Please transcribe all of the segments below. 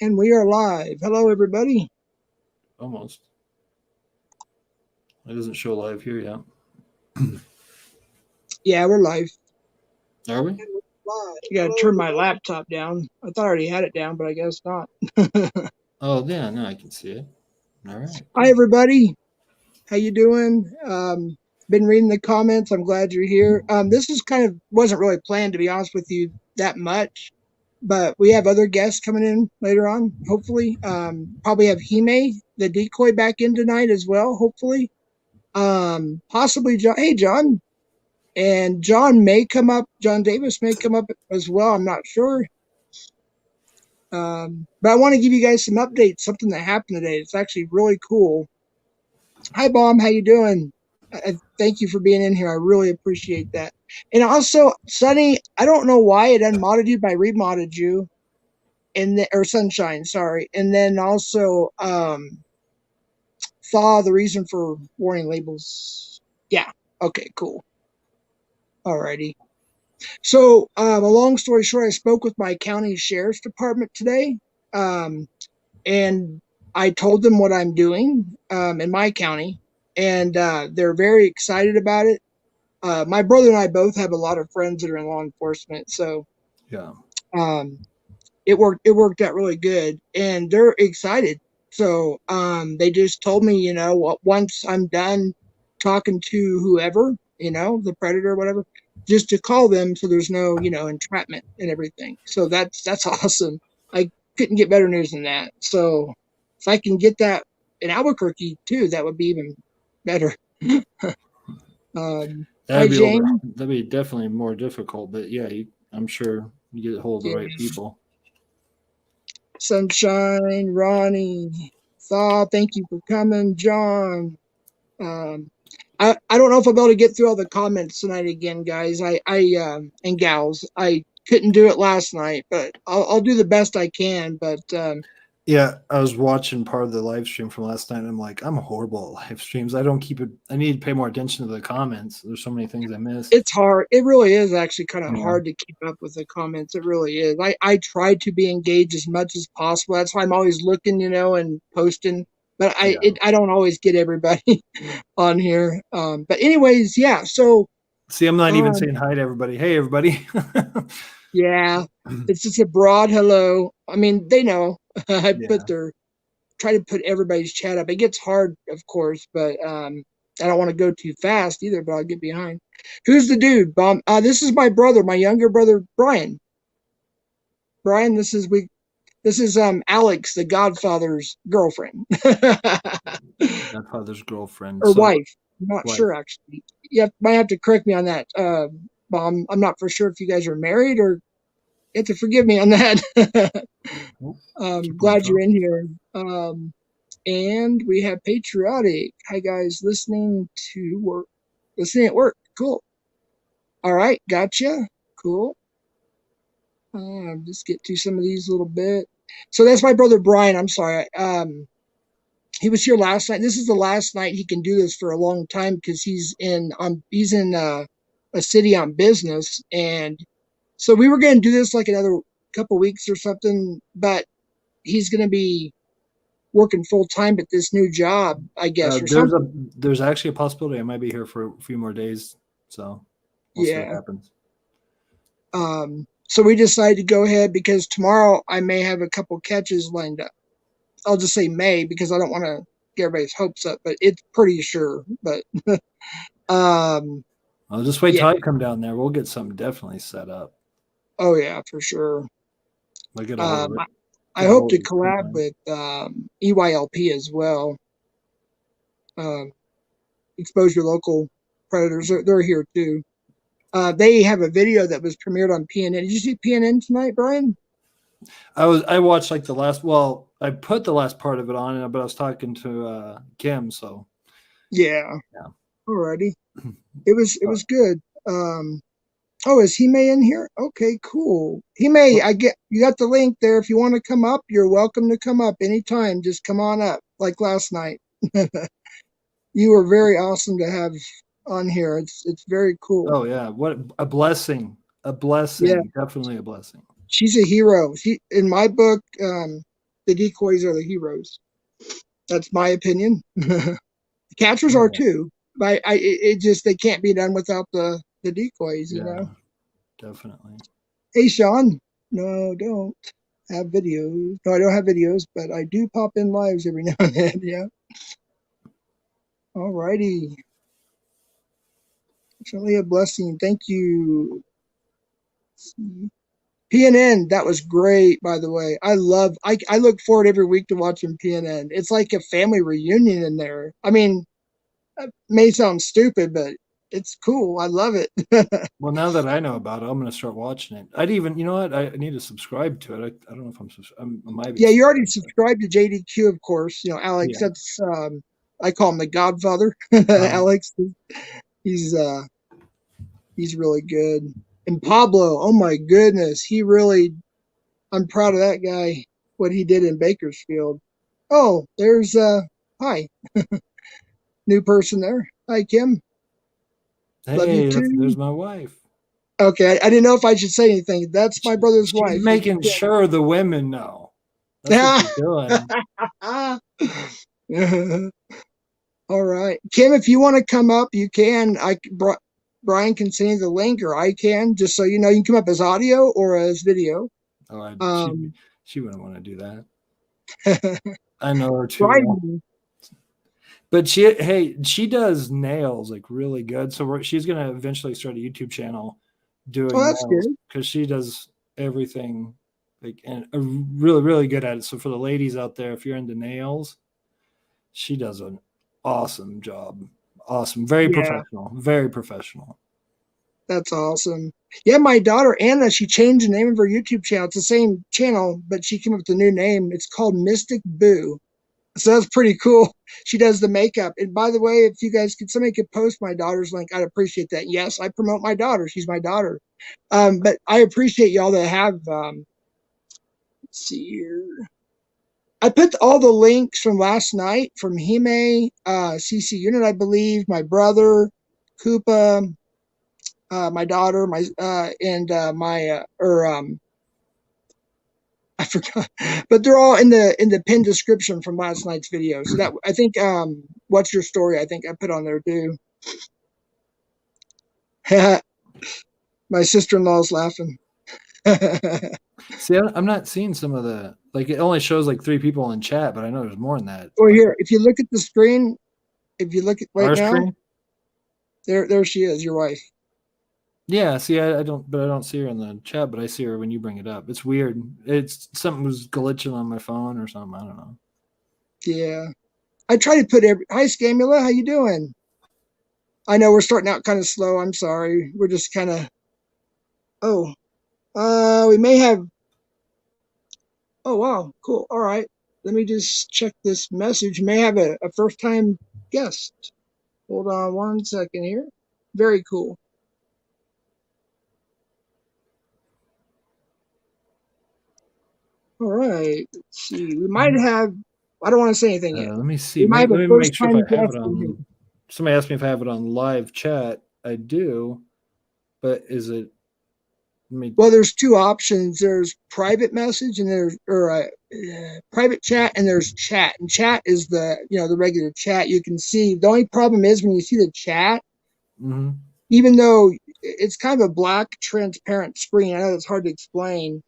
And we are live. Hello, everybody. Almost. It doesn't show live here yet. Yeah, we're live. Are we? You got to turn my laptop down. I thought I already had it down, but I guess not. Oh, yeah, now I can see it. All right. Hi, everybody. How you doing? Been reading the comments. I'm glad you're here. This is wasn't really planned, to be honest with you, that much. But we have other guests coming in later on, hopefully. Probably have Hime, the decoy, back in tonight as well, hopefully. Possibly John. Hey, John. And John Davis may come up as well. I'm not sure. But I want to give you guys some updates, something that happened today. It's actually really cool. Hi, Bomb. How you doing? Thank you for being in here. I really appreciate that. And also, Sunny, I don't know why it unmodded you, but I remodded you. Or Sunshine, sorry. And then also, Thaw, the reason for warning labels. Yeah. Okay, cool. Alrighty. So, a long story short, I spoke with my county sheriff's department today, and I told them what I'm doing in my county, and they're very excited about it. My brother and I both have a lot of friends that are in law enforcement, so yeah, it worked out really good, and they're excited. So they just told me, once I'm done talking to whoever, the predator or whatever, just to call them so there's no, entrapment and everything. So that's awesome. I couldn't get better news than that. So if I can get that in Albuquerque too, that would be even better. that'd be definitely more difficult, but yeah, I'm sure you get a hold of the right people. Sunshine, Ronnie, Thaw, thank you for coming, John. I don't know if I'll be able to get through all the comments tonight again, guys. And gals. I couldn't do it last night, but I'll do the best I can. But yeah, I was watching part of the live stream from last night, and I'm like, I'm horrible at live streams. I don't keep it. I need to pay more attention to the comments. There's so many things I missed. It's hard. It really is actually kind of hard to keep up with the comments. It really is. I try to be engaged as much as possible. That's why I'm always looking, and posting. But I don't always get everybody on here. But anyways, yeah. So see, I'm not even saying hi to everybody. Hey, everybody. Yeah, it's just a broad hello. I mean, they know. I try to put everybody's chat up. It gets hard, of course, but I don't want to go too fast either. But I'll get behind. Who's the dude? This is my brother, my younger brother, Brian. Brian, this is Alex, the Godfather's girlfriend. Godfather's girlfriend or wife. I'm not sure actually. You might have to correct me on that. I'm not for sure if you guys are married, or you have to forgive me on that. Glad you're in here. And we have Patriotic. Hi guys, listening at work. Cool. All right, gotcha. Cool. Just get to some of these a little bit. So that's my brother Brian. I'm sorry. He was here last night. This is the last night he can do this for a long time because he's in a city on business, and so we were going to do this like another couple weeks or something, but he's going to be working full time at this new job, I guess. There's actually a possibility I might be here for a few more days, so we'll see what happens. So we decided to go ahead because tomorrow I may have a couple catches lined up. I'll just say may because I don't want to get everybody's hopes up, but it's pretty sure. But I'll just wait till I come down there. We'll get something definitely set up. Oh yeah, for sure. I hope to collab with EYLP as well. Expose Your Local Predators. They're here too. They have a video that was premiered on PNN. Did you see PNN tonight, Brian? I watched like the last. Well, I put the last part of it on, but I was talking to Kim, so yeah. Alrighty, it was good. Is Hime in here? Okay, cool. Hime, you got the link there. If you want to come up, you're welcome to come up anytime. Just come on up, like last night. You were very awesome to have on here. It's very cool. Oh yeah, what a blessing! A blessing, definitely a blessing. She's a hero. In my book, the decoys are the heroes. That's my opinion. The catchers are too, but it just they can't be done without the decoys. You know. Definitely. Hey, Sean. No, don't have videos. No, I don't have videos, but I do pop in lives every now and then. Yeah. All righty. Certainly a blessing. Thank you. PNN, that was great, by the way. I look forward every week to watching PNN. It's like a family reunion in there. I mean, it may sound stupid, but it's cool. I love it. Well, now that I know about it, I'm going to start watching it. I'd even, you know what? I need to subscribe to it. I don't know if I might be. Yeah, you already subscribed to JDQ, of course. You know, Alex. Yeah. That's I call him the Godfather. Alex, he's really good. And Pablo, oh my goodness, I'm proud of that guy. What he did in Bakersfield. Oh, there's hi, new person there. Hi, Kim. Love you Hey, too. there's my wife. Okay, I didn't know if I should say anything. That's my brother's She's wife. making sure the women know. That's what you're doing. All right, Kim. If you want to come up, you can. Brian can send you the link, or I can. Just so you know, you can come up as audio or as video. Oh, she wouldn't want to do that. I know her too well. But she does nails like really good. So she's going to eventually start a YouTube channel doing nails because she does everything like and really, really good at it. So for the ladies out there, if you're into nails, she does an awesome job. Awesome. Very professional. Very professional. That's awesome. Yeah, my daughter Anna, she changed the name of her YouTube channel. It's the same channel, but she came up with a new name. It's called Mystic Boo. So that's pretty cool. She does the makeup. And by the way, if somebody could post my daughter's link, I'd appreciate that. Yes, I promote my daughter. She's my daughter. But I appreciate y'all that have, let's see here. I put all the links from last night from Hime, CC Unit, I believe, my brother, Koopa, my daughter, I forgot, but they're all in the pinned description from last night's video. So that I think, what's your story? I think I put on there too. My sister-in-law's laughing. See, I'm not seeing some of the it only shows like 3 people in chat, but I know there's more than that. Or here, if you look at the screen, if you look at right now, screen? there she is, your wife. Yeah, see, I don't see her in the chat, but I see her when you bring it up. It's weird. It's something was glitching on my phone or something. I don't know. Yeah, I try to put Hi, Scamula, how you doing? I know we're starting out kind of slow. I'm sorry. We're just kind of. We may have. Oh wow, cool. All right, let me just check this message. We may have a first-time guest. Hold on 1 second here. Very cool. All right. Let's see. We might have. I don't want to say anything yet. Let me see. Let me make sure if I have it on. Somebody asked me if I have it on live chat. I do, but is it? Well, there's 2 options. There's private message and there's private chat, and there's chat. And chat is the regular chat. You can see. The only problem is when you see the chat, even though it's kind of a black transparent screen. I know it's hard to explain.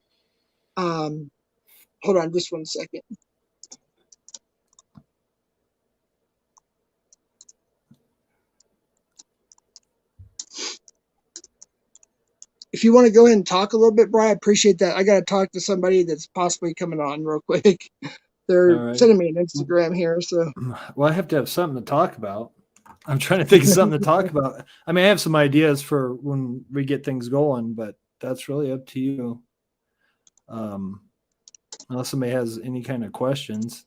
Hold on, just 1 second. If you want to go ahead and talk a little bit, Brian, I appreciate that. I got to talk to somebody that's possibly coming on real quick. They're sending me an Instagram here. So, well, I have to have something to talk about. I'm trying to think of something to talk about. I mean, I have some ideas for when we get things going, but that's really up to you. Unless somebody has any kind of questions.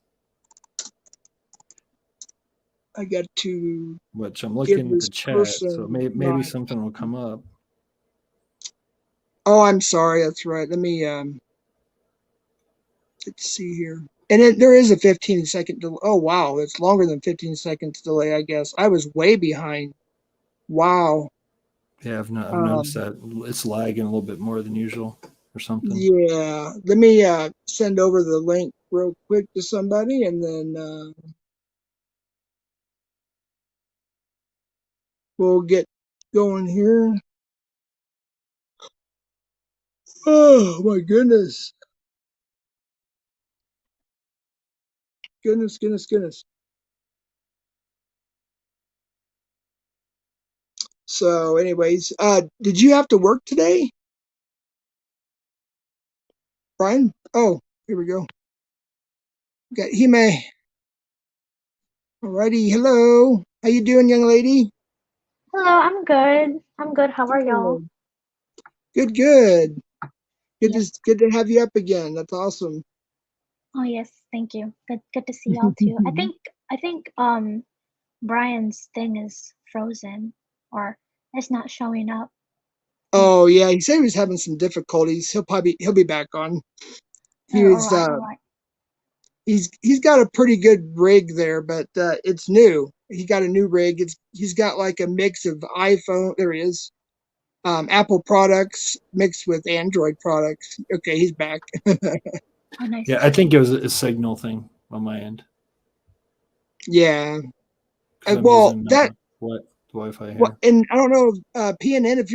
I got to. Which I'm looking at the chat, so maybe something will come up. Oh, I'm sorry. That's right. Let me let's see here. And there is a 15-second delay. Oh, wow. It's longer than 15 seconds delay, I guess. I was way behind. Wow. Yeah, I've noticed that it's lagging a little bit more than usual or something. Yeah. Let me send over the link real quick to somebody, and then we'll get going here. Oh my goodness. Goodness. So anyways, did you have to work today, Brian? Oh, here we go. Got Hime. Alrighty, hello. How you doing, young lady? Hello, I'm good. How are y'all? Good. Good to have you up again. That's awesome. Oh yes, thank you. Good to see y'all too. I think Brian's thing is frozen or it's not showing up. Oh yeah, he said he was having some difficulties. He'll be back on. He's got a pretty good rig there, but it's new. He got a new rig. He's got like a mix of iPhone. There he is. Apple products mixed with Android products. Okay, he's back. Oh, nice. Yeah, I think it was a signal thing on my end. Yeah. Well, using, what Wi-Fi here? Well, and I don't know, PNN. If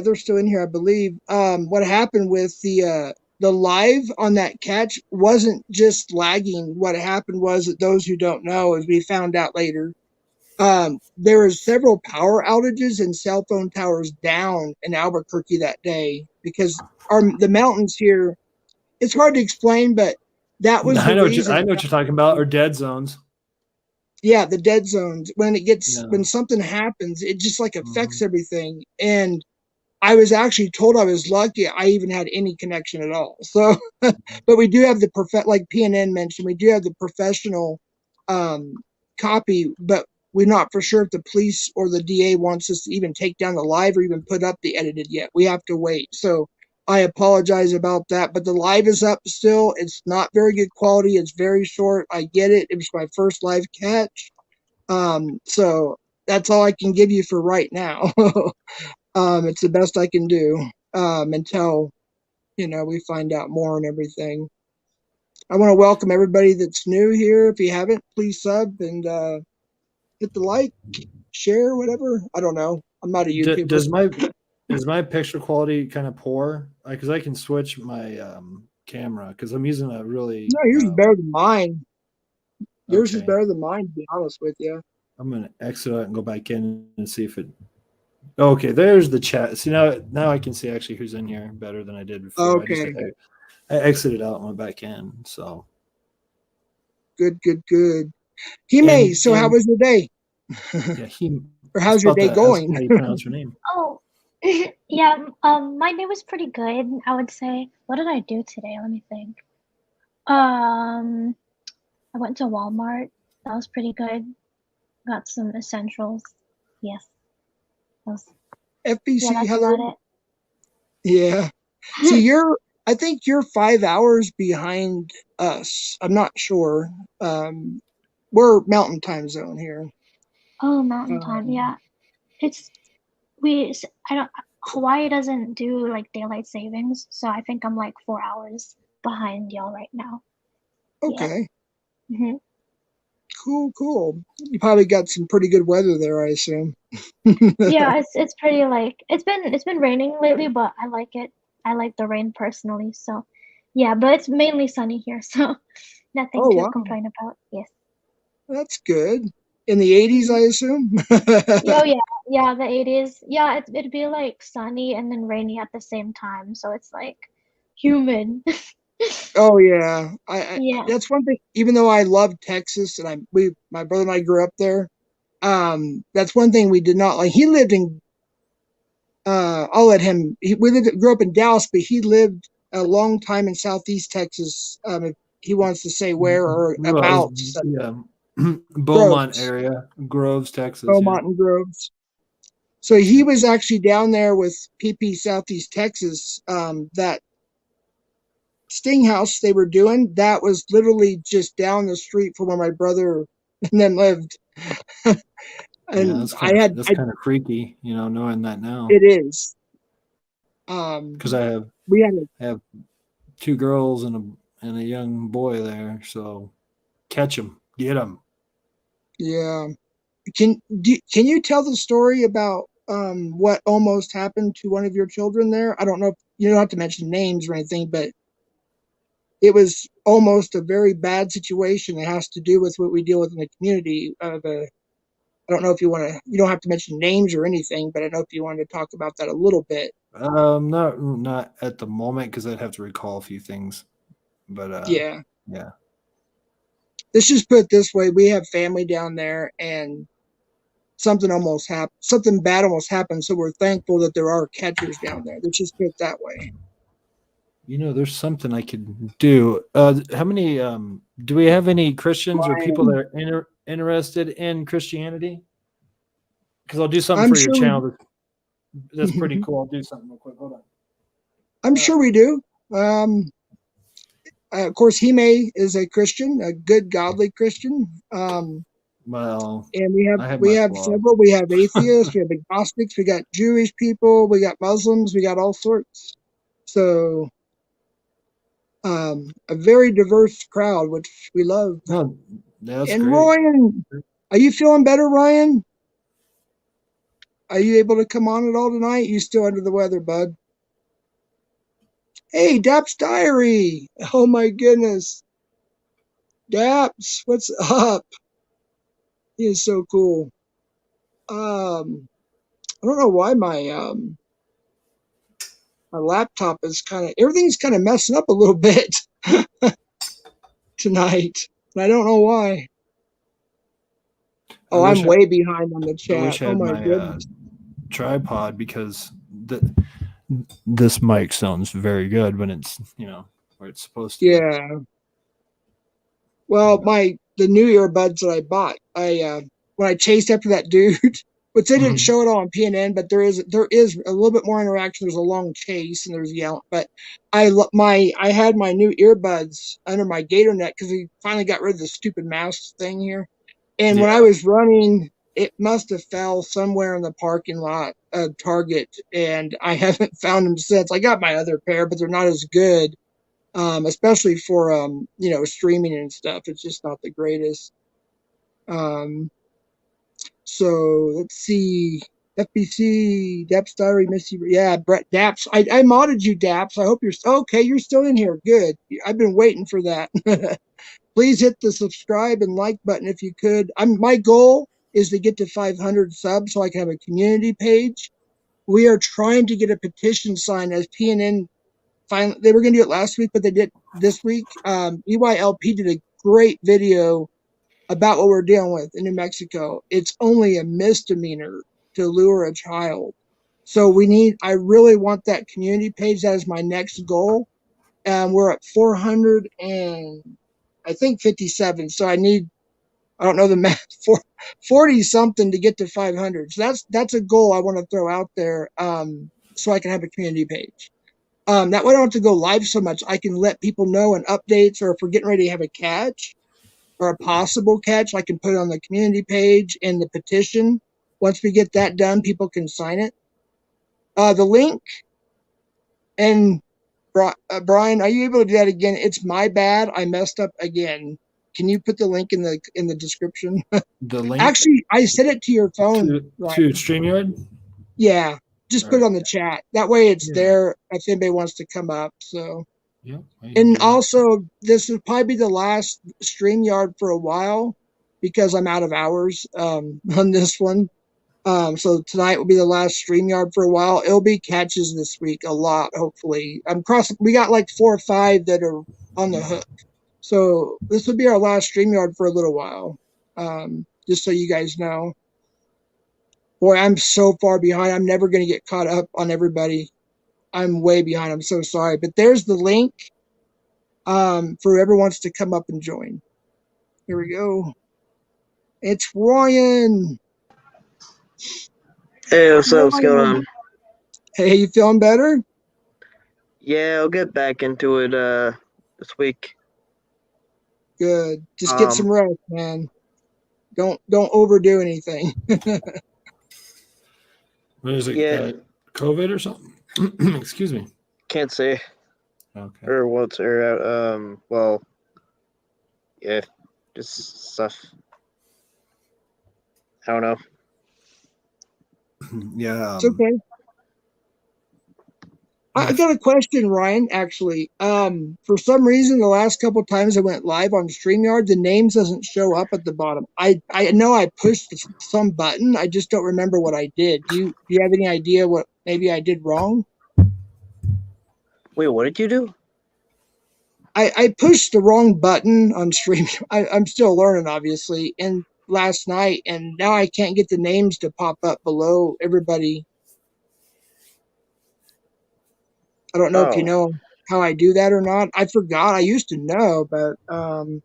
they're still in here, I believe. What happened with the live on that catch wasn't just lagging. What happened was that those who don't know, as we found out later, there were several power outages and cell phone towers down in Albuquerque that day because the mountains here. It's hard to explain, but that was the reason. I know what you're talking about. Or dead zones. Yeah, the dead zones. When something happens, it just like affects everything. And I was actually told I was lucky I even had any connection at all. So, but we do have like PNN mentioned, we do have the professional copy, but we're not for sure if the police or the DA wants us to even take down the live or even put up the edited yet. We have to wait. So I apologize about that, but the live is up still. It's not very good quality. It's very short. I get it. It was my first live catch. So that's all I can give you for right now. It's the best I can do until, we find out more and everything. I want to welcome everybody that's new here. If you haven't, please sub and hit the like, share, whatever. I don't know. I'm not a YouTuber. Is my picture quality kind of poor? Because I can switch my camera because I'm using a really. No, yours is better than mine. Yours is better than mine, to be honest with you. I'm gonna exit out and go back in and see if it. Okay, there's the chat. See now I can see actually who's in here better than I did before. Okay. I exited out and went back in. So. Good. Hime, so how was your day? Yeah, or how's your day going? How you pronounce your name? Oh, yeah. My day was pretty good. I would say. What did I do today? Let me think. I went to Walmart. That was pretty good. Got some essentials. Yes. FBC, hello. Yeah. See, I think you're 5 hours behind us. I'm not sure. We're Mountain Time zone here. Oh, Mountain Time. Yeah. Hawaii doesn't do like daylight savings, so I think I'm like 4 hours behind y'all right now. Okay. Yeah. Mm-hmm. Cool. You probably got some pretty good weather there, I assume. Yeah, it's pretty it's been raining lately, but I like it. I like the rain personally, so yeah, but it's mainly sunny here, so nothing to complain about. Yes. That's good. In the 80s, I assume? Oh yeah, the 80s. Yeah, it'd be like sunny and then rainy at the same time, so it's like humid. Oh yeah. Yeah. That's one thing. Even though I love Texas and my brother and I grew up there, that's one thing we did not like. He lived in I'll let him. Grew up in Dallas, but he lived a long time in Southeast Texas. If he wants to say where or about. Yeah, Beaumont area, Groves, Texas. Beaumont and Groves. So he was actually down there with PP Southeast Texas. That Sting House they were doing, that was literally just down the street from where my brother and them lived. And that's kind of freaky, knowing that now. It is. Because I have 2 girls and and a young boy there. So catch them, get them. Yeah. Can you tell the story about what almost happened to one of your children there? I don't know if you don't have to mention names or anything, but it was almost a very bad situation. It has to do with what we deal with in the community. I don't know if you want to. You don't have to mention names or anything, but I don't know if you want to talk about that a little bit. Not at the moment because I'd have to recall a few things. But yeah. Yeah. Let's just put it this way: we have family down there, and something bad almost happened. So we're thankful that there are catchers down there. Let's just put it that way. There's something I could do. How many? Do we have any Christians or people that are interested in Christianity? Because I'll do something for your channel. That's pretty cool. I'll do something real quick. Hold on. I'm sure we do. Of course, Hime is a Christian, a good, godly Christian. Well, and we have several. We have atheists, we have agnostics, we got Jewish people, we got Muslims, we got all sorts. So, a very diverse crowd, which we love. No, that's and great. Ryan, are you feeling better, Ryan? Are you able to come on at all tonight? You still under the weather, bud? Hey, Daps Diary. Oh my goodness. Daps, what's up? He is so cool. I don't know why my laptop is everything's kind of messing up a little bit tonight. And I don't know why. Oh, I'm way behind on the chat. I wish I had my tripod because this mic sounds very good when it's where it's supposed to. Yeah. Well, the new earbuds that I bought, when I chased after that dude, which they didn't show it all on PNN, but there is a little bit more interaction. There's a long chase and there's yelling. But I had my new earbuds under my gator net because we finally got rid of the stupid mask thing here. And when I was running, it must have fell somewhere in the parking lot of Target, and I haven't found them since. I got my other pair, but they're not as good. Especially for streaming and stuff. It's just not the greatest. So let's see. FBC, Daps Diary, Missy. Yeah, Brett Daps. I modded you, Daps. I hope you're okay. You're still in here. Good. I've been waiting for that. Please hit the subscribe and like button if you could. My goal is to get to 500 subs so I can have a community page. We are trying to get a petition signed as PNN. Finally, they were going to do it last week, but they did this week. EYLP did a great video about what we're dealing with in New Mexico. It's only a misdemeanor to lure a child. So I really want that community page. That is my next goal. We're at 400 and I think 57. So I don't know the math, 40 something to get to 500. So that's a goal I want to throw out there. So I can have a community page. That way I don't have to go live so much. I can let people know and updates, or if we're getting ready to have a catch or a possible catch, I can put it on the community page and the petition. Once we get that done, people can sign it. The link, and Brian, are you able to do that again? It's my bad. I messed up again. Can you put the link in the description? The link? Actually, I sent it to your phone. To StreamYard? Yeah. Just put it on the chat. That way it's there if anybody wants to come up. So, and also this will probably be the last StreamYard for a while because I'm out of hours on this one. So tonight will be the last StreamYard for a while. It'll be catches this week a lot, hopefully. We got like 4 or 5 that are on the hook. So this will be our last StreamYard for a little while. Just so you guys know. Boy, I'm so far behind. I'm never going to get caught up on everybody. I'm way behind. I'm so sorry. But there's the link for whoever wants to come up and join. Here we go. It's Ryan. Hey, what's up? What's going on? Hey, you feeling better? Yeah, I'll get back into it this week. Good. Just get some rest, man. Don't overdo anything. What is it? Yeah. COVID or something? Excuse me. Can't say. Okay. Or what's well, yeah, just stuff. I don't know. Yeah. It's okay. I got a question, Ryan, actually. For some reason, the last couple of times I went live on StreamYard, the names doesn't show up at the bottom. I know I pushed some button. I just don't remember what I did. Do you have any idea what maybe I did wrong? Wait, what did you do? I pushed the wrong button on stream. I'm still learning, obviously, and last night, and now I can't get the names to pop up below everybody. I don't know if you Oh, know how I do that or not. I forgot. I used to know, but no,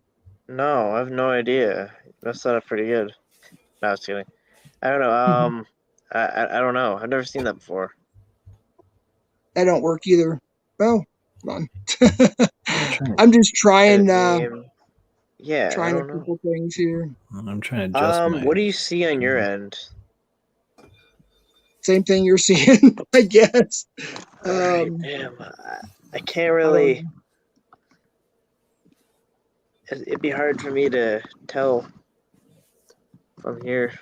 I have no idea. You messed that up pretty good. No, I was kidding. I don't know. I don't know. I've never seen that before. that don't work either. Well, hold I'm on. trying I'm just Edit trying name. Yeah, I trying a don't know. couple things here. to adjust my. What do you see on your end? Same thing you're seeing, I guess. Alright, damn. I can't I really. don't know. It'd be hard for me to tell from here.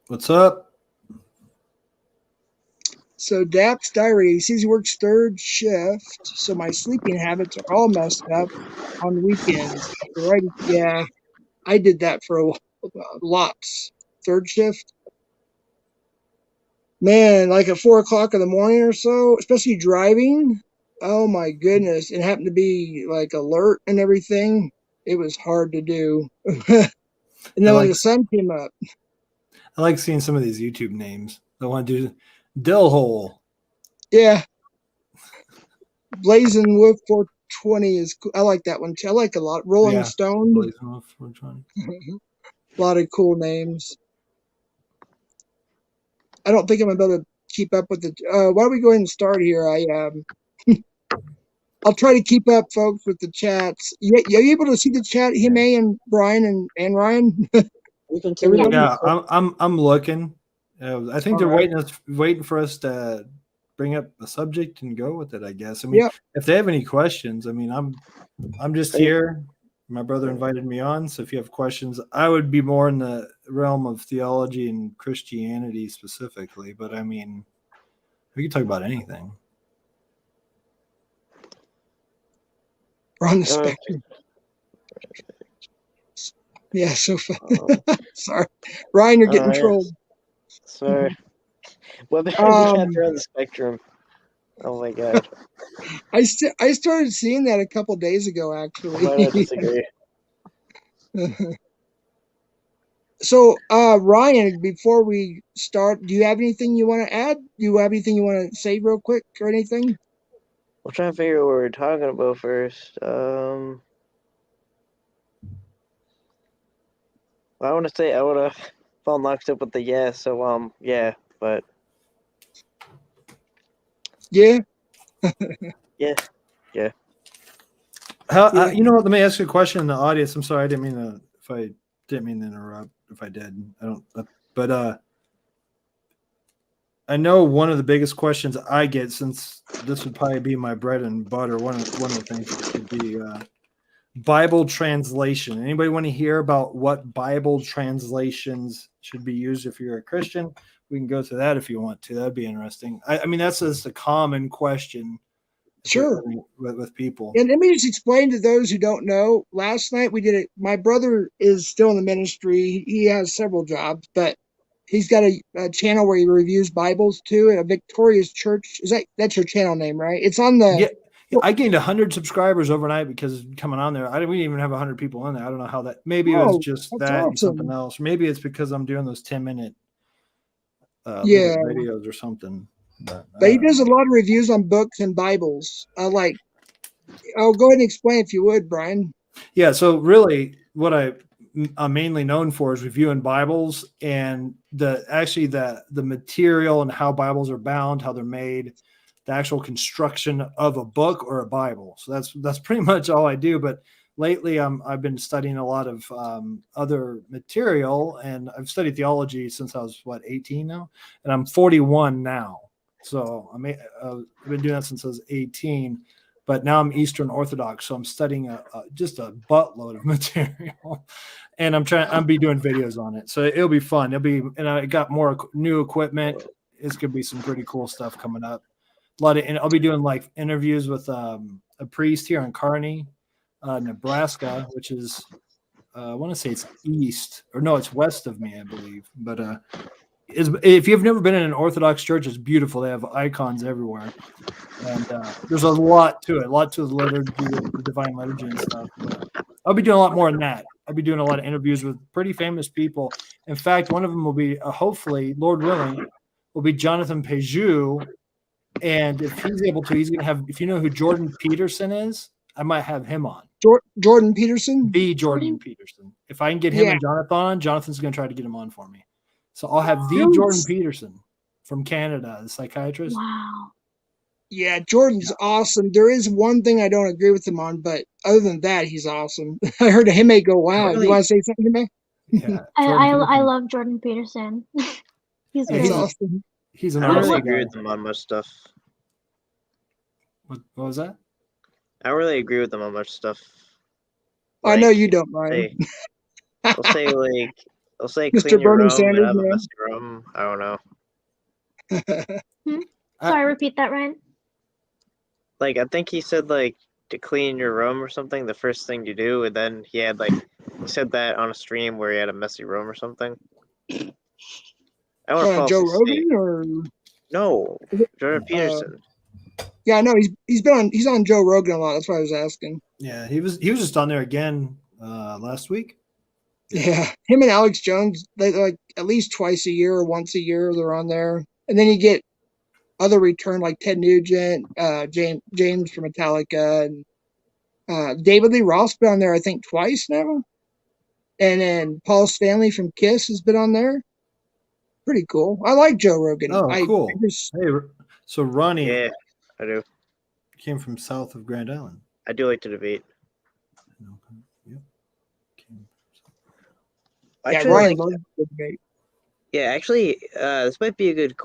What's up? So Dap's diary, he says he works third shift, so my sleeping habits are all messed up on weekends. Right? Yeah, I did that for lots. Third shift, man, like at 4 o'clock in the morning or so, especially driving. Oh my goodness! It happened to be like alert and everything. It was hard to do. And I then when like the sun came up, seeing some of these YouTube names. I want to do Dill Hole. yeah, Blazing Wolf 420 is cool. I like that one too. I like a lot. Rolling Yeah. Stone, Blazing Wolf 420. a lot of cool names. I don't think I'm gonna be able to keep up with the. Why don't we go ahead and start here? I'll try to keep up, folks, with the chats. Are you able to see the chat, Hime and Brian and Ryan? We can Everybody? Yeah, I'm looking. I think they're All right. waiting for us to bring up a subject and go with it. I guess. I mean, Yep. if they have any questions, I mean, I'm just here. My brother invited me on, so if you have questions, I would be more in the realm of theology and Christianity specifically. But I mean, we can talk about anything. We're on the spectrum. Yeah, so sorry. Ryan, you're getting trolled. Yeah. Sorry. What better on the spectrum? Oh my god. I started seeing that a couple days ago, actually. I disagree. So, Ryan, before we start, do you have anything you want to add? Do you have anything you want to say real quick or anything? We'll try and figure out what we're talking about first. I want to say I would have fallen locked up with the yeah, so yeah, but Yeah. yeah. How you know what? Let me ask you a question in the audience. I'm sorry, I didn't mean to interrupt. If I did, I don't. But I know one of the biggest questions I get, since this would probably be my bread and butter. One of the things would be Bible translation. Anybody want to hear about what Bible translations should be used if you're a Christian? We can go to that if you want to. That'd be interesting. I mean, that's just a common question. Sure. With people. And let me just explain to those who don't know. Last night we did it. My brother is still in the ministry. He has several jobs, but he's got a channel where he reviews Bibles too at a Victorious Church. That's your channel name, right? It's on the. Yeah, I gained 100 subscribers overnight because coming on there. We didn't even have 100 people on there. I don't know how that. Maybe it was just that awesome. and something else. Maybe it's because I'm doing those 10-minute videos or something. But he does a lot of reviews on books and Bibles. Go ahead and explain if you would, Brian. Yeah, so really what I'm mainly known for is reviewing Bibles and the material and how Bibles are bound, how they're made, the actual construction of a book or a Bible. So that's pretty much all I do. But lately I've been studying a lot of other material, and I've studied theology since I was 18 now, and I'm 41 now. So I've been doing that since I was 18, but now I'm Eastern Orthodox. So I'm studying just a buttload of material, and I'll be doing videos on it. So it'll be fun. And I got more new equipment. It's going to be some pretty cool stuff coming up. And I'll be doing like interviews with a priest here in Kearney, Nebraska, which is, I want to say it's it's west of me, I believe. But if you've never been in an Orthodox church, it's beautiful. They have icons everywhere, and there's a lot to it, the liturgy, the divine liturgy and stuff. But I'll be doing a lot more than that. I'll be doing a lot of interviews with pretty famous people. In fact, one of them will be, hopefully, Lord willing, will be Jonathan Pejou. And if he's able to, he's going to have, if you know who Jordan Peterson is, I might have him on. Jordan Peterson? The Jordan Peterson. If I can get him and Jonathan on, Jonathan's going to try to get him on for me. So I'll have the Jordan Peterson from Canada, the psychiatrist. Wow. Yeah, Jordan's awesome. There is one thing I don't agree with him on, but other than that, he's awesome. I heard Hime go, wow. Really? You want to say something, Hime? Yeah. I love Jordan Peterson. He's awesome. He's I don't really agree with him on much stuff. What was that? I don't really agree with them on much stuff. I know you don't, Ryan. I'll say Mr. clean your Bernie room Sanders, and have a messy room. I don't know. Sorry, repeat that, Ryan. Like, I think he said, like, to clean your room or something, the first thing you do, and then he had, like, he said that on a stream where he had a messy room or something. I want to Joe Rogan or no, Jordan Peterson. Yeah, I know he's on Joe Rogan a lot. That's why I was asking. Yeah, he was just on there again last week. Yeah, him and Alex Jones, they like at least twice a year or once a year they're on there, and then you get other return like Ted Nugent, James from Metallica, and David Lee Roth's been on there I think twice now, and then Paul Stanley from Kiss has been on there. Pretty cool. I like Joe Rogan. Oh, cool. Hey, so Ronnie, yeah, I do. Came from south of Grand Island. I do like to debate. Yep. Yeah, Ryan loves to debate. Yeah, actually, this might be a good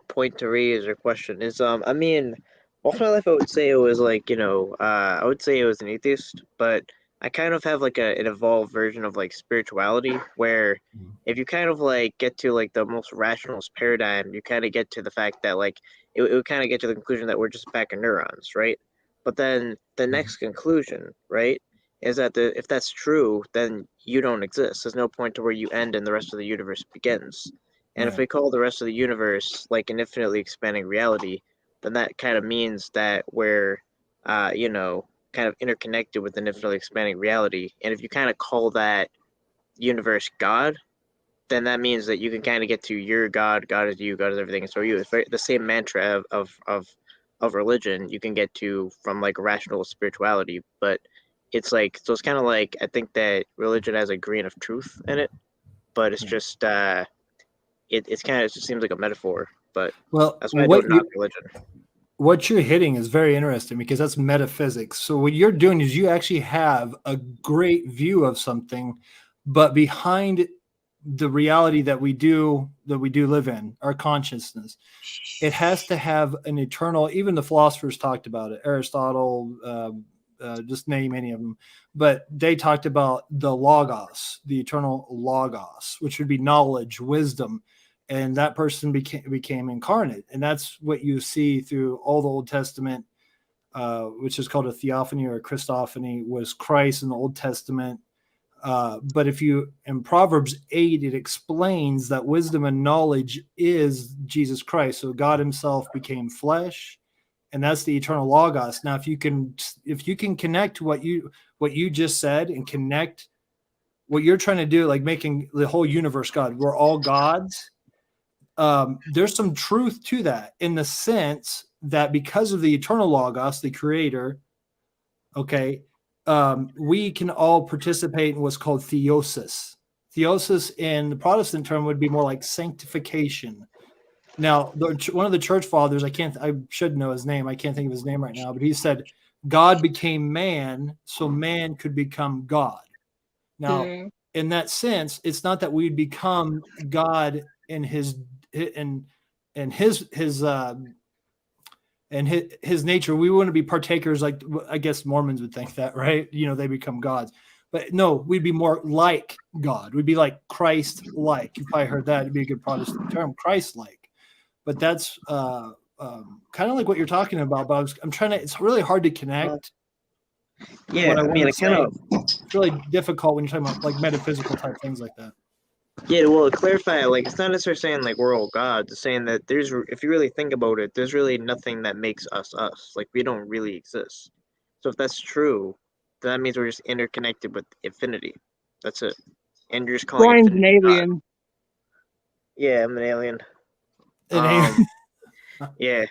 point to raise or question. Is I mean, all my life I would say it was like I would say it was an atheist, but I kind of have like an evolved version of like spirituality where if you kind of like get to like the most rationalist paradigm, you kind of get to the fact that like it would kind of get to the conclusion that we're just a pack of neurons, right? But then the next conclusion, right, is that if that's true, then you don't exist. There's no point to where you end and the rest of the universe begins. And if we call the rest of the universe like an infinitely expanding reality, then that kind of means that we're, kind of interconnected with an infinitely expanding reality. And if you kind of call that universe God, then that means that you can kind of get to your God, God is you, God is everything, and so are you. It's the same mantra of religion you can get to from like rational spirituality, but it's like, so it's kind of like, I think that religion has a grain of truth in it, but it's just it's kind of, it just seems like a metaphor. But that's why I don't knock religion. What you're hitting is very interesting because that's metaphysics. So what you're doing is you actually have a great view of something, but behind the reality that we do live in, our consciousness, it has to have an eternal, even the philosophers talked about it, Aristotle, just name any of them, but they talked about the logos, the eternal logos, which would be knowledge, wisdom. And that person became incarnate. And that's what you see through all the Old Testament, which is called a theophany or a Christophany, was Christ in the Old Testament. But in Proverbs 8, it explains that wisdom and knowledge is Jesus Christ. So God himself became flesh, and that's the eternal logos. Now, if you can connect what you just said and connect what you're trying to do, like making the whole universe God, we're all gods. There's some truth to that in the sense that because of the eternal logos, the creator, we can all participate in what's called theosis. Theosis in the Protestant term would be more like sanctification. Now, one of the church fathers, I should know his name. I can't think of his name right now, but he said, God became man so man could become God. Now, in that sense, it's not that we'd become God in his and his nature. We wouldn't be partakers like I guess Mormons would think that, right? You know, they become gods. But no, we'd be more like God. We'd be like Christ-like. You've probably heard that. It'd be a good Protestant term, Christ-like. But that's kind of like what you're talking about. But I'm trying to. It's really hard to connect. Yeah, I mean, it's really difficult when you're talking about like metaphysical type things like that. Yeah, well, to clarify, like, it's not necessarily saying like we're all gods. It's saying that if you really think about it, there's really nothing that makes us us. Like, we don't really exist. So if that's true, then that means we're just interconnected with infinity. That's it. And you're just calling Brian's an infinity God. alien. Yeah, I'm an alien. Yeah.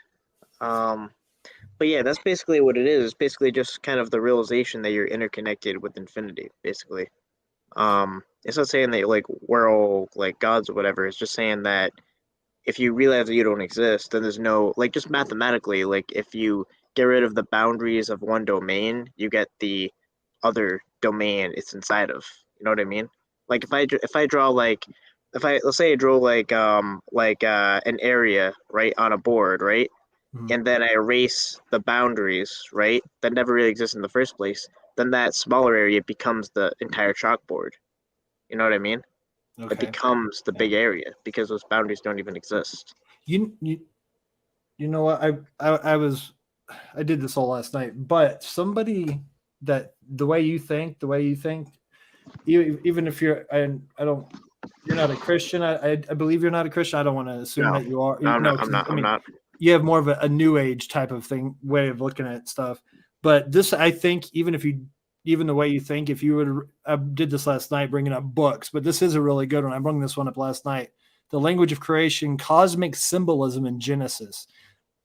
But yeah, that's basically what it is. It's basically just kind of the realization that you're interconnected with infinity, basically. It's not saying that like we're all like gods or whatever. It's just saying that if you realize that you don't exist, then there's no, like, just mathematically, like, if you get rid of the boundaries of one domain, you get the other domain it's inside of. You know what I mean? Like, if I draw like, let's say I draw like an area, right, on a board, right, and then I erase the boundaries, right, that never really existed in the first place, then that smaller area becomes the entire chalkboard. You know what I mean? Okay. It becomes the big area because those boundaries don't even exist. You know what? I did this all last night, but somebody that the way you think, even if you're, you're not a Christian. I believe you're not a Christian. I don't want to assume that you are. No, I'm not. You have more of a new age type of way of looking at stuff. But this, I think, even the way you think, if you would, I did this last night bringing up books, but this is a really good one. I brought this one up last night. The Language of Creation, Cosmic Symbolism in Genesis.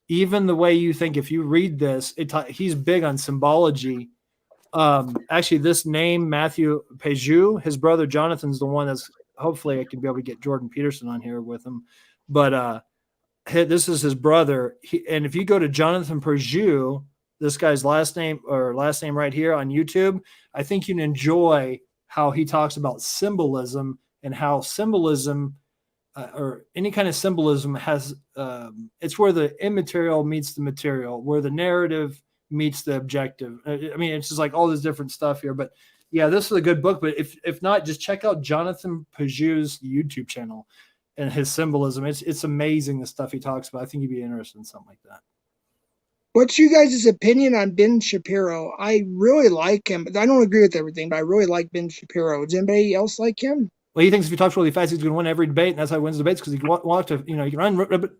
Even the way you think, if you read this, he's big on symbology. Actually, this name, Matthew Pejou, his brother Jonathan's the one that's, hopefully I can be able to get Jordan Peterson on here with him. But this is his brother. And if you go to Jonathan Pejou, this guy's last name right here on YouTube, I think you'd enjoy how he talks about symbolism and how symbolism or any kind of symbolism has, it's where the immaterial meets the material, where the narrative meets the objective. I mean, it's just like all this different stuff here, but yeah, this is a good book, but if not, just check out Jonathan Pejou's YouTube channel and his symbolism. It's amazing the stuff he talks about. I think you'd be interested in something like that. What's you guys' opinion on Ben Shapiro? I really like him. I don't agree with everything, but I really like Ben Shapiro. Does anybody else like him? Well, he thinks if he talks really fast, he's going to win every debate, and that's how he wins debates because he can walk to, he can run.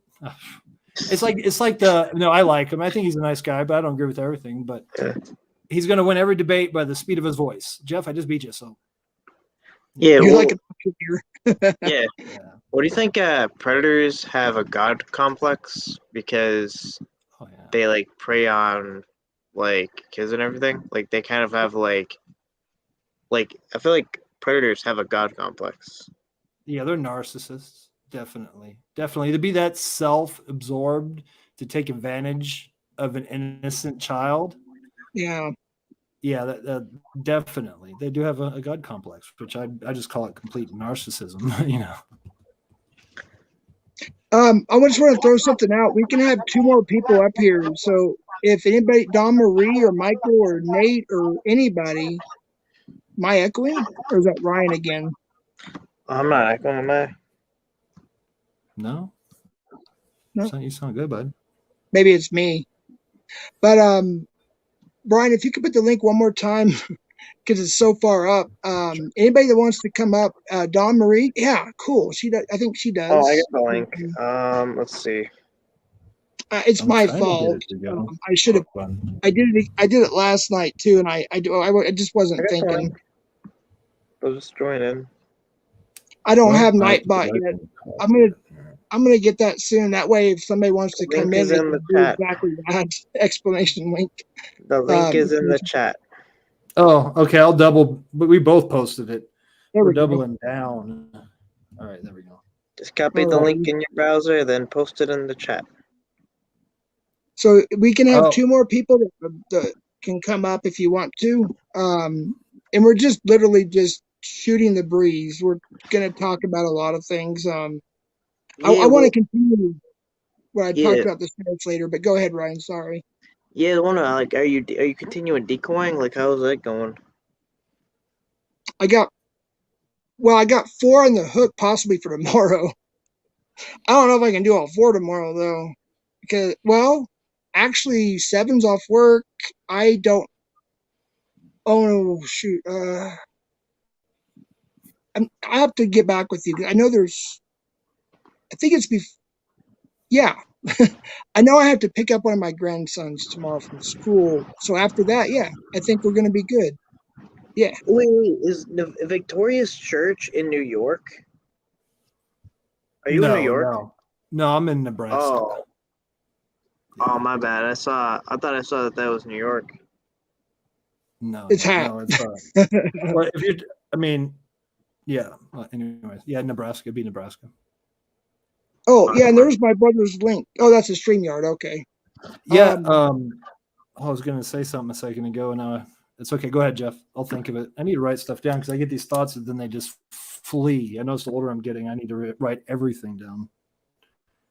It's like I like him. I think he's a nice guy, but I don't agree with everything. But he's going to win every debate by the speed of his voice. Jeff, I just beat you, so. Yeah, you like a yeah. What do you think? Predators have a god complex because they like prey on like kids and everything. Like they kind of have like I feel like predators have a god complex. Yeah, they're narcissists. Definitely. To be that self-absorbed to take advantage of an innocent child. Yeah. Yeah, that definitely. They do have a god complex, which I just call it complete narcissism, I just want to throw something out. We can have 2 more people up here. So if anybody, Don Marie or Michael or Nate or anybody, am I echoing? Or is that Ryan again? I'm not echoing, am I? No. You sound good, bud. Maybe it's me. But Brian, if you could put the link one more time, because it's so far up. Anybody that wants to come up, Dawn Marie, yeah, cool. She does. I think she does. Oh, I got the link. Let's see. It's my fault. I should have. I did it last night too, and I just wasn't thinking. I'll just join in. I don't have Nightbot yet. I'm gonna get that soon. That way, if somebody wants to come in, they can do exactly that explanation link. The link is in the chat. Oh, okay. I'll double, but we both posted it. We're doubling down. All right, there we go. Just copy the link in your browser, then post it in the chat. So we can have 2 more people that can come up if you want to. And we're just literally just shooting the breeze. We're going to talk about a lot of things. I want to continue. when I talked about the spirits later. But go ahead, Ryan. Sorry. Yeah, I want to like, are you continuing decoying? Like, how's that going? I got 4 on the hook, possibly for tomorrow. I don't know if I can do all 4 tomorrow though, because actually 7's off work. I don't. Oh shoot. I have to get back with you. I know there's. I think it's yeah. I know I have to pick up one of my grandsons tomorrow from school. So after that, yeah, I think we're going to be good. Yeah. Wait, is the Victorious Church in New York? Are you in New York? No, I'm in Nebraska. Oh, my bad. I thought I saw that was New York. No, it's well, if you, I mean, yeah. Well, anyways, yeah, Nebraska, be Nebraska. Oh, yeah, and there's my brother's link. Oh, that's a StreamYard. Okay. Yeah. I was going to say something a second ago, and it's okay. Go ahead, Jeff. I'll think of it. I need to write stuff down because I get these thoughts and then they just flee. I notice the older I'm getting, I need to write everything down.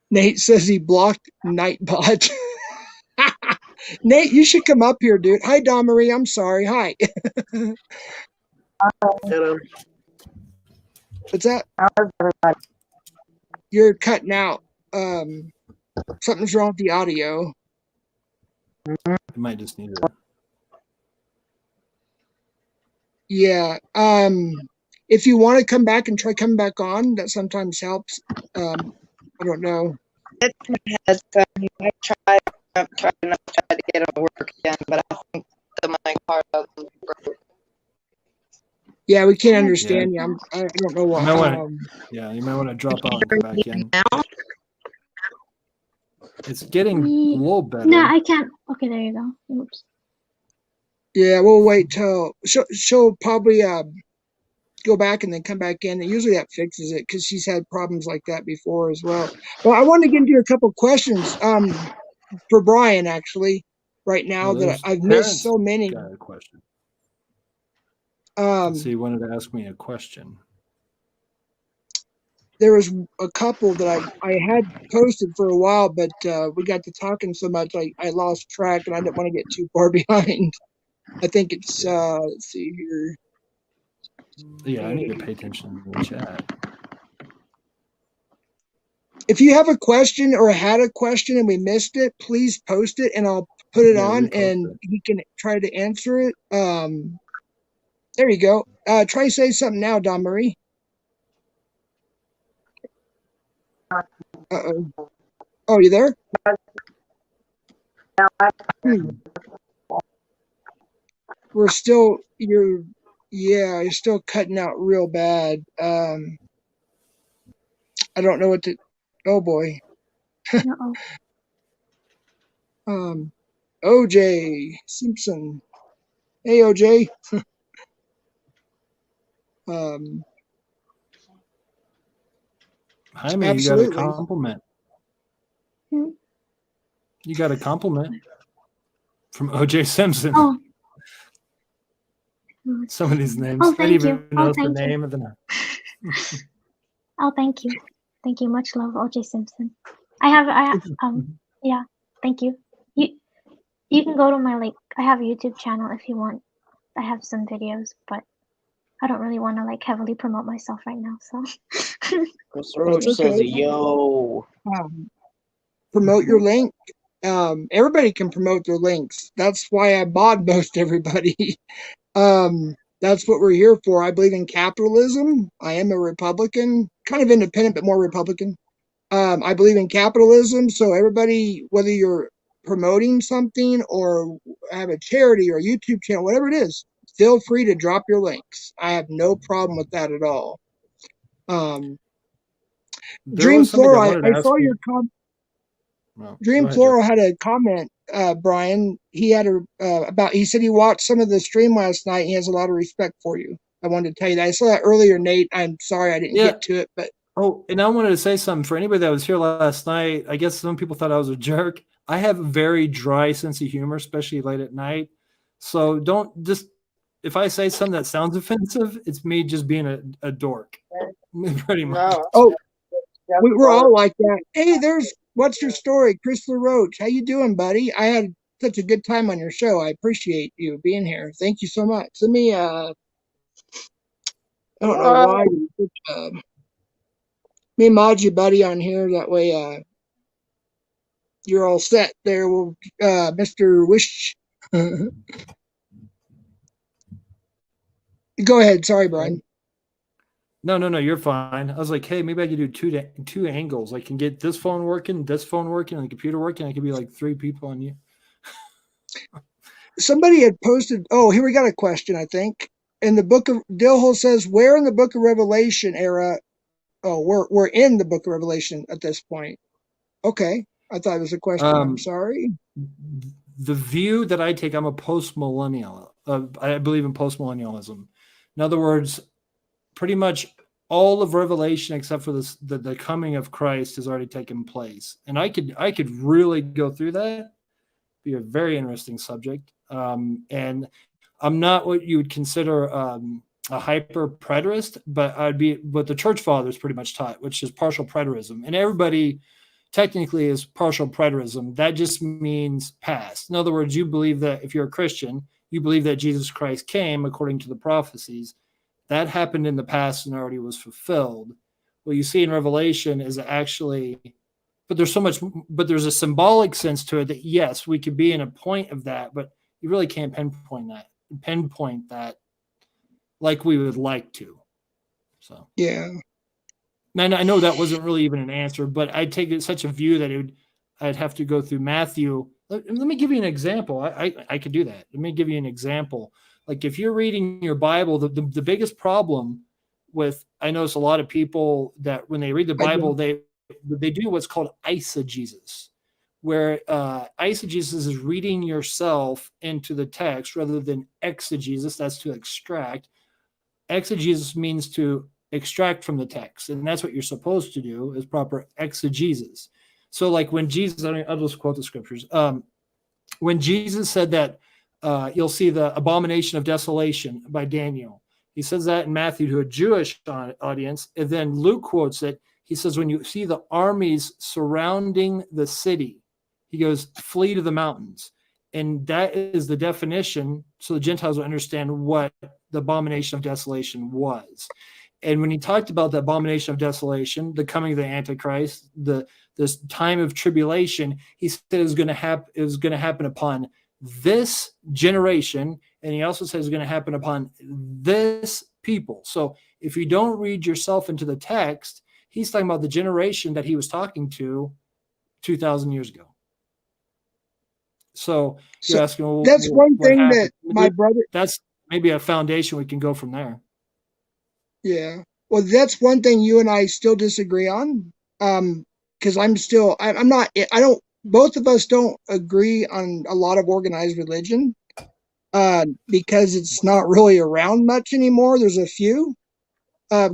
Nate says he blocked Nightbot. Nate, you should come up here, dude. Hi, Don Marie. I'm sorry. Hi. Hello. What's that? You're cutting out. Something's wrong with the audio. You might just need it. Yeah. If you want to come back and try coming back on, that sometimes helps. I don't know. I tried to get it to work again, but I think the mic part of it broke. Yeah, we can't understand you. I don't know why. You might want to drop out and come back in. It's getting a little better. No, I can't. Okay, there you go. Oops. Yeah, we'll wait till she'll probably go back and then come back in. And usually that fixes it because she's had problems like that before as well. Well, I wanted to get into a couple of questions for Brian actually right now that I've missed so many. Got a question. So you wanted to ask me a question. There was a couple that I had posted for a while, but we got to talking so much I lost track and I didn't want to get too far behind. I think it's let's see here. Yeah, I need to pay attention to the chat. If you have a question or had a question and we missed it, please post it and I'll put it on and he can try to answer it. There you go. Try to say something now, Don Marie. Uh-oh. Oh, you there? We're still, you're still cutting out real bad. I don't know what to, oh boy. OJ Simpson. Hey, OJ. Jaime, absolutely. You got a compliment. You got a compliment from OJ Simpson. Oh. Some of these names. Oh, I didn't even know the name of the name. Oh, thank you. Thank you. Much love, OJ Simpson. Yeah, thank you. You can go to my, I have a YouTube channel if you want. I have some videos, but I don't really want to heavily promote myself right now, so. Says, yo. Promote your link. Everybody can promote their links. That's why I mod most everybody. That's what we're here for. I believe in capitalism. I am a Republican, kind of independent, but more Republican. I believe in capitalism. So everybody, whether you're promoting something or have a charity or a YouTube channel, whatever it is, feel free to drop your links. I have no problem with that at all. Dream Floral, I saw your comment. Dream Floral had a comment, Brian. He had he said he watched some of the stream last night. And he has a lot of respect for you. I wanted to tell you that. I saw that earlier, Nate. I'm sorry I didn't get to it, but. Oh, and I wanted to say something for anybody that was here last night. I guess some people thought I was a jerk. I have a very dry sense of humor, especially late at night. So don't just, if I say something that sounds offensive, it's me just being a dork. Pretty much. Oh, we're all like that. Hey, there's what's your story? Chris LaRoche, how you doing, buddy? I had such a good time on your show. I appreciate you being here. Thank you so much. Let me, I don't know why. Let me mod you, buddy, on here. That way, you're all set there, Mr. Wish. Go ahead. Sorry, Brian. No, you're fine. I was like, hey, maybe I could do two angles. I can get this phone working, and the computer working. I could be like 3 people on you. Somebody had posted, oh, here we got a question, I think. In the book of Dilhole says, where in the book of Revelation era? Oh, we're in the book of Revelation at this point. Okay. I thought it was a question. I'm sorry. The view that I take, I'm a post-millennial. I believe in post-millennialism. In other words, pretty much all of Revelation, except for the coming of Christ, has already taken place. And I could really go through that. Be a very interesting subject. And I'm not what you would consider a hyper preterist, but I'd be what the church fathers pretty much taught, which is partial preterism. And everybody technically is partial preterism. That just means past. In other words, you believe that if you're a Christian, you believe that Jesus Christ came according to the prophecies. That happened in the past and already was fulfilled. What you see in Revelation is actually, but there's a symbolic sense to it that yes, we could be in a point of that, but you really can't pinpoint that like we would like to. So yeah. And I know that wasn't really even an answer, but I'd take it such a view that I'd have to go through Matthew. Let me give you an example. I could do that. Let me give you an example. Like if you're reading your Bible, the biggest problem with, I notice a lot of people that when they read the Bible, they do what's called eisegesis, where eisegesis is reading yourself into the text rather than exegesis. That's to extract. Exegesis means to extract from the text, and that's what you're supposed to do is proper exegesis. So like when Jesus, I'll just quote the scriptures. When Jesus said that you'll see the abomination of desolation by Daniel, he says that in Matthew to a Jewish audience, and then Luke quotes it. He says, when you see the armies surrounding the city, he goes, flee to the mountains. And that is the definition, so the Gentiles will understand what the abomination of desolation was. And when he talked about the abomination of desolation, the coming of the Antichrist, this time of tribulation, he said it was going to happen upon this generation, and he also says it's going to happen upon this people. So if you don't read yourself into the text, he's talking about the generation that he was talking to 2,000 years ago. So you're asking, well, that's one thing happened? That my brother. That's maybe a foundation we can go from there. Yeah. Well, that's one thing you and I still disagree on. Because both of us don't agree on a lot of organized religion. Because it's not really around much anymore. There's a few.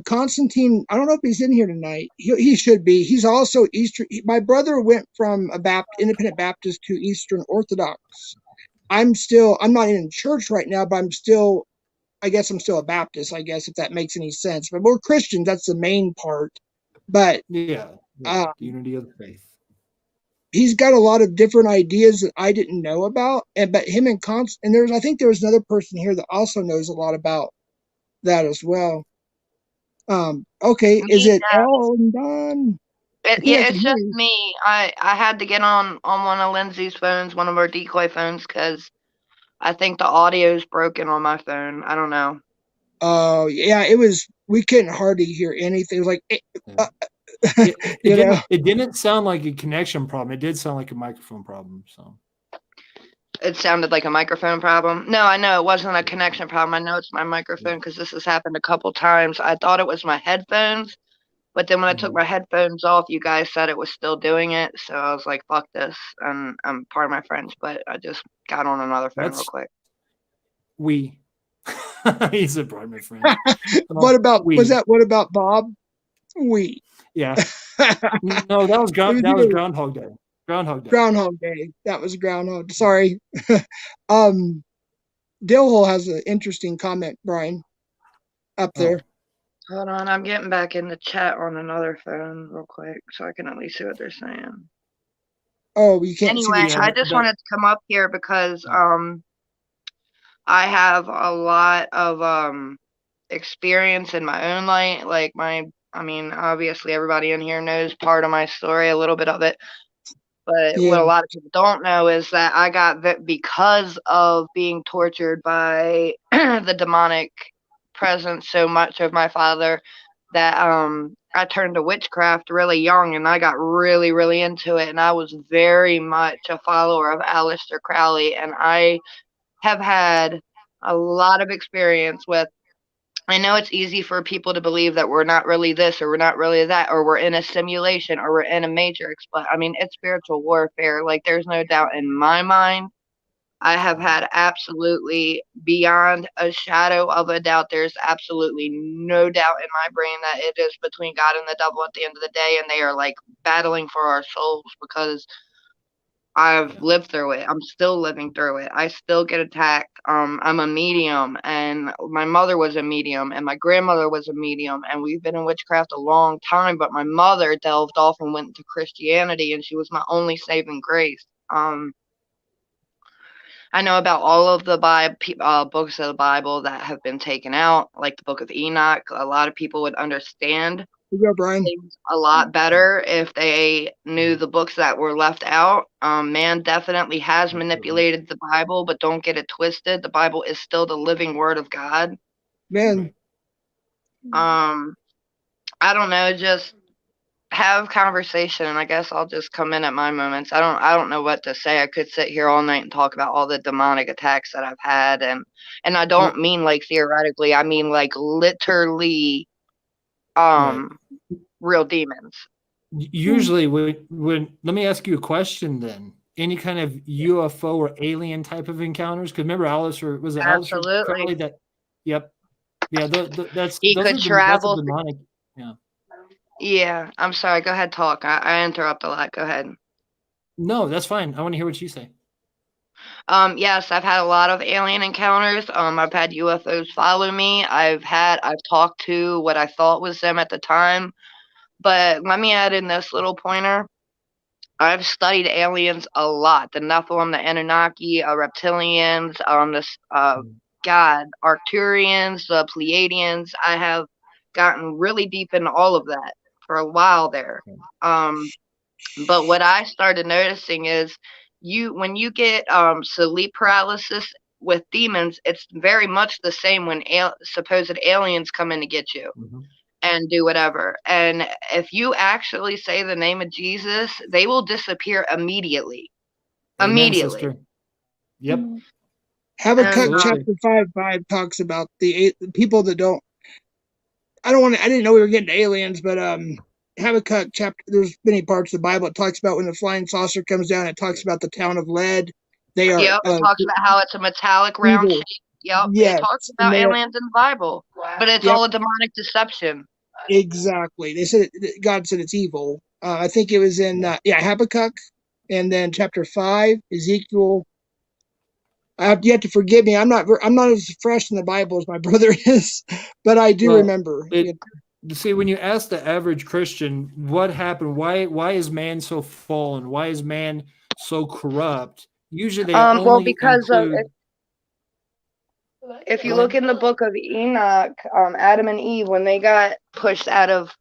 Constantine, I don't know if he's in here tonight. He should be. He's also Eastern. My brother went from a independent Baptist to Eastern Orthodox. I'm not in church right now, but I guess I'm still a Baptist, I guess, if that makes any sense. But we're Christians. That's the main part. But the unity of the faith. He's got a lot of different ideas that I didn't know about. But him and I think there was another person here that also knows a lot about that as well. Okay, is it all done? It's just me. I had to get on one of Lindsay's phones, one of our decoy phones, because I think the audio is broken on my phone. I don't know. Oh, yeah, it was. We couldn't hardly hear anything. It was like, it didn't sound like a connection problem. It did sound like a microphone problem. So it sounded like a microphone problem. No, I know it wasn't a connection problem. I know it's my microphone because this has happened a couple times. I thought it was my headphones, but then when I took my headphones off, you guys said it was still doing it. So I was like, fuck this. And I'm part of my friends, but I just got on another phone real quick. He's a part of my friend. What about Bob? Yeah. No, that was Groundhog Day. Groundhog Day. That was Groundhog. Sorry. Dillhole has an interesting comment, Brian, up there. Hold on, I'm getting back in the chat on another phone real quick so I can at least see what they're saying. Oh, you can't see the Anyway, I chat. just wanted to come up here because I have a lot of experience in my own life. Like I mean, obviously everybody in here knows part of my story, a little bit of it. But Yeah. what a lot of people don't know is that I got that because of being tortured by the demonic presence so much of my father, that I turned to witchcraft really young, and I got really, really into it. And I was very much a follower of Aleister Crowley, and I have had a lot of experience with. I know it's easy for people to believe that we're not really this, or we're not really that, or we're in a simulation, or we're in a matrix. But I mean, it's spiritual warfare. Like, there's no doubt in my mind. I have had absolutely, beyond a shadow of a doubt, there's absolutely no doubt in my brain that it is between God and the devil at the end of the day, and they are like battling for our souls, because I've lived through it. I'm still living through it. I still get attacked. I'm a medium, and my mother was a medium, and my grandmother was a medium, and we've been in witchcraft a long time, but my mother delved off and went into Christianity, and she was my only saving grace. I know about all of the books of the Bible that have been taken out, like the Book of Enoch. A lot of people would understand Here you go, Brian. things a lot better if they knew the books that were left out. Man definitely has manipulated the Bible, but don't get it twisted. The Bible is still the living word of God. Man. I don't know, just have conversation, and I guess I'll just come in at my moments. I don't know what to say. I could sit here all night and talk about all the demonic attacks that I've had, and I don't mean like theoretically. I mean like literally real demons. Usually when let me ask you a question then. Any kind of UFO or alien type of encounters? Because remember, Aleister, was it Aleister Crowley that? Yep. Yeah, that's he could travel. That's a demonic. Yeah. Yeah, I'm sorry. Go ahead, talk. I interrupt a lot. Go ahead. No, that's fine. I want to hear what you say. Yes, I've had a lot of alien encounters. I've had UFOs follow me. I've talked to what I thought was them at the time. But let me add in this little pointer. I've studied aliens a lot. The Nephilim, the Anunnaki, reptilians, Arcturians, the Pleiadians. I have gotten really deep into all of that for a while there. But what I started noticing is when you get sleep paralysis with demons, it's very much the same when supposed aliens come in to get you and do whatever. And if you actually say the name of Jesus, they will disappear immediately. Amen, immediately. Sister. Yep. Habakkuk chapter 5 talks about the people that don't. I didn't know we were getting to aliens, but Habakkuk chapter. There's many parts of the Bible. It talks about when the flying saucer comes down. It talks about the town of lead. They are. Yep. It talks about how it's a metallic round shape. Yep. Yes, it talks about aliens in the Bible, but it's all a demonic deception. Exactly. They said God said it's evil. I think it was in Habakkuk, and then chapter 5, Ezekiel. You have to forgive me. I'm not as fresh in the Bible as my brother is, but I do remember. See, when you ask the average Christian what happened, why is man so fallen? Why is man so corrupt? Usually they only because if you look in the book of Enoch, Adam and Eve, when they got pushed out of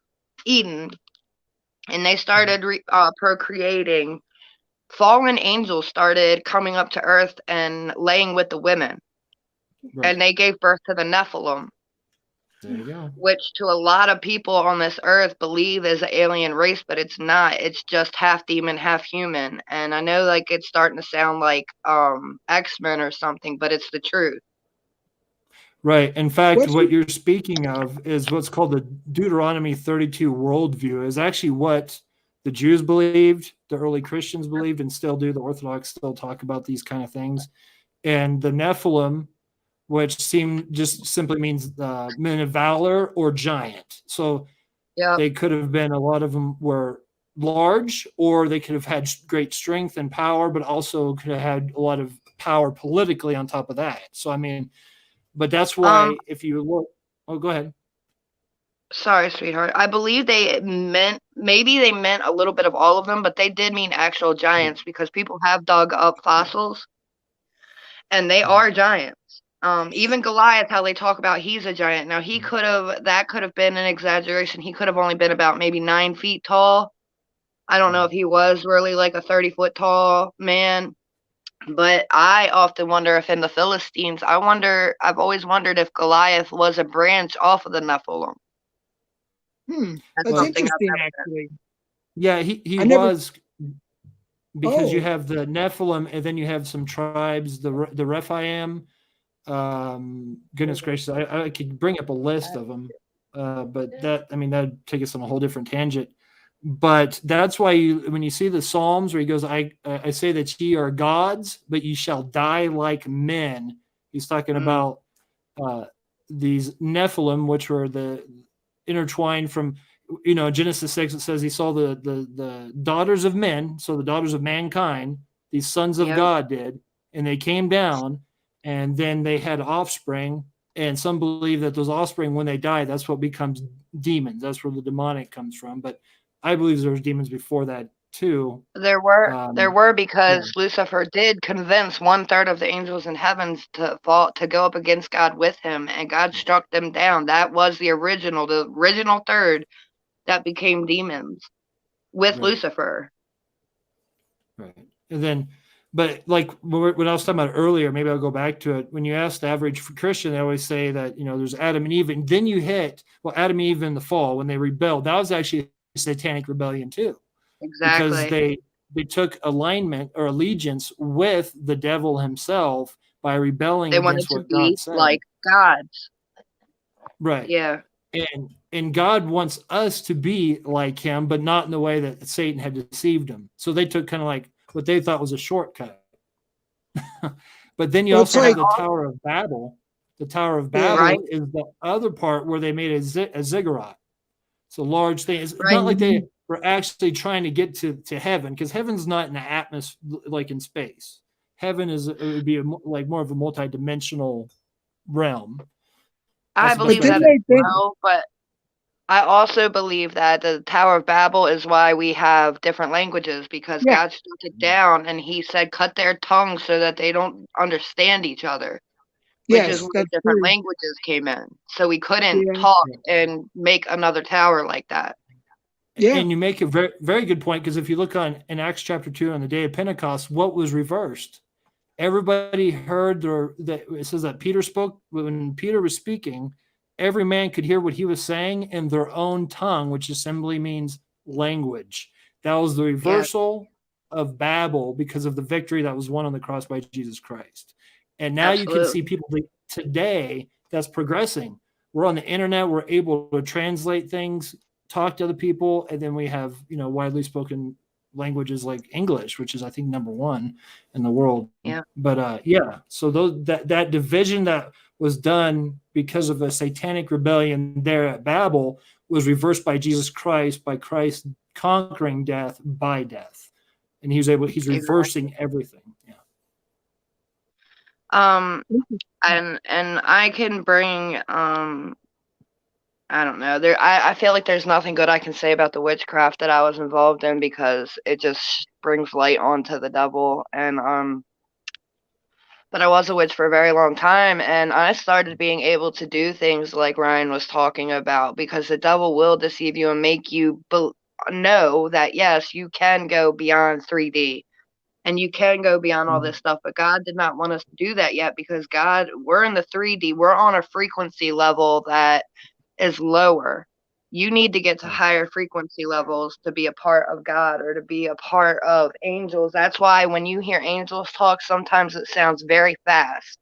Eden and they started procreating, fallen angels started coming up to earth and laying with the women. And they gave birth to the Nephilim. There you go. Which to a lot of people on this earth believe is an alien race, but it's not. It's just half demon, half human. And I know like it's starting to sound like X-Men or something, but it's the truth. Right. In fact, what you're speaking of is what's called the Deuteronomy 32 worldview. Is actually what the Jews believed, the early Christians believed, and still do. The Orthodox still talk about these kind of things. And the Nephilim, which simply means men of valor or giant. So they could have been, a lot of them were large, or they could have had great strength and power, but also could have had a lot of power politically on top of that. So, I mean, but that's why if you look, go ahead. Sorry, sweetheart. I believe maybe they meant a little bit of all of them, but they did mean actual giants because people have dug up fossils and they are giants. Even Goliath, how they talk about he's a giant. Now that could have been an exaggeration. He could have only been about maybe 9 feet tall. I don't know if he was really like a 30-foot tall man, but I often wonder if in the Philistines, I've always wondered if Goliath was a branch off of the Nephilim. That's interesting, actually. Yeah, he was, because you have the Nephilim, and then you have some tribes, the Rephaim. Goodness gracious, I could bring up a list of them, but that'd take us on a whole different tangent. But that's why when you see the Psalms where he goes, I say that ye are gods, but ye shall die like men. He's talking about these Nephilim, which were the intertwined from, Genesis 6, it says he saw the daughters of men, so the daughters of mankind, these sons of God did, and they came down, and then they had offspring, and some believe that those offspring, when they die, that's what becomes demons. That's where the demonic comes from. But I believe there was demons before that too. There were because Lucifer did convince 1/3 of the angels in heavens to go up against God with him, and God struck them down. That was the original third that became demons with Lucifer. Right. And then, but like when I was talking about earlier, maybe I'll go back to it. When you ask the average Christian, they always say that, there's Adam and Eve, and then you hit, Adam and Eve in the fall, when they rebelled, that was actually a satanic rebellion too. Exactly. Because they took alignment or allegiance with the devil himself by rebelling against what God said. Like gods. Right. Yeah. And God wants us to be like him, but not in the way that Satan had deceived him. So they took kind of like what they thought was a shortcut. But then you also have the Tower of Babel. The Tower of Babel is the other part where they made a ziggurat. It's a large thing. It's not like they were actually trying to get to heaven, because heaven's not in the atmosphere like in space. Heaven it would be more of a multi-dimensional realm. I believe that as well, but I also believe that the Tower of Babel is why we have different languages, because God struck it down and he said, cut their tongues so that they don't understand each other, which is where different languages came in. So we couldn't talk and make another tower like that. Yeah. And you make a very, very good point, because if you look in Acts chapter 2 on the day of Pentecost, what was reversed? Everybody heard that it says that Peter spoke. When Peter was speaking, every man could hear what he was saying in their own tongue, which simply means language. That was the reversal of Babel because of the victory that was won on the cross by Jesus Christ. And now you can see people today that's progressing. We're on the internet. We're able to translate things, talk to other people, and then we have widely spoken languages like English, which is I think number 1 in the world. Yeah. But so that division that was done because of a satanic rebellion there at Babel was reversed by Jesus Christ, by Christ conquering death by death, and he's reversing everything. Yeah. And I can bring I don't know. I feel like there's nothing good I can say about the witchcraft that I was involved in, because it just brings light onto the devil. And but I was a witch for a very long time, and I started being able to do things like Ryan was talking about, because the devil will deceive you and make you know that yes, you can go beyond 3D. And you can go beyond all this stuff, but God did not want us to do that yet, because we're in the 3D. We're on a frequency level that is lower. You need to get to higher frequency levels to be a part of God or to be a part of angels. That's why when you hear angels talk, sometimes it sounds very fast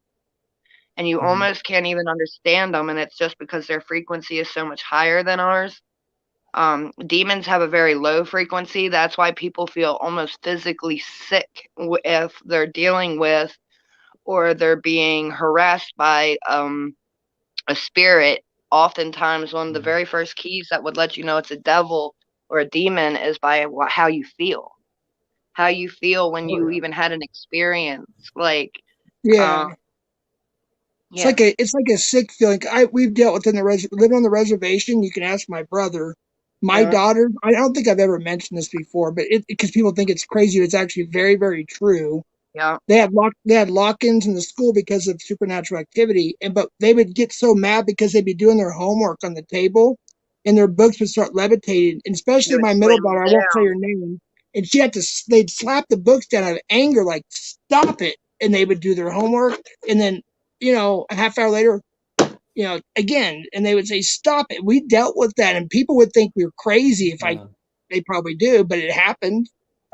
and you almost can't even understand them. And it's just because their frequency is so much higher than ours. Demons have a very low frequency. That's why people feel almost physically sick if they're dealing with or they're being harassed by a spirit. Oftentimes, one of the very first keys that would let you know it's a devil or a demon is by how you feel. How you feel when you even had an experience. Like, Yeah. It's like a sick feeling. We've dealt with living on the reservation. You can ask my brother. My daughter, I don't think I've ever mentioned this before, but because people think it's crazy, it's actually very, very true. Yeah. They had lock-ins in the school because of supernatural activity, but they would get so mad because they'd be doing their homework on the table, and their books would start levitating. And They especially would my middle slam daughter, I won't say down. her name, and they'd slap the books down out of anger, like stop it, and they would do their homework, and then a half hour later, again, and they would say stop it. We dealt with that, and people would think we were crazy they probably do, but it happened.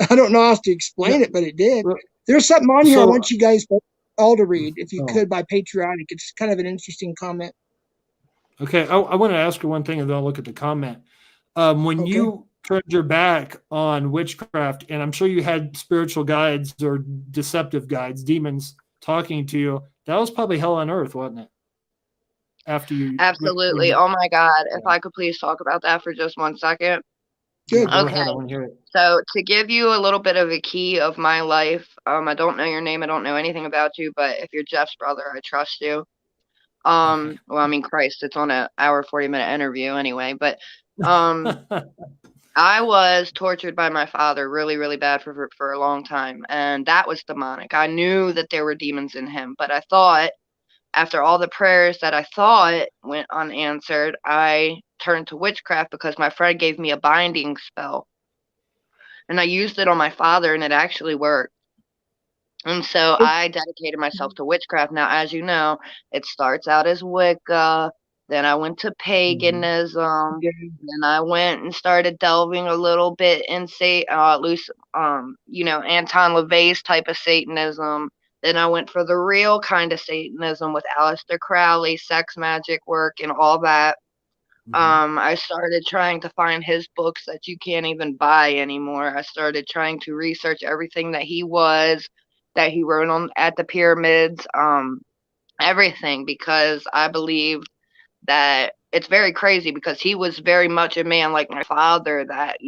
I don't know how else to explain it, but it did. There's something on here I want you guys all to read, if you could, by patriotic. It's kind of an interesting comment. Okay, I want to ask her one thing, and then I'll look at the comment. When you turned your back on witchcraft, and I'm sure you had spiritual guides or deceptive guides, demons talking to you, that was probably hell on earth, wasn't it? After you Absolutely. Oh my God. If I could please talk about that for just 1 second. Good. Go ahead. I want to hear it. So to give you a little bit of a key of my life, I don't know your name. I don't know anything about you, but if you're Jeff's brother, I trust you. Well, I mean, Christ, it's on an hour, 40-minute interview anyway, but, I was tortured by my father really, really bad for a long time, and that was demonic. I knew that there were demons in him, but I thought, after all the prayers that I thought went unanswered, I turned to witchcraft because my friend gave me a binding spell. And I used it on my father, and it actually worked. And so I dedicated myself to witchcraft. Now, as you know, it starts out as Wicca. Then I went to paganism. Then I went and started delving a little bit in Anton LaVey's type of Satanism. Then I went for the real kind of Satanism with Aleister Crowley, sex magic work, and all that. I started trying to find his books that you can't even buy anymore. I started trying to research everything that he wrote on at the pyramids, everything, because I believe that it's very crazy because he was very much a man like my father that,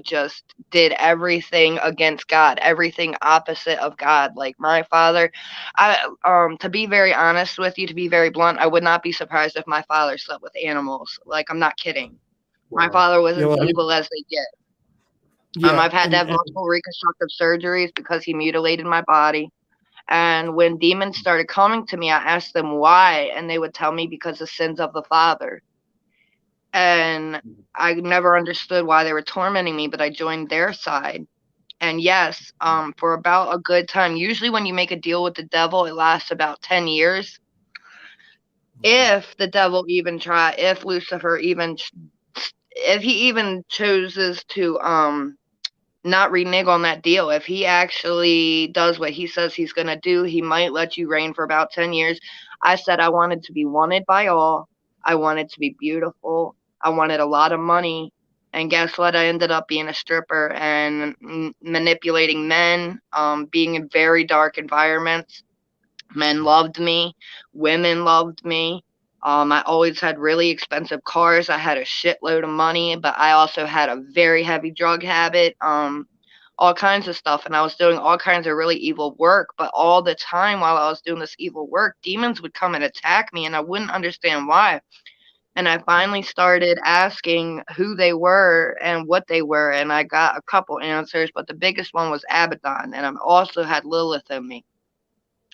just did everything against God, everything opposite of God. Like my father, to be very honest with you, to be very blunt, I would not be surprised if my father slept with animals. Like, I'm not kidding. My father was as evil as they get. I've had to have multiple reconstructive surgeries because he mutilated my body. And when demons started coming to me, I asked them why, and they would tell me because of sins of the father. And I never understood why they were tormenting me, but I joined their side. And yes, for about a good time, usually when you make a deal with the devil, it lasts about 10 years. If the devil if Lucifer if he even chooses to not renege on that deal, if he actually does what he says he's going to do, he might let you reign for about 10 years. I said I wanted to be wanted by all. I wanted to be beautiful. I wanted a lot of money. And guess what? I ended up being a stripper and manipulating men, being in very dark environments. Men loved me. Women loved me. I always had really expensive cars. I had a shitload of money, but I also had a very heavy drug habit, all kinds of stuff. And I was doing all kinds of really evil work. But all the time while I was doing this evil work, demons would come and attack me, and I wouldn't understand why. And I finally started asking who they were and what they were, and I got a couple answers, but the biggest one was Abaddon, and I also had Lilith in me.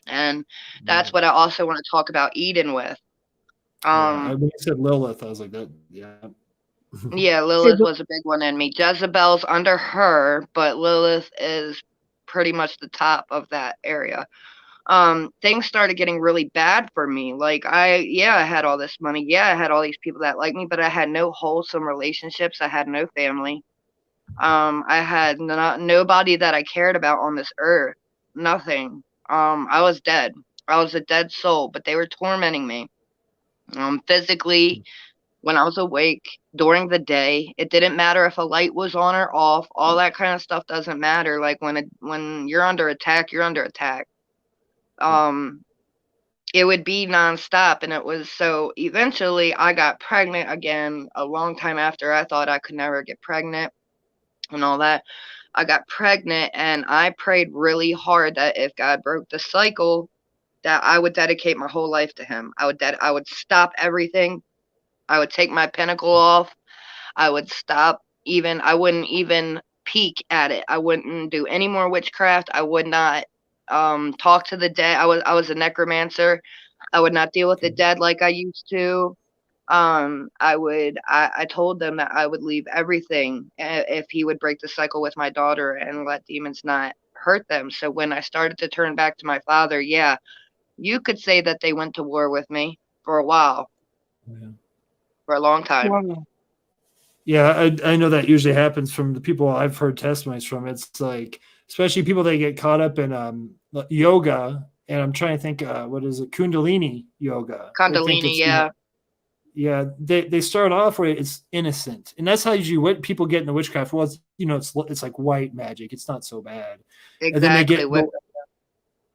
And that's what I also want to talk about Eden with. When you said Lilith, I was like, that, yeah. Yeah, Lilith was a big one in me. Jezebel's under her, but Lilith is pretty much the top of that area. Things started getting really bad for me. Like, I had all this money. Yeah, I had all these people that liked me, but I had no wholesome relationships. I had no family. I had nobody that I cared about on this earth. Nothing. I was dead. I was a dead soul, but they were tormenting me. Physically, when I was awake, during the day, it didn't matter if a light was on or off. All that kind of stuff doesn't matter. Like, when you're under attack, you're under attack. It would be nonstop, and it was so. Eventually, I got pregnant again a long time after I thought I could never get pregnant and all that. I got pregnant, and I prayed really hard that if God broke the cycle, that I would dedicate my whole life to him. I would stop everything. I would take my pinnacle off. I would stop I wouldn't even peek at it. I wouldn't do any more witchcraft. I would not talk to the dead. I was a necromancer. I would not deal with the dead like I used to. I told them that I would leave everything if he would break the cycle with my daughter and let demons not hurt them. So when I started to turn back to my father, yeah, you could say that they went to war with me for a while, for a long time. Wow. Yeah, I know that usually happens from the people I've heard testimonies from. It's like, especially people that get caught up in yoga, and I'm trying to think, what is it? Kundalini yoga. Kundalini, yeah. Yeah, they start off where it's innocent, and that's how usually what people get into witchcraft. Well, it's like white magic. It's not so bad. Exactly. And then they get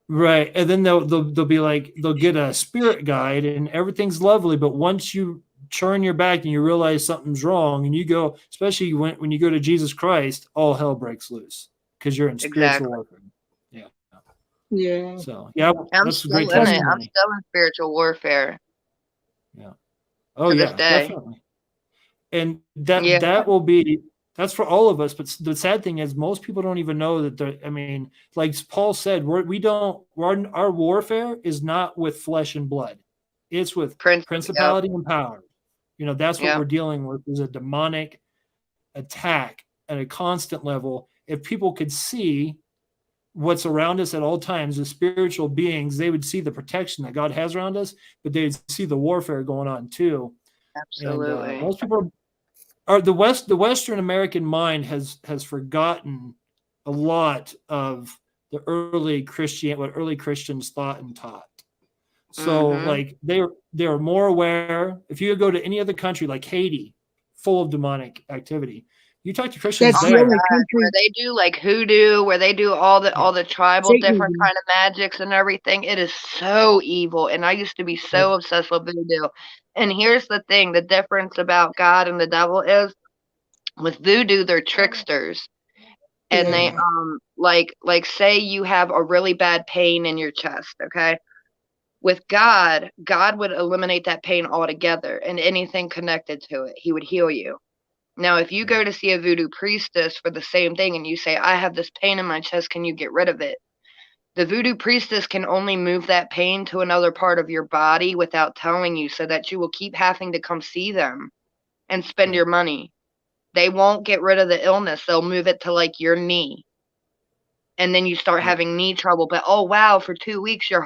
right, and then they'll be like, they'll get a spirit guide, and everything's lovely. But once you turn your back and you realize something's wrong, and you go, especially when you go to Jesus Christ, all hell breaks loose because you're in spiritual warfare. Yeah. Yeah. So yeah, I'm that's still a great in it. testimony. I'm still in spiritual warfare. Yeah. Oh to yeah, this day. definitely. And that will be, that's for all of us. But the sad thing is, most people don't even know that they're, I mean, like Paul said, our warfare is not with flesh and blood. It's with principality and power. That's what we're dealing with, is a demonic attack at a constant level. If people could see what's around us at all times as spiritual beings, they would see the protection that God has around us, but they'd see the warfare going on too. Absolutely. And most people are the Western American mind has forgotten a lot of the what early Christians thought and taught. So like they're more aware. If you go to any other country like Haiti, full of demonic activity, you talk to Christians there, where they do like hoodoo, where they do all the tribal different kind of magics and everything. It is so evil, and I used to be so obsessed with voodoo. And here's the thing: the difference about God and the devil is, with voodoo, they're tricksters, and they like say you have a really bad pain in your chest, okay? With God would eliminate that pain altogether and anything connected to it. He would heal you. Now, if you go to see a voodoo priestess for the same thing and you say, I have this pain in my chest, can you get rid of it? The voodoo priestess can only move that pain to another part of your body without telling you, so that you will keep having to come see them and spend your money. They won't get rid of the illness. They'll move it to like your knee. And then you start having knee trouble. But, oh, wow, for 2 weeks, your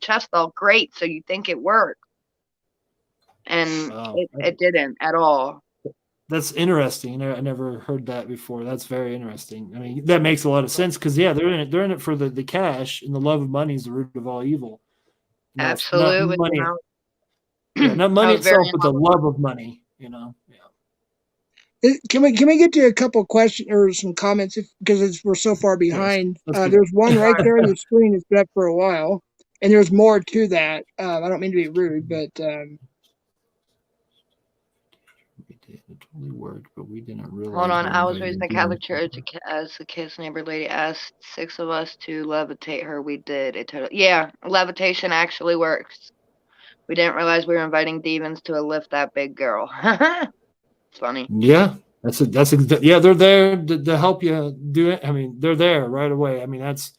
chest felt great. So you think it worked. And it didn't at all. That's interesting. I never heard that before. That's very interesting. I mean, that makes a lot of sense because, yeah, they're in it for the cash, and the love of money is the root of all evil. Absolutely. Not money, not money itself, but the love of money, Yeah. Can we get to a couple of questions or some comments because we're so far behind? There's one right there on the screen that's been up for a while, and there's more to that. I don't mean to be rude, but it totally worked, but we didn't realize. Hold on, I was raised in the Catholic Church as the kid's neighbor lady asked 6 of us to levitate her. We did. Levitation actually works. We didn't realize we were inviting demons to lift that big girl. It's funny. Yeah, they're there to help you do it. I mean, they're there right away. I mean, that's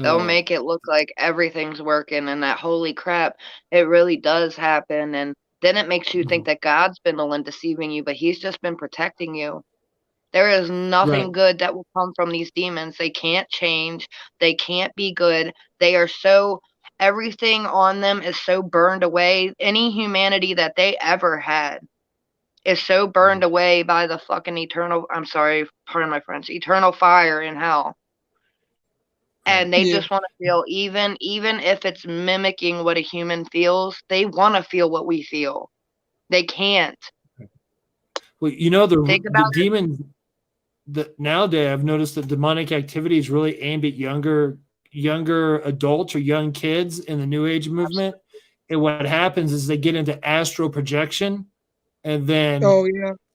they'll make it look like everything's working, and that holy crap, it really does happen. And then it makes you think that God's been the one deceiving you, but he's just been protecting you. There is nothing good that will come from these demons. They can't change. They can't be good. They are everything on them is so burned away. Any humanity that they ever had is so burned away by the fucking eternal fire in hell. And they just want to feel, even if it's mimicking what a human feels, they want to feel what we feel. They can't. Well, the demons nowadays, I've noticed that demonic activity is really aimed at younger adults or young kids in the New Age movement. And what happens is they get into astral projection, and then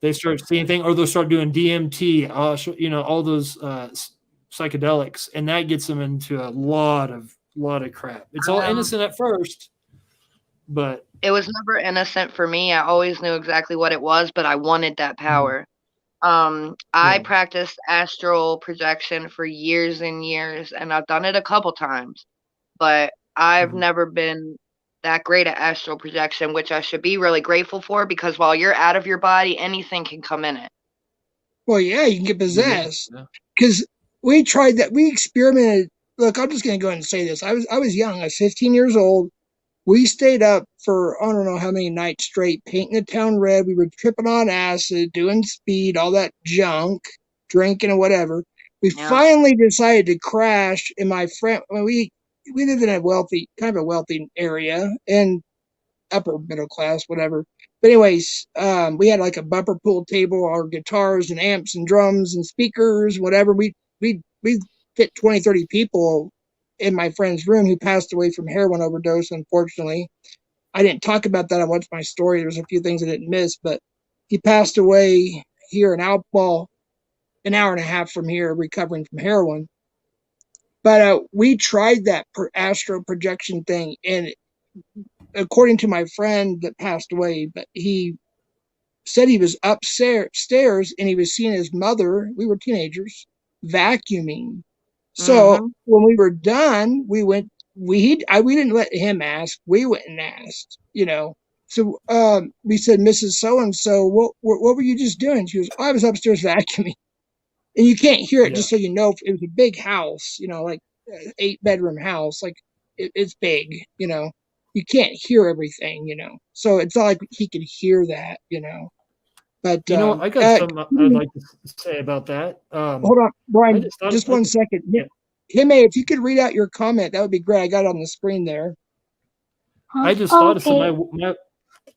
they start seeing things, or they'll start doing DMT, all those psychedelics, and that gets them into a lot of lot of crap. It's all innocent at first, but it was never innocent for me. I always knew exactly what it was, but I wanted that power. I practiced astral projection for years and years, and I've done it a couple times, but I've never been that great at astral projection, which I should be really grateful for, because while you're out of your body, anything can come in it. Well, yeah, you can get possessed. Because we tried that. We experimented. Look, I'm just going to go ahead and say this. I was young. I was 15 years old. We stayed up for I don't know how many nights straight, painting the town red. We were tripping on acid, doing speed, all that junk, drinking and whatever. We finally decided to crash. And my friend, we lived in a wealthy, kind of a wealthy area, and upper middle class, whatever. But anyways, we had like a bumper pool table, our guitars and amps and drums and speakers, whatever. We fit 20, 30 people in my friend's room, who passed away from heroin overdose, unfortunately. I didn't talk about that on What's My Story. There's a few things I didn't miss, but he passed away here an hour and a half from here, recovering from heroin. But we tried that astral projection thing, and according to my friend that passed away, but he said he was upstairs and he was seeing his mother, we were teenagers, vacuuming. So when we were done, we didn't let him ask. We went and asked, So we said, Mrs. So-and-so, what were you just doing? She was, I was upstairs vacuuming. And you can't hear it, just so you know. It was a big house, like 8-bedroom house. Like it's big, You can't hear everything, So it's not like he could hear that, But I got something I'd like to say about that. Hold on, Brian, just 1 second. Hime, if you could read out your comment, that would be great. I got it on the screen there. I just thought of some.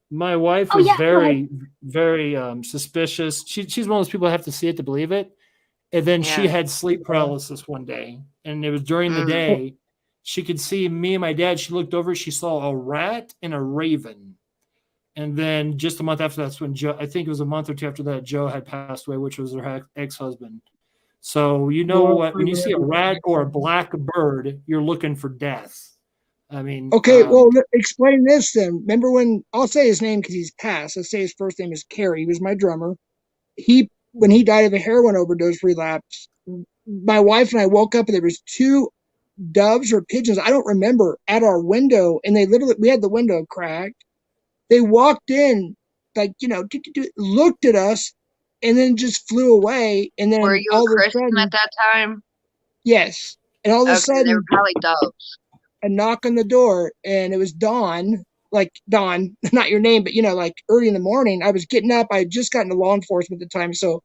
My wife was very, very suspicious. She's one of those people that have to see it to believe it. And then she had sleep paralysis one day, and it was during the day. She could see me and my dad. She looked over. She saw a rat and a raven. And then just a month after that's when Joe, I think it was a month or two after that, Joe had passed away, which was her ex-husband. So when you see a rat or a black bird, you're looking for death. I mean, okay. Well, explain this then. Remember when I'll say his name because he's passed. Let's say his first name is Kerry. He was my drummer. When he died of a heroin overdose relapse, my wife and I woke up and there was 2 doves or pigeons, I don't remember, at our window, and we had the window cracked. They walked in, like, looked at us, and then just flew away. And then were you a Christian at that time? Yes. And all of a sudden, they were probably doves. A knock on the door, and it was Dawn, not your name, but like early in the morning. I was getting up. I had just gotten to law enforcement at the time, so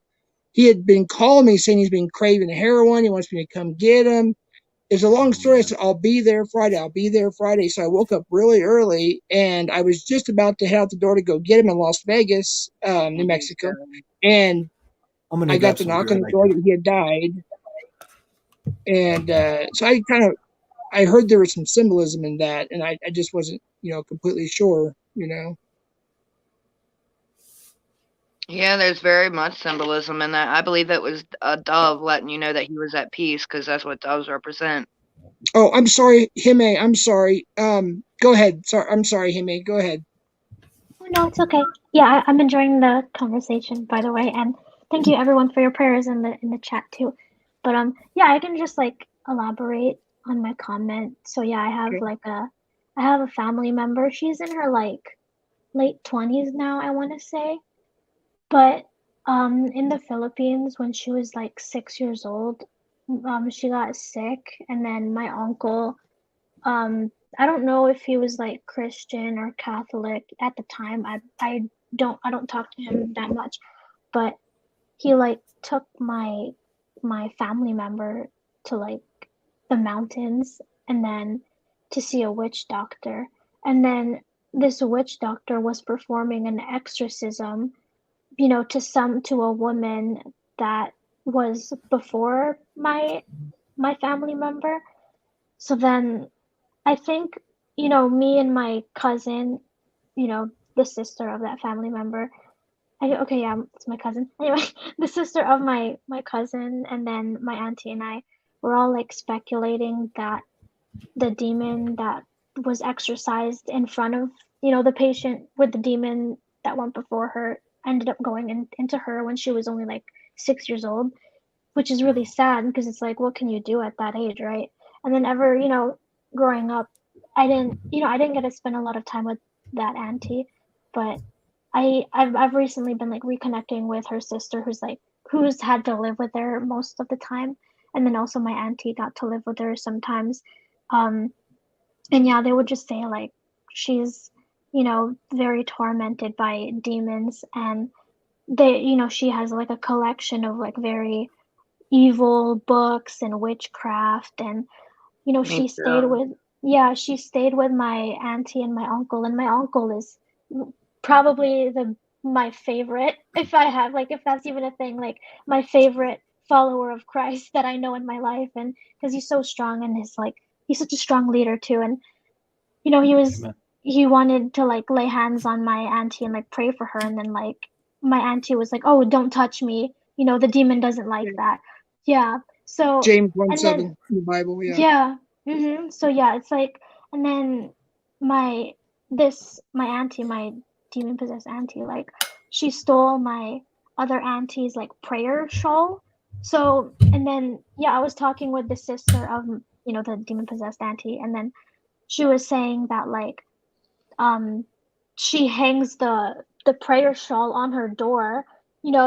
he had been calling me saying he's been craving heroin. He wants me to come get him. It's a long story. I said, I'll be there Friday. So I woke up really early, and I was just about to head out the door to go get him in Las Vegas, New Mexico. And I got the knock on the door that he had died. And so I heard there was some symbolism in that, and I just wasn't, completely sure, Yeah, there's very much symbolism in that. I believe it was a dove letting you know that he was at peace, because that's what doves represent. Oh, I'm sorry, Hime. I'm sorry. Go ahead. I'm sorry, Hime. Go ahead. Oh, no, it's okay. Yeah, I'm enjoying the conversation, by the way, and thank you everyone for your prayers in the chat too. But I can just elaborate on my comment. So yeah, I have a family member. She's in her late 20s now, I want to say. But in the Philippines, when she was 6 years old, she got sick, and then my uncle, I don't know if he was Christian or Catholic at the time. I don't talk to him that much, but he took my family member to the mountains, and then to see a witch doctor. And then this witch doctor was performing an exorcism, to a woman that was before my family member. So then I think, me and my cousin, the sister of that family member, it's my cousin. Anyway, the sister of my cousin, and then my auntie and I were all speculating that the demon that was exorcised in front of, you know, the patient with the demon that went before her ended up going into her when she was only like 6 years old, which is really sad because it's like, what can you do at that age, right? And then you know, growing up, I didn't get to spend a lot of time with that auntie, but I've recently been like reconnecting with her sister who's had to live with her most of the time, and then also my auntie got to live with her sometimes. And yeah, they would just say like she's, you know, very tormented by demons, and she has like a collection of like very evil books and witchcraft, and Me she stayed with my auntie and my uncle, and my uncle is probably my favorite, if I have, like, if that's even a thing, like my favorite follower of Christ that I know in my life. And because he's so strong, and he's such a strong leader too. And Amen. he wanted to like lay hands on my auntie and like pray for her, and then like my auntie was like, oh, don't touch me, the demon doesn't like that. Yeah. So James and 1:7 then in the Bible. Yeah. yeah. So yeah, it's like, and then my my auntie, my demon possessed auntie, like she stole my other auntie's like prayer shawl. So, and then yeah, I was talking with the sister of the demon possessed auntie, and then she was saying that like um she hangs the prayer shawl on her door,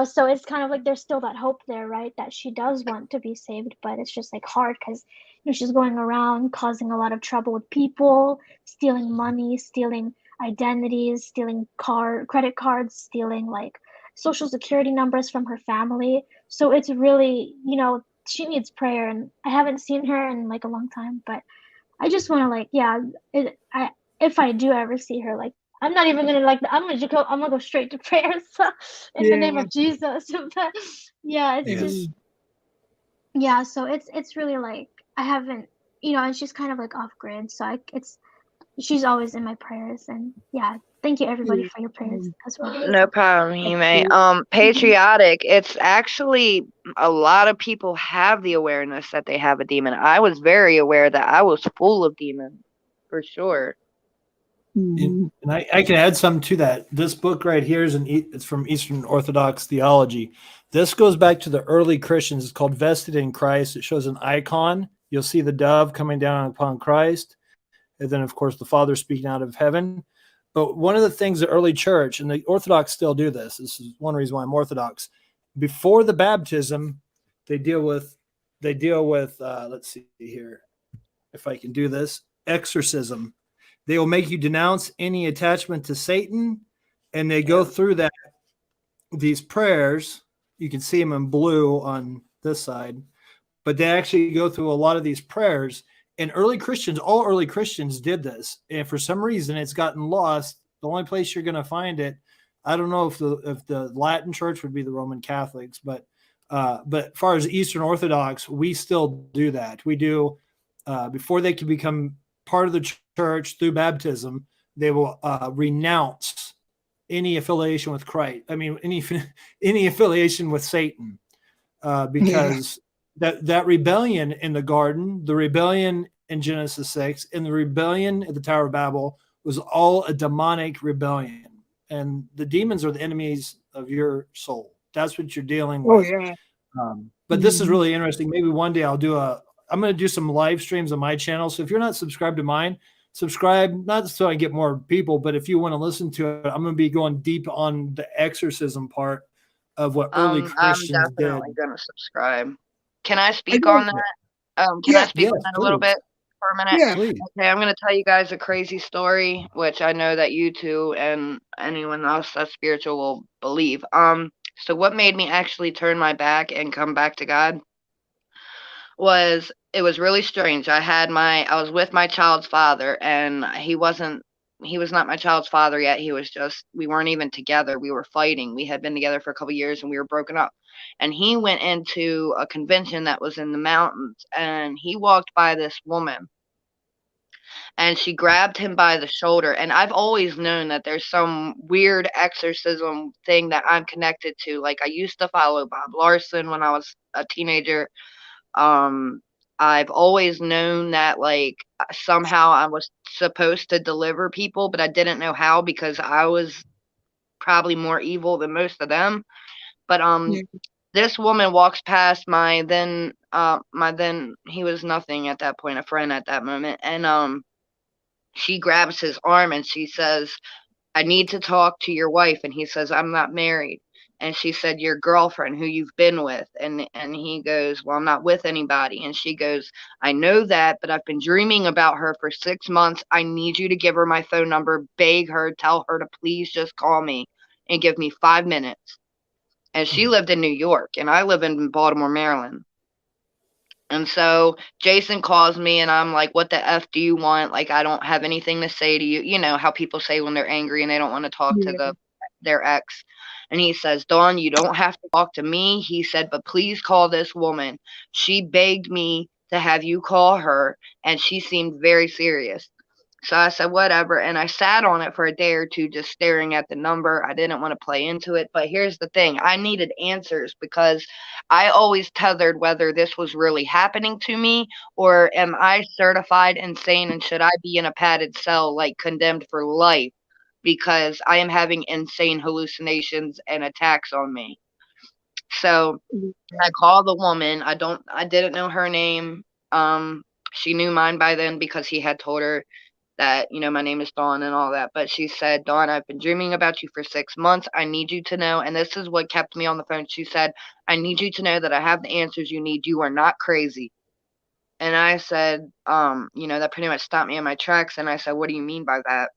so it's kind of like there's still that hope there, right, that she does want to be saved, but it's just like hard because she's going around causing a lot of trouble with people, stealing money, stealing identities, stealing credit cards, stealing like social security numbers from her family. So it's really, she needs prayer, and I haven't seen her in like a long time, but I just want to like, yeah, if I do ever see her, like, I'm not even gonna like, I'm gonna go straight to prayer, so, in the name of Jesus. But yeah, it's just, yeah. So it's really like I haven't, and she's kind of like off grid, so she's always in my prayers, and yeah, thank you everybody for your prayers as well. No problem, Hime. Patriotic. It's actually a lot of people have the awareness that they have a demon. I was very aware that I was full of demons, for sure. And I can add something to that. This book right here it's from Eastern Orthodox Theology. This goes back to the early Christians. It's called Vested in Christ. It shows an icon. You'll see the dove coming down upon Christ, and then of course the Father speaking out of heaven. But one of the things the early church, and the Orthodox still do this. This is one reason why I'm Orthodox. Before the baptism, they deal with let's see here if I can do this, exorcism. They will make you denounce any attachment to Satan, and they go through these prayers. You can see them in blue on this side, but they actually go through a lot of these prayers. And all early Christians did this. And for some reason, it's gotten lost. The only place you're going to find it, I don't know if the Latin Church would be the Roman Catholics, but as far as Eastern Orthodox, we still do that. We do before they can become part of the church through baptism, they will renounce any affiliation with Christ. I mean, any affiliation with Satan, because that rebellion in the garden, the rebellion in Genesis 6, and the rebellion at the Tower of Babel was all a demonic rebellion. And the demons are the enemies of your soul. That's what you're dealing with. Oh, yeah. But this is really interesting. Maybe one day I'm going to do some live streams on my channel. So if you're not subscribed to mine, subscribe, not so I get more people, but if you want to listen to it, I'm going to be going deep on the exorcism part of what early Christians I'm definitely did. going to subscribe. Can I speak on that? Can I speak on that a little bit for a minute? Yeah, please. Okay, I'm going to tell you guys a crazy story, which I know that you two and anyone else that's spiritual will believe. So what made me actually turn my back and come back to God was, it was really strange. I was with my child's father, and he was not my child's father yet. We weren't even together. We were fighting. We had been together for a couple of years, and we were broken up. And he went into a convention that was in the mountains, and he walked by this woman, and she grabbed him by the shoulder. And I've always known that there's some weird exorcism thing that I'm connected to. Like, I used to follow Bob Larson when I was a teenager. I've always known that, like, somehow I was supposed to deliver people, but I didn't know how because I was probably more evil than most of them. But Yeah. this woman walks past my then he was nothing at that point, a friend at that moment, and she grabs his arm and she says, "I need to talk to your wife." And he says, "I'm not married." And she said, "Your girlfriend who you've been with." And he goes, "Well, I'm not with anybody." And she goes, "I know that, but I've been dreaming about her for 6 months. I need you to give her my phone number, beg her, tell her to please just call me and give me 5 minutes." And she lived in New York and I live in Baltimore, Maryland. And so Jason calls me and I'm like, "What the F do you want? Like, I don't have anything to say to you." You know how people say when they're angry and they don't want to talk to their ex. And he says, "Dawn, you don't have to talk to me." He said, "But please call this woman. She begged me to have you call her, and she seemed very serious." So I said, "Whatever." And I sat on it for a day or two, just staring at the number. I didn't want to play into it. But here's the thing. I needed answers because I always tethered whether this was really happening to me or am I certified insane and should I be in a padded cell, like condemned for life because I am having insane hallucinations and attacks on me. So I called the woman. I didn't know her name. She knew mine by then because he had told her that, my name is Dawn and all that. But she said, "Dawn, I've been dreaming about you for 6 months. I need you to know," and this is what kept me on the phone. She said, "I need you to know that I have the answers you need. You are not crazy." And I said, that pretty much stopped me in my tracks. And I said, "What do you mean by that?"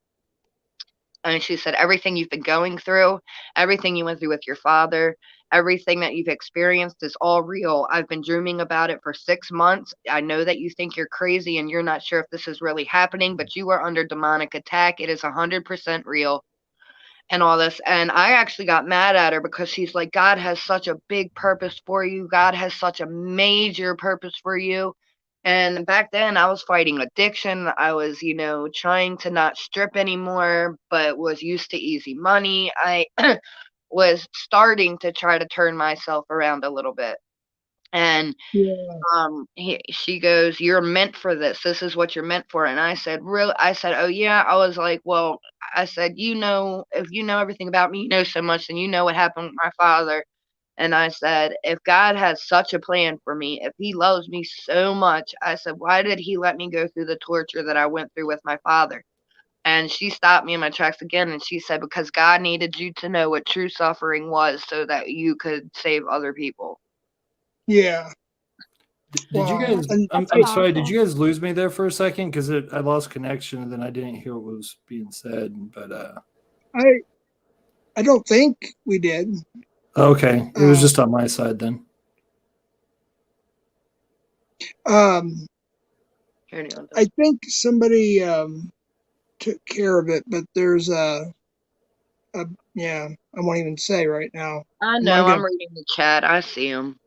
And she said, "Everything you've been going through, everything you went through with your father, everything that you've experienced is all real. I've been dreaming about it for 6 months. I know that you think you're crazy and you're not sure if this is really happening, but you are under demonic attack. It is 100% real." And all this. And I actually got mad at her because she's like, "God has such a big purpose for you. God has such a major purpose for you." And back then I was fighting addiction. I was, trying to not strip anymore, but was used to easy money. I was starting to try to turn myself around a little bit. And she goes, "You're meant for this. This is what you're meant for." And I said, "Really?" I said, "Oh yeah." I was like, "Well," I said, if you know everything about me, you know so much, and you know what happened with my father." And I said, "If God has such a plan for me, if he loves me so much," I said, "why did he let me go through the torture that I went through with my father?" And she stopped me in my tracks again and she said, "Because God needed you to know what true suffering was so that you could save other people." Yeah. Did you guys? I'm sorry. Did you guys lose me there for a second? Because I lost connection and then I didn't hear what was being said. But I don't think we did. Okay, it was just on my side then. I think somebody took care of it, but there's yeah, I won't even say right now. I know. I'm reading the chat. I see him.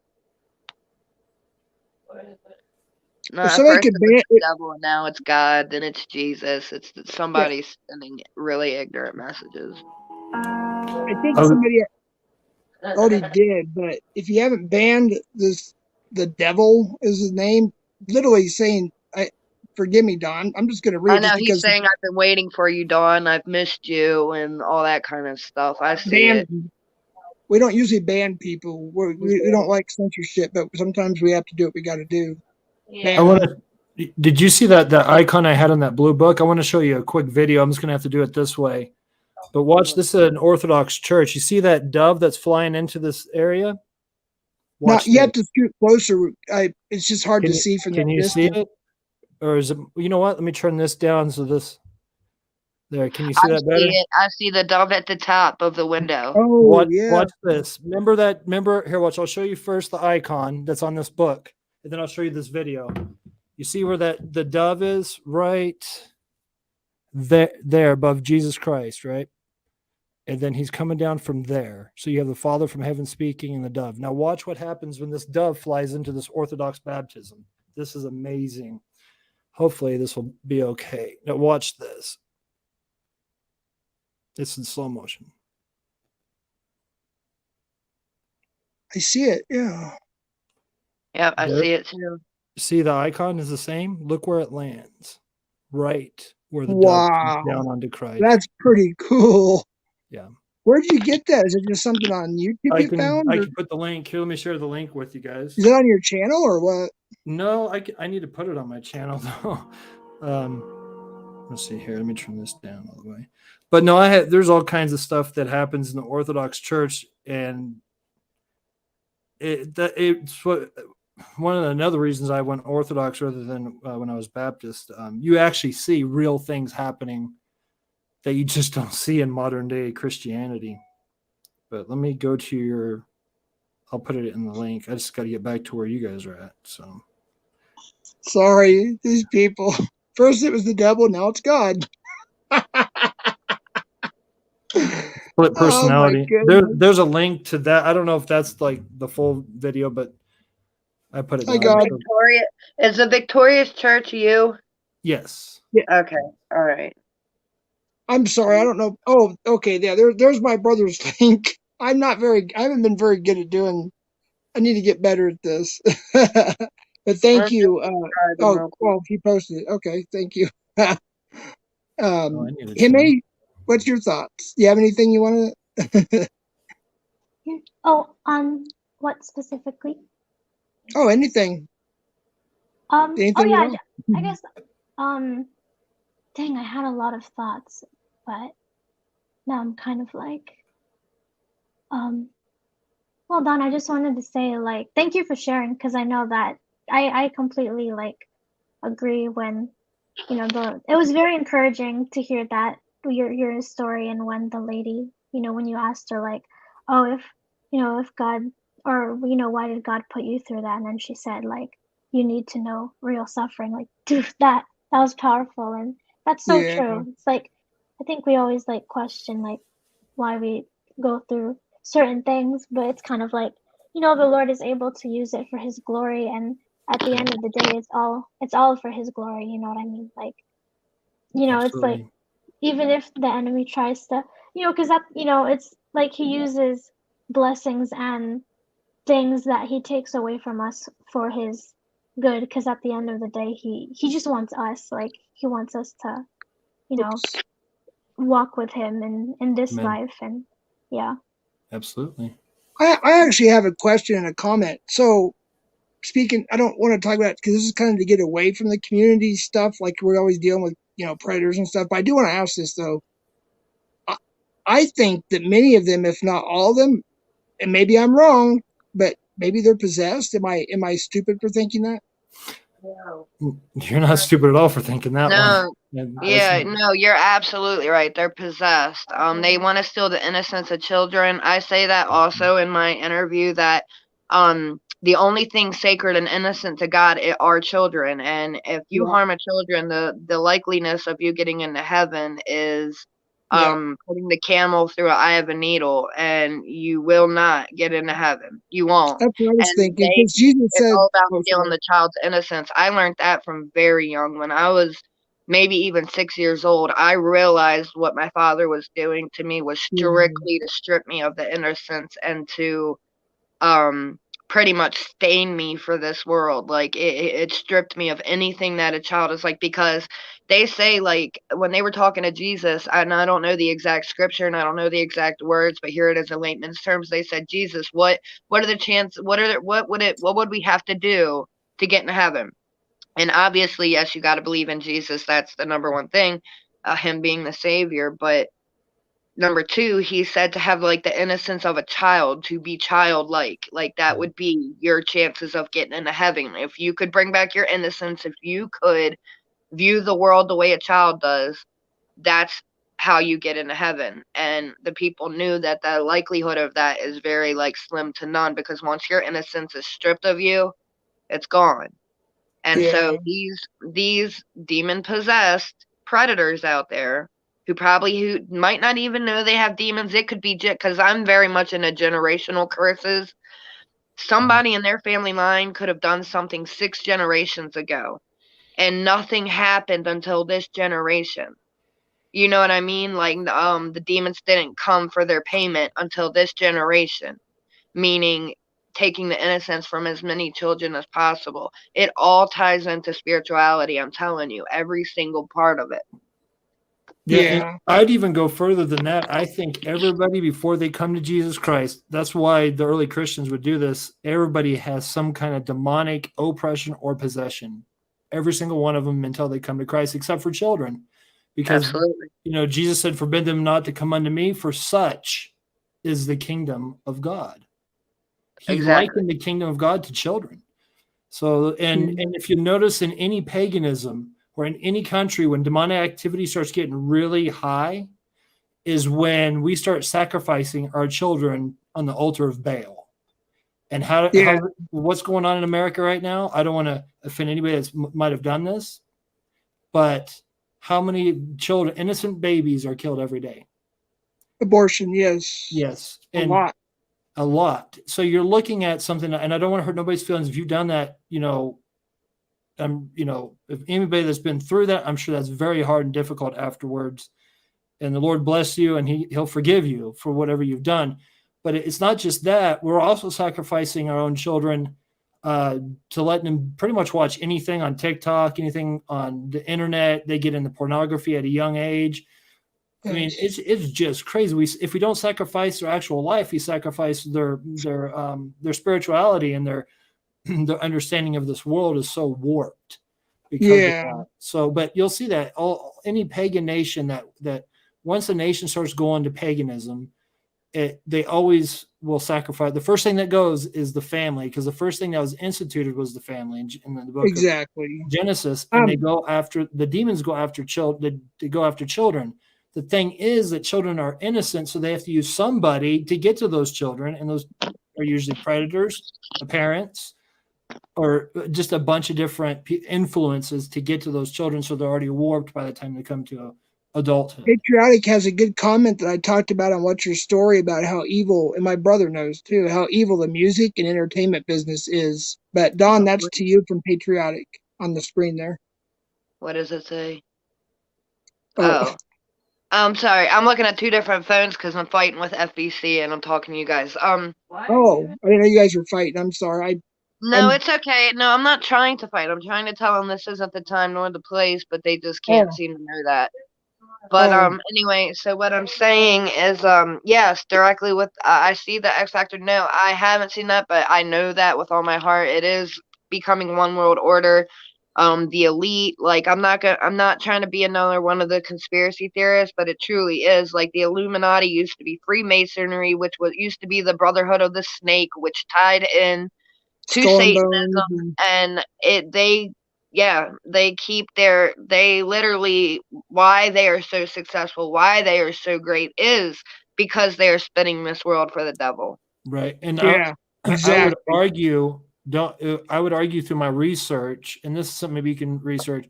No, at first it was the devil, and now it's God, then it's Jesus. It's somebody sending really ignorant messages. I think somebody already did, but if you haven't banned this, the devil is his name, literally saying, forgive me, Don, I'm just going to read I know he's saying, "I've been waiting for you, Dawn. I've missed you," and all that kind of stuff. I see it. We don't usually ban people. We don't like censorship, but sometimes we have to do what we got to do. Yeah. Did you see that icon I had on that blue book? I want to show you a quick video. I'm just going to have to do it this way. But watch, this is an Orthodox church. You see that dove that's flying into this area? Now, you have to scoot closer. It's just hard to see from that distance. Can you see it? Or is it, you know what? Let me turn this down so this, there. Can you see that better? I see the dove at the top of the window. Oh, yeah. Watch this. Remember, here, watch. I'll show you first the icon that's on this book, and then I'll show you this video. You see where the dove is? Right there above Jesus Christ, right? And then he's coming down from there. So you have the Father from heaven speaking and the dove. Now watch what happens when this dove flies into this Orthodox baptism. This is amazing. Hopefully this will be okay. Now watch this. It's in slow motion. I see it. Yeah. Yeah, I see it too. see the icon is the same. Look where it lands. Right where the dove comes down onto Christ. That's pretty cool. Yeah. Where'd you get that? Is it just something on YouTube I you found? can put the link here. Let me share the link with you guys. Is it on your channel or what? No, I need to put it on my channel though. Let's see here. Let me turn this down all the way. But no, there's all kinds of stuff that happens in the Orthodox Church, and it's one of the another reasons I went Orthodox rather than when I was Baptist. You actually see real things happening that you just don't see in modern day Christianity. But let me go to I'll put it in the link. I just got to get back to where you guys are at. So sorry, these people. First it was the devil, now it's God. Split personality. There's a link to that. I don't know if that's like the full video, but I put it down. Is the Victorious Church you? Yes. Yeah. Okay. All right. I'm sorry, I don't know. Oh, okay, yeah, there's my brother's link. I haven't been very good at doing. I need to get better at this. But thank you. He posted it. Okay, thank you. Hime, what's your thoughts? Do you have anything you want to? On what specifically? Oh, anything. Anything I guess. Dang, I had a lot of thoughts, but now I'm kind of like, well, Don, I just wanted to say, like, thank you for sharing, because I know that I completely, like, agree when, it was very encouraging to hear that, your story, and when the lady, when you asked her, like, oh, if God, or, why did God put you through that? And then she said, like, you need to know real suffering. Like, dude, that was powerful, and that's so true. It's like, I think we always, like, question, like, why we go through certain things, but it's kind of like, the Lord is able to use it for his glory, and at the end of the day, it's all for his glory, you know what I mean? Like, Absolutely. It's like, even if the enemy tries to, because that, it's like he uses blessings and things that he takes away from us for his good, because at the end of the day, he just wants us, like, he wants us to, walk with him in this life, and Absolutely. I actually have a question and a comment. So, speaking, I don't want to talk about it because this is kind of to get away from the community stuff. Like, we're always dealing with, predators and stuff. But I do want to ask this though. I think that many of them, if not all of them, and maybe I'm wrong, but maybe they're possessed. Am I stupid for thinking that? No. You're not stupid at all for thinking that one. No, you're absolutely right. They're possessed. They want to steal the innocence of children. I say that also in my interview, that the only thing sacred and innocent to God are children, and if you harm a children, the likeliness of you getting into heaven is putting the camel through an eye of a needle, and you will not get into heaven. You won't. That's what I was thinking. Because Jesus said, it's all about stealing the child's innocence. I learned that from very young. When I was maybe even 6 years old, I realized what my father was doing to me was strictly to strip me of the innocence and to pretty much stain me for this world. Like, it stripped me of anything that a child is like, because they say, like, when they were talking to Jesus, and I don't know the exact scripture and I don't know the exact words, but here it is in layman's terms. They said, Jesus, what are the chances? What would we have to do to get into heaven? And obviously, yes, you got to believe in Jesus. That's the number one thing, him being the savior. But number two, he said to have, like, the innocence of a child, to be childlike. Like, that would be your chances of getting into heaven. If you could bring back your innocence, if you could view the world the way a child does, that's how you get into heaven. And the people knew that the likelihood of that is very, like, slim to none, because once your innocence is stripped of you, it's gone. And so these demon-possessed predators out there who might not even know they have demons, it could be because I'm very much into generational curses. Somebody in their family line could have done something 6 generations ago, and nothing happened until this generation. You know what I mean? Like, the demons didn't come for their payment until this generation, meaning taking the innocence from as many children as possible. It all ties into spirituality. I'm telling you, every single part of it. Yeah, and I'd even go further than that. I think everybody, before they come to Jesus Christ, that's why the early Christians would do this. Everybody has some kind of demonic oppression or possession. Every single one of them until they come to Christ, except for children. Because, Absolutely. Jesus said, forbid them not to come unto me, for such is the kingdom of God. He likened the kingdom of God to children. So, and if you notice in any paganism, or in any country, when demonic activity starts getting really high, is when we start sacrificing our children on the altar of Baal. And what's going on in America right now? I don't want to offend anybody that might have done this, but how many children, innocent babies, are killed every day? Abortion, yes. Yes. And a lot. So you're looking at something, and I don't want to hurt nobody's feelings. If you've done that, if anybody that's been through that, I'm sure that's very hard and difficult afterwards. And the Lord bless you, and He'll forgive you for whatever you've done. But it's not just that. We're also sacrificing our own children to letting them pretty much watch anything on TikTok, anything on the internet. They get into pornography at a young age. I mean, it's just crazy. If we don't sacrifice their actual life, we sacrifice their spirituality, and their understanding of this world is so warped because of that. So, but you'll see that any pagan nation that once a nation starts going to paganism, they always will sacrifice. The first thing that goes is the family, because the first thing that was instituted was the family in the book of Genesis, and the demons go after children. They go after children. The thing is that children are innocent, so they have to use somebody to get to those children, and those are usually predators, the parents, or just a bunch of different influences to get to those children, so they're already warped by the time they come to adulthood. Patriotic has a good comment that I talked about on What's Your Story about how evil, and my brother knows too, how evil the music and entertainment business is. But Don, that's to you from Patriotic on the screen there. What does it say? Oh. I'm sorry. I'm looking at two different phones because I'm fighting with FBC and I'm talking to you guys. Oh, I didn't know you guys were fighting. I'm sorry. It's okay. No, I'm not trying to fight. I'm trying to tell them this isn't the time nor the place, but they just can't seem to know that. But anyway, so what I'm saying is, yes, directly with I see the X Factor. No, I haven't seen that, but I know that with all my heart, it is becoming one world order. The elite, like I'm not trying to be another one of the conspiracy theorists, but it truly is. Like the Illuminati used to be Freemasonry, which used to be the Brotherhood of the Snake, which tied in to Satanism, and they literally, why they are so successful, why they are so great, is because they are spinning this world for the devil. Right, and I would argue. I would argue through my research, and this is something maybe you can research.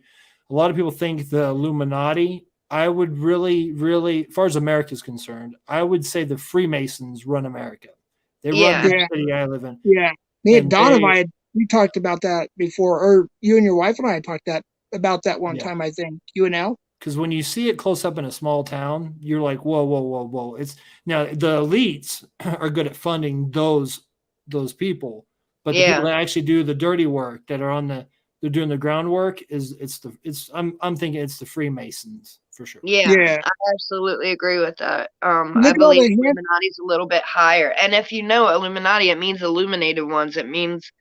A lot of people think the Illuminati. I would really, really, as far as America is concerned, I would say the Freemasons run America. They run the city I live in. Yeah, me and Don and I, we talked about that before, or you and your wife and I talked about that one time. I think you and Al. Because when you see it close up in a small town, you're like, whoa, whoa, whoa, whoa. It's now the elites are good at funding those people. But the people that actually do the dirty work, that are they're doing the groundwork, I'm thinking it's the Freemasons for sure. Yeah, I absolutely agree with that. I believe Illuminati's a little bit higher. And if you know Illuminati, it means illuminated ones. It means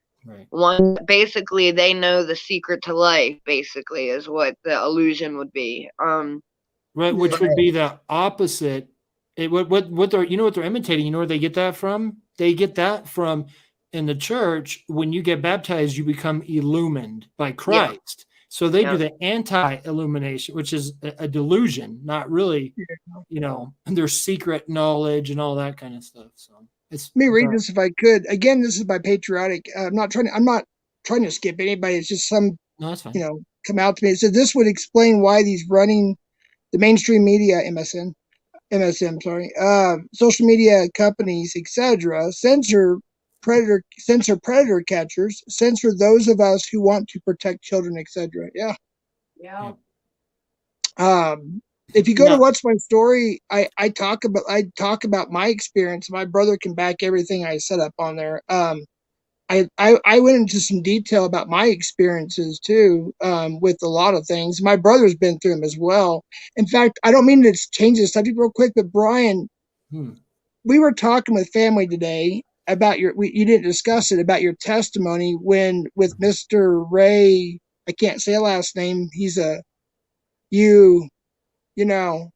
one, basically they know the secret to life, basically, is what the illusion would be. Right, which would be the opposite. What they're imitating, you know where they get that from? They get that from, in the church, when you get baptized, you become illumined by Christ. So they do the anti-illumination, which is a delusion, not really, their secret knowledge and all that kind of stuff. So let me read this if I could. Again, this is by Patriotic. I'm not trying to skip anybody. It's just that's fine. Come out to me. It said this would explain why these running the mainstream media, MSM, social media companies, etc., censor predator catchers, censor those of us who want to protect children, etc. If you go to What's My Story, I talk about my experience. My brother can back everything I set up on there. I went into some detail about my experiences too, with a lot of things. My brother's been through them as well. In fact, I don't mean to change the subject real quick, but Brian, we were talking with family today about you didn't discuss it, about your testimony when with Mr. Ray, I can't say a last name. He's you know,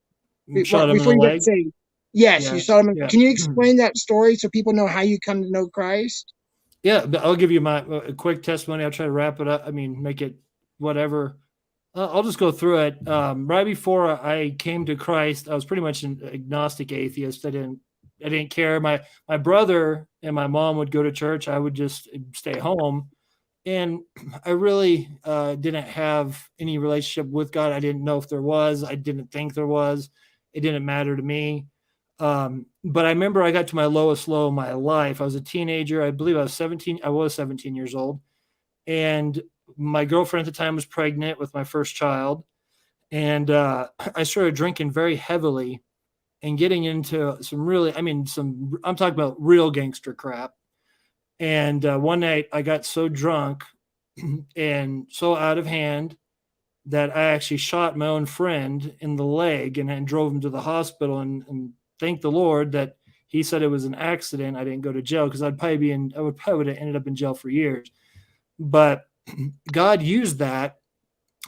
shot him in before the you get leg. saved. Yes, Yeah. you saw him. Yeah. Can you explain that story so people know how you come to know Christ? Yeah, but I'll give you a quick testimony. I'll try to wrap it up. I mean, make it whatever. I'll just go through it. Right before I came to Christ, I was pretty much an agnostic atheist. I didn't care. My brother and my mom would go to church. I would just stay home, and I really didn't have any relationship with God. I didn't know if there was. I didn't think there was. It didn't matter to me. But I remember I got to my lowest low in my life. I was a teenager. I believe I was 17. I was 17 years old. And my girlfriend at the time was pregnant with my first child. And I started drinking very heavily and getting into I'm talking about real gangster crap. And one night I got so drunk and so out of hand that I actually shot my own friend in the leg and drove him to the hospital, and thank the Lord that he said it was an accident. I didn't go to jail, because I would probably have ended up in jail for years. But God used that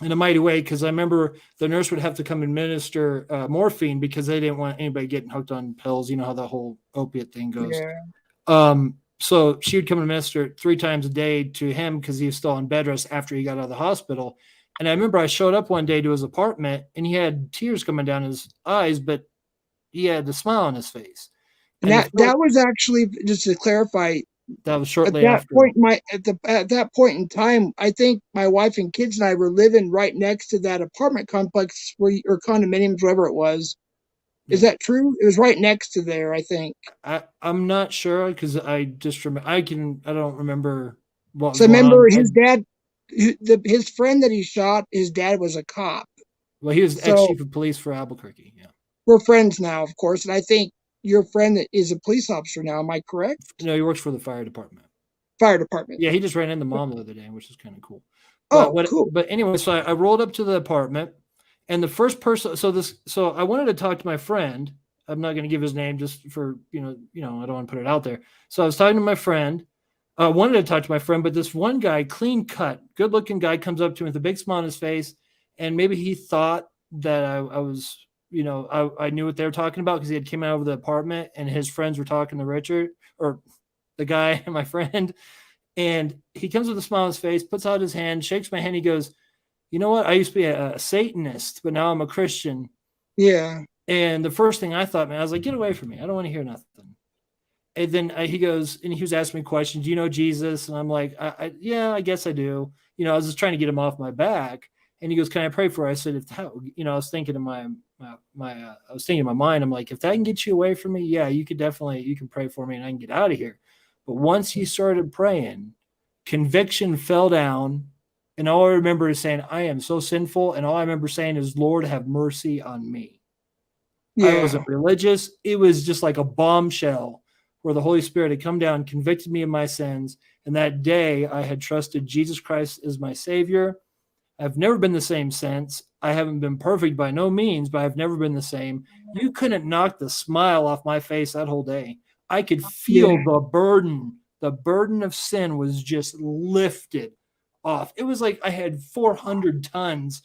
in a mighty way, because I remember the nurse would have to come administer morphine because they didn't want anybody getting hooked on pills. You know how the whole opiate thing goes. Yeah. So she would come and administer 3 times a day to him because he was still on bed rest after he got out of the hospital. And I remember I showed up one day to his apartment and he had tears coming down his eyes, but he had a smile on his face. And that was actually, just to clarify, that was shortly after. At that point in time, I think my wife and kids and I were living right next to that apartment complex or condominiums, whatever it was. Is that true? It was right next to there, I think. I'm not sure, because I just remember. I don't remember what was so going remember on. His dad, his friend that he shot, his dad was a cop. Well, he was ex-chief of police for Albuquerque. Yeah, we're friends now, of course, and I think your friend is a police officer now. Am I correct? No, he works for the fire department. Fire department. Yeah, he just ran into mom the other day, which is kind of cool. Cool. But anyway, so I rolled up to the apartment, and the first person. So I wanted to talk to my friend. I'm not going to give his name just for I don't want to put it out there. So I was talking to my friend. I wanted to talk to my friend, but this one guy, clean cut, good looking guy, comes up to me with a big smile on his face, and maybe he thought that I was. I knew what they were talking about because he had came out of the apartment and his friends were talking to Richard, or the guy and my friend. And he comes with a smile on his face, puts out his hand, shakes my hand. He goes, "You know what? I used to be a Satanist, but now I'm a Christian." Yeah. And the first thing I thought, man, I was like, "Get away from me. I don't want to hear nothing." And then he goes, and he was asking me questions. "Do you know Jesus?" And I'm like, "Yeah, I guess I do." I was just trying to get him off my back. And he goes, "Can I pray for you?" I said, I was thinking in my mind, I'm like, if that can get you away from me, yeah, you can pray for me and I can get out of here. But once he started praying, conviction fell down. And all I remember is saying, "I am so sinful." And all I remember saying is, "Lord, have mercy on me." Yeah. I wasn't religious. It was just like a bombshell where the Holy Spirit had come down, convicted me of my sins. And that day I had trusted Jesus Christ as my Savior. I've never been the same since. I haven't been perfect by no means, but I've never been the same. You couldn't knock the smile off my face that whole day. I could feel the burden. The burden of sin was just lifted off. It was like I had 400 tons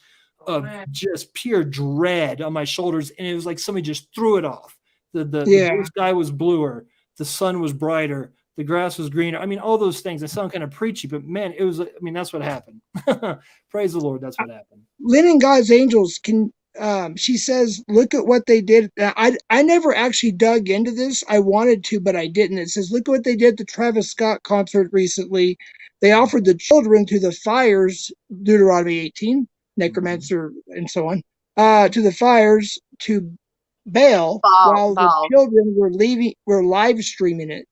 of just pure dread on my shoulders, and it was like somebody just threw it off. The blue sky was bluer. The sun was brighter. The grass was greener. I mean, all those things. I sound kind of preachy, but man, it was, that's what happened. Praise the Lord. That's what happened. Lynn and God's Angels she says, look at what they did. I never actually dug into this. I wanted to, but I didn't. It says, look at what they did at the Travis Scott concert recently. They offered the children to the fires, Deuteronomy 18, necromancer, and so on, to the fires to Baal, while the children were live streaming it.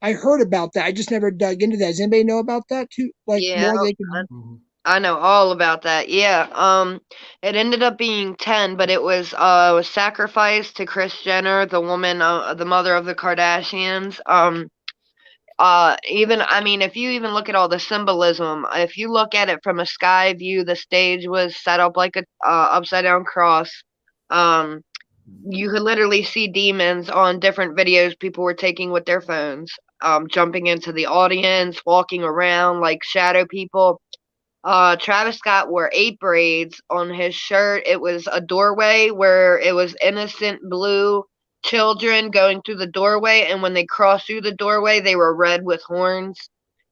I heard about that. I just never dug into that. Does anybody know about that too? I know all about that. Yeah. It ended up being 10, but it was sacrificed to Kris Jenner, the woman, the mother of the Kardashians. even, I mean, if you even look at all the symbolism, if you look at it from a sky view, the stage was set up like a upside down cross. You could literally see demons on different videos people were taking with their phones, jumping into the audience, walking around like shadow people. Travis Scott wore 8 braids on his shirt. It was a doorway where it was innocent blue children going through the doorway, and when they crossed through the doorway, they were red with horns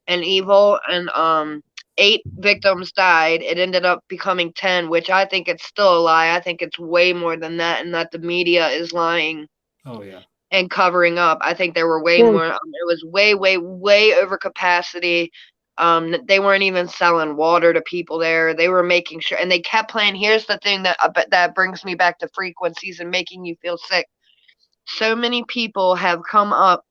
and evil. And 8 victims died. It ended up becoming 10, which I think it's still a lie. I think it's way more than that, and that the media is lying. Oh yeah. And covering up. I think there were way more. It was way, way, way over capacity. They weren't even selling water to people there. They were making sure, and they kept playing. Here's the thing that brings me back to frequencies and making you feel sick. So many people have come up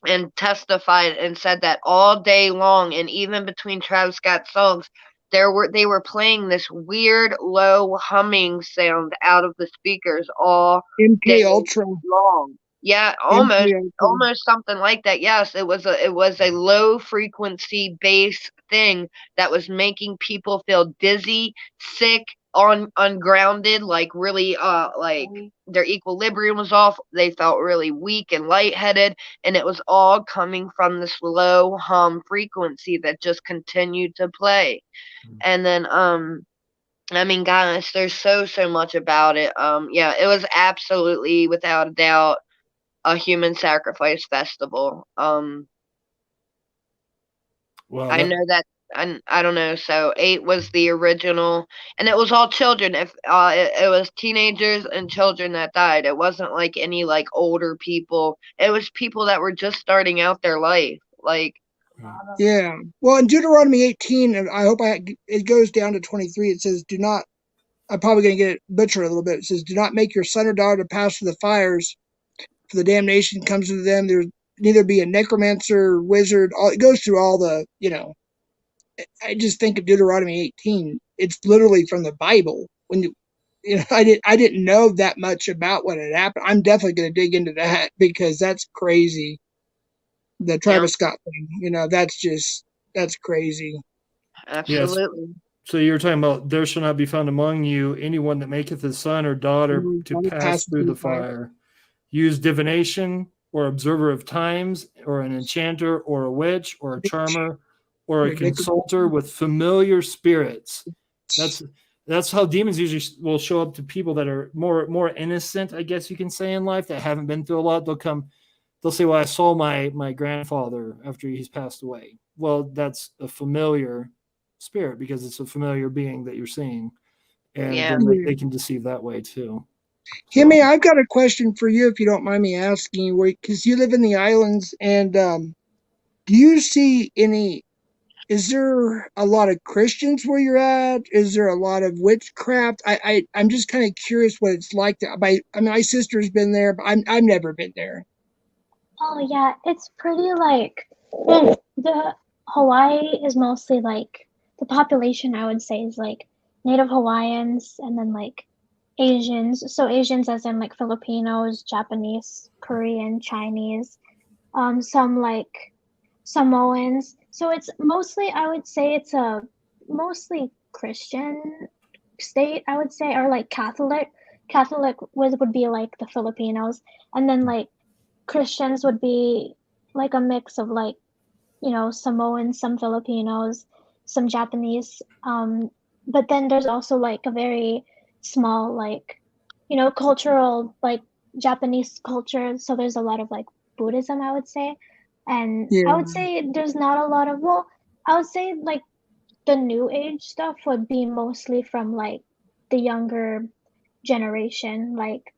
and testified and said that all day long, and even between Travis Scott's songs, they were playing this weird low humming sound out of the speakers all day long. Yeah, almost something like that. Yes, it was a low frequency bass thing that was making people feel dizzy, sick, ungrounded, like really like their equilibrium was off. They felt really weak and lightheaded, and it was all coming from this low hum frequency that just continued to play. And then I mean, gosh, there's so much about it. Yeah, it was absolutely, without a doubt, a human sacrifice festival. Well, I know that I don't know. So 8 was the original, and it was all children. If it was teenagers and children that died. It wasn't like any like older people. It was people that were just starting out their life. Like, yeah. Well, in Deuteronomy 18, and I hope it goes down to 23. It says, "Do not." I'm probably going to get it butchered a little bit. It says, "Do not make your son or daughter to pass through the fires, for the damnation comes to them. There's neither be a necromancer, wizard." It goes through all the, I just think of Deuteronomy 18. It's literally from the Bible. When I didn't know that much about what had happened. I'm definitely going to dig into that because that's crazy. The Travis Scott thing, that's crazy. Absolutely. Yes. So you're talking about, there shall not be found among you anyone that maketh his son or daughter to pass through the fire. Use divination, or observer of times, or an enchanter, or a witch, or a charmer, or a consulter with familiar spirits. That's how demons usually will show up to people that are more innocent, I guess you can say, in life, that haven't been through a lot. They'll say, "Well, I saw my grandfather after he's passed away." Well, that's a familiar spirit because it's a familiar being that you're seeing, and then they can deceive that way too. Himmy, I've got a question for you, if you don't mind me asking, because you live in the islands, and do you see is there a lot of Christians where you're at? Is there a lot of witchcraft? I'm just kind of curious what it's like. My sister's been there, but I've never been there. Oh yeah, it's pretty like the Hawaii is mostly like the population, I would say, is like Native Hawaiians and then like Asians. So Asians as in like Filipinos, Japanese, Korean, Chinese, some like Samoans. So it's mostly, I would say it's a mostly Christian state, I would say, or like Catholic. Catholic would be like the Filipinos, and then like Christians would be like a mix of like, Samoans, some Filipinos, some Japanese. But then there's also like a very small like, cultural like Japanese culture. So there's a lot of like Buddhism, I would say. And I would say there's not a lot of, I would say like the new age stuff would be mostly from like the younger generation. Like,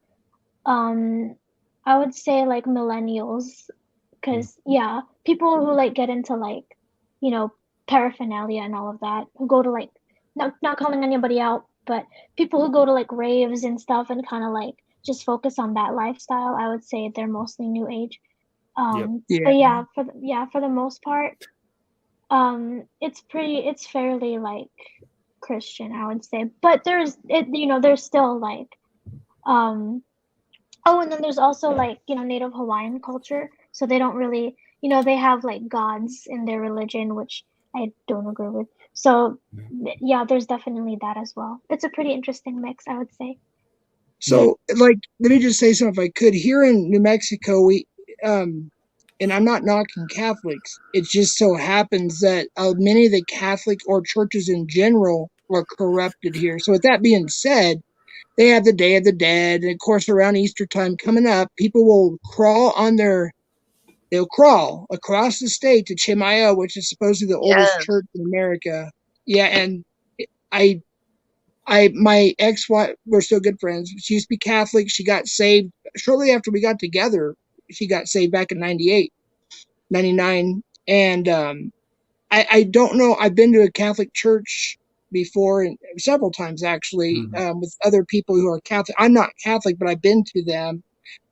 I would say like millennials, because people who like get into like, paraphernalia and all of that, who go to like, not calling anybody out, but people who go to like raves and stuff and kind of like just focus on that lifestyle, I would say they're mostly new age. But for the most part, it's fairly like Christian, I would say. But there's still like, and then there's also like, Native Hawaiian culture. So they don't really, you know, they have like gods in their religion, which I don't agree with. So yeah, there's definitely that as well. It's a pretty interesting mix, I would say. So, like, let me just say something if I could. Here in New Mexico, we, and I'm not knocking Catholics. It just so happens that many of the Catholic or churches in general are corrupted here. So, with that being said, they have the Day of the Dead, and of course, around Easter time coming up, people will they'll crawl across the state to Chimayo, which is supposedly the oldest Yes. church in America. Yeah, and my ex-wife, we're still good friends. She used to be Catholic. She got saved shortly after we got together. She got saved back in 98, 99. And I don't know. I've been to a Catholic church before, and several times actually, with other people who are Catholic. I'm not Catholic, but I've been to them.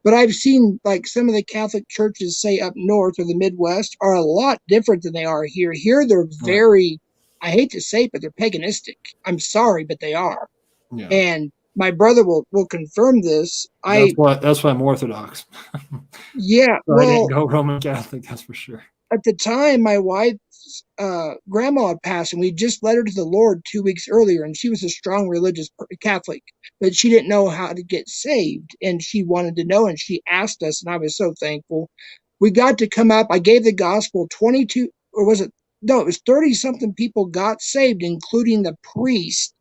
But I've seen like some of the Catholic churches, say up north or the Midwest, are a lot different than they are here. Here they're very, I hate to say it, but they're paganistic. I'm sorry, but they are. Yeah. And my brother will confirm this. That's why I'm Orthodox. Yeah. So well, I didn't go Roman Catholic, that's for sure. At the time, my wife's grandma had passed, and we just led her to the Lord 2 weeks earlier, and she was a strong religious Catholic, but she didn't know how to get saved, and she wanted to know, and she asked us, and I was so thankful. We got to come up. I gave the gospel 22, or was it? No, it was 30-something people got saved, including the priest.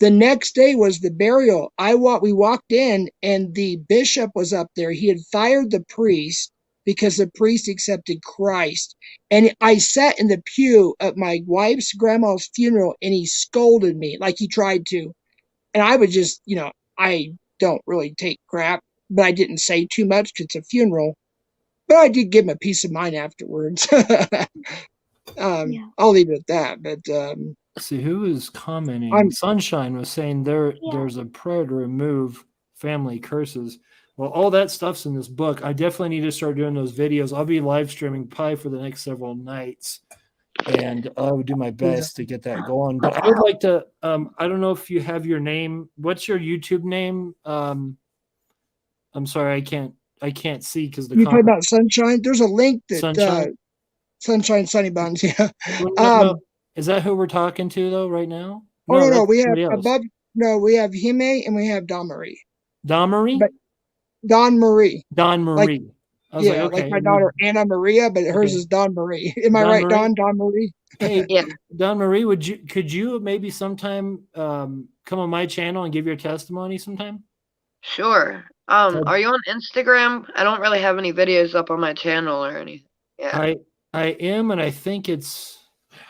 The next day was the burial. We walked in, and the bishop was up there. He had fired the priest because the priest accepted Christ. And I sat in the pew at my wife's grandma's funeral, and he scolded me like he tried to. And I would just, I don't really take crap, but I didn't say too much because it's a funeral. But I did give him a peace of mind afterwards. I'll leave it at that. But see who is commenting. Sunshine was saying there's a prayer to remove family curses. Well, all that stuff's in this book. I definitely need to start doing those videos. I'll be live streaming probably for the next several nights, and I would do my best to get that going. But I would like to. I don't know if you have your name. What's your YouTube name? I'm sorry, I can't see because the. You talking about Sunshine? There's a link that Sunshine Sunny Buns. Yeah. No, is that who we're talking to though right now? No. We have above. No, we have Hime and we have Don Marie. Don Marie. Don Marie. Don Marie. Like my daughter Anna Maria, but hers is Don Marie. Am I right, Marie? Don Marie? Hey, yeah. Don Marie, could you maybe sometime come on my channel and give your testimony sometime? Sure. Are you on Instagram? I don't really have any videos up on my channel or anything. Yeah. I am, and I think it's,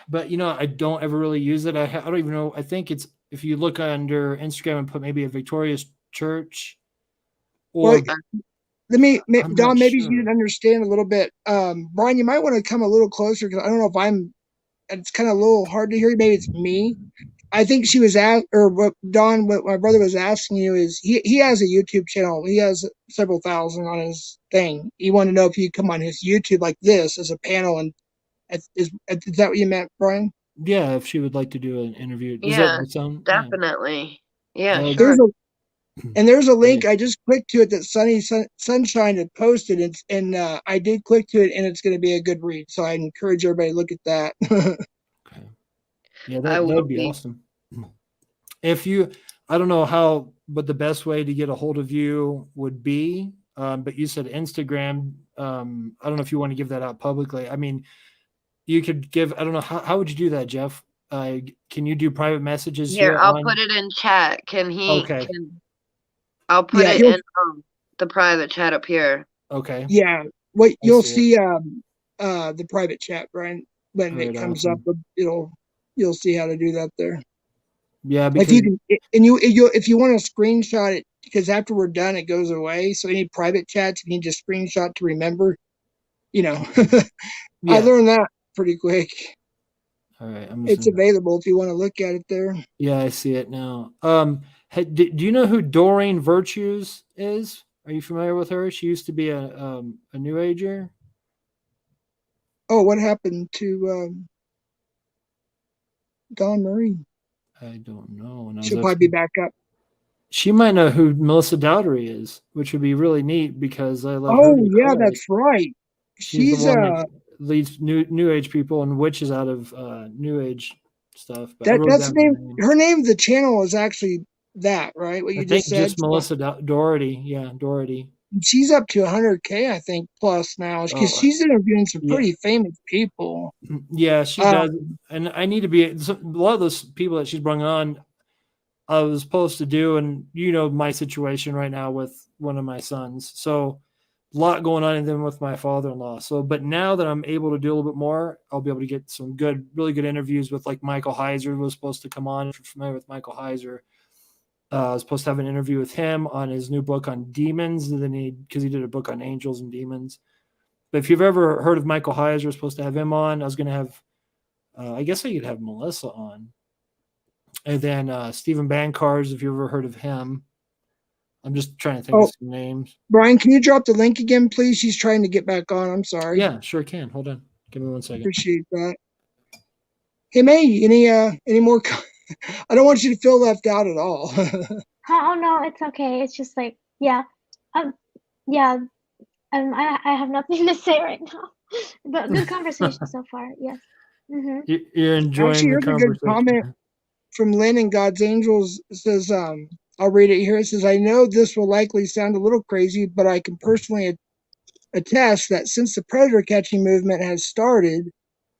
but I don't ever really use it. I don't even know. I think it's, if you look under Instagram and put maybe a Victorious Church. Or Don, maybe you didn't understand a little bit. Brian, you might want to come a little closer because I don't know if it's kind of a little hard to hear. Maybe it's me. I think she was what my brother was asking you is he has a YouTube channel. He has several thousand on his thing. He wanted to know if you come on his YouTube like this as a panel. And is that what you meant, Brian? Yeah, if she would like to do an interview. Definitely. Yeah, sure. There's a link. I just clicked to it that Sunshine had posted, and I did click to it, and it's going to be a good read. So I encourage everybody to look at that. Okay. Yeah, that would be awesome. If I don't know what the best way to get a hold of you would be, but you said Instagram. I don't know if you want to give that out publicly. I mean, you could give. I don't know how would you do that, Jeff? Can you do private messages? Here, I'll put it in chat. Can he? Okay. I'll put it in the private chat up here. Okay. Yeah. You'll see the private chat, Brian, when it comes up. You'll see how to do that there. Yeah, because if you want to screenshot it, because after we're done it goes away. So any private chats, you need to screenshot to remember. I learned that pretty quick. All right, it's available if you want to look at it there. Yeah, I see it now. Do you know who Doreen Virtues is? Are you familiar with her? She used to be a New Ager. Oh, what happened to Don Marie? I don't know. She'll probably be back up. She might know who Melissa Dowdery is, which would be really neat because I love her. Oh, yeah, that's right. She's the one that leads new age people and witches out of new age stuff. But that's the name. Her name of the channel is actually that, right? What you just said. Just Melissa Doherty. Yeah, Doherty. She's up to 100K, I think, plus now, because she's interviewing some pretty famous people. Yeah, she does. And I need to be a lot of those people that she's brought on. I was supposed to do, and you know my situation right now with one of my sons. So a lot going on in them with my father-in-law. So, but now that I'm able to do a little bit more, I'll be able to get some really good interviews with like Michael Heiser, who was supposed to come on. If you're familiar with Michael Heiser, I was supposed to have an interview with him on his new book on demons, and then because he did a book on angels and demons. But if you've ever heard of Michael Heiser, I was supposed to have him on. I was going to have, I guess I could have Melissa on. And then Stephen Bancars, if you've ever heard of him. I'm just trying to think of some names. Brian, can you drop the link again, please? She's trying to get back on. I'm sorry. Yeah, sure can. Hold on. Give me 1 second. Appreciate that. Hey, May, any more? I don't want you to feel left out at all. Oh no, it's okay. It's just like, yeah, I have nothing to say right now. But good conversation so far. Yes. Mm-hmm. You're enjoying the conversation. A good comment from Lynn and God's Angels. It says, I'll read it here. It says, I know this will likely sound a little crazy, but I can personally attest that since the predator catching movement has started,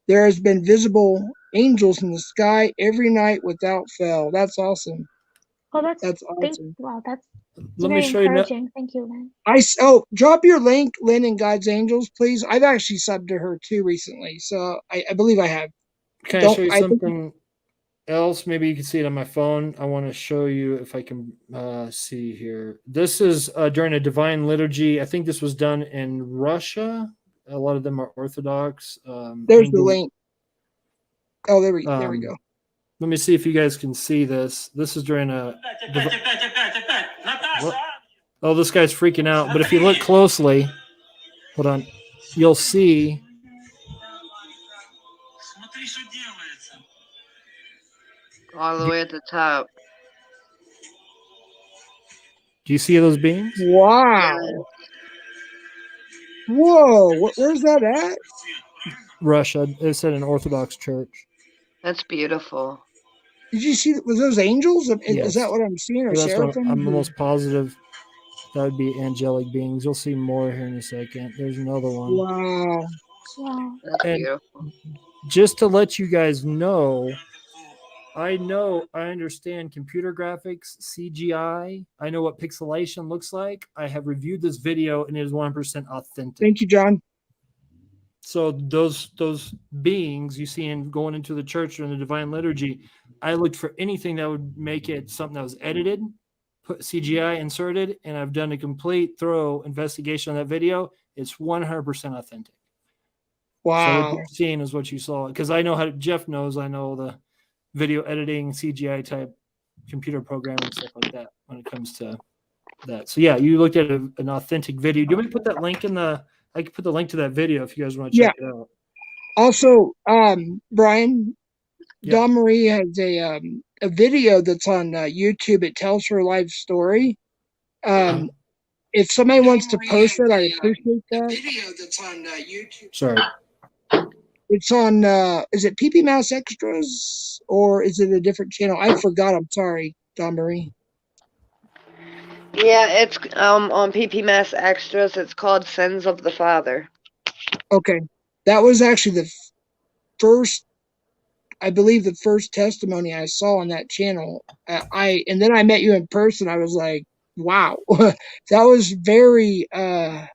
there has been visible angels in the sky every night without fail. That's awesome. Oh, that's awesome. That's very encouraging. Thank you, Lynn. Drop your link, Lynn and God's Angels, please. I've actually subbed to her too recently, so I believe I have. Can I show you something else? Maybe you can see it on my phone. I want to show you if I can see here. This is during a divine liturgy. I think this was done in Russia. A lot of them are Orthodox. There's the link. Oh, there we go. Let me see if you guys can see this. This is during a... Oh, this guy's freaking out. But if you look closely, hold on, you'll see... All the way at the top. Do you see those beings? Wow. Whoa. Where's that at? Russia. It's at an Orthodox church. That's beautiful. Did you see? Was those angels? Yes. Is that what I'm seeing? Or seraphim? I'm almost positive that would be angelic beings. You'll see more here in a second. There's another one. Wow. That's beautiful. Just to let you guys know, I understand computer graphics, CGI. I know what pixelation looks like. I have reviewed this video and it is 100% authentic. Thank you, John. So those beings you see going into the church during the divine liturgy, I looked for anything that would make it something that was edited, put CGI inserted, and I've done a complete thorough investigation on that video. It's 100% authentic. Wow. So what you're seeing is what you saw. Because I know Jeff knows I know the video editing, CGI type computer programming, stuff like that when it comes to that. So yeah, you looked at an authentic video. Do you want me to put that link I can put the link to that video if you guys want to check it out. Also, Brian, Dawn Marie has a video that's on YouTube. It tells her life story. If somebody wants to post it, I appreciate that. Video that's on YouTube. Sorry. It's on, is it PP Mouse Extras or is it a different channel? I forgot. I'm sorry, Dawn Marie. Yeah, it's on PP Mass Extras. It's called Sins of the Father. Okay. That was actually the first, I believe the first testimony I saw on that channel. And then I met you in person. I was like, wow. That was very, that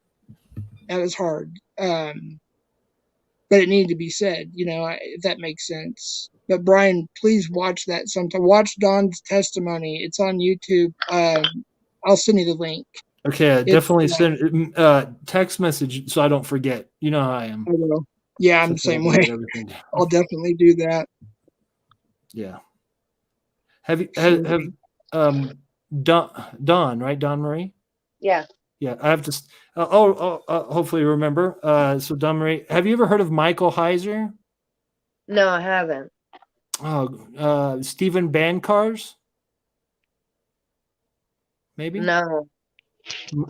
was hard. But it needed to be said, if that makes sense. But Brian, please watch that sometime. Watch Dawn's testimony. It's on YouTube. I'll send you the link. Okay, definitely send text message so I don't forget. You know how I am. I will. Yeah, I'm the same way. I'll definitely do that. Yeah. Have Dawn, right? Dawn Marie? Yeah. Yeah, I have to. Hopefully you remember. So Dawn Marie, have you ever heard of Michael Heiser? No, I haven't. Oh, Stephen Bancars? Maybe. No.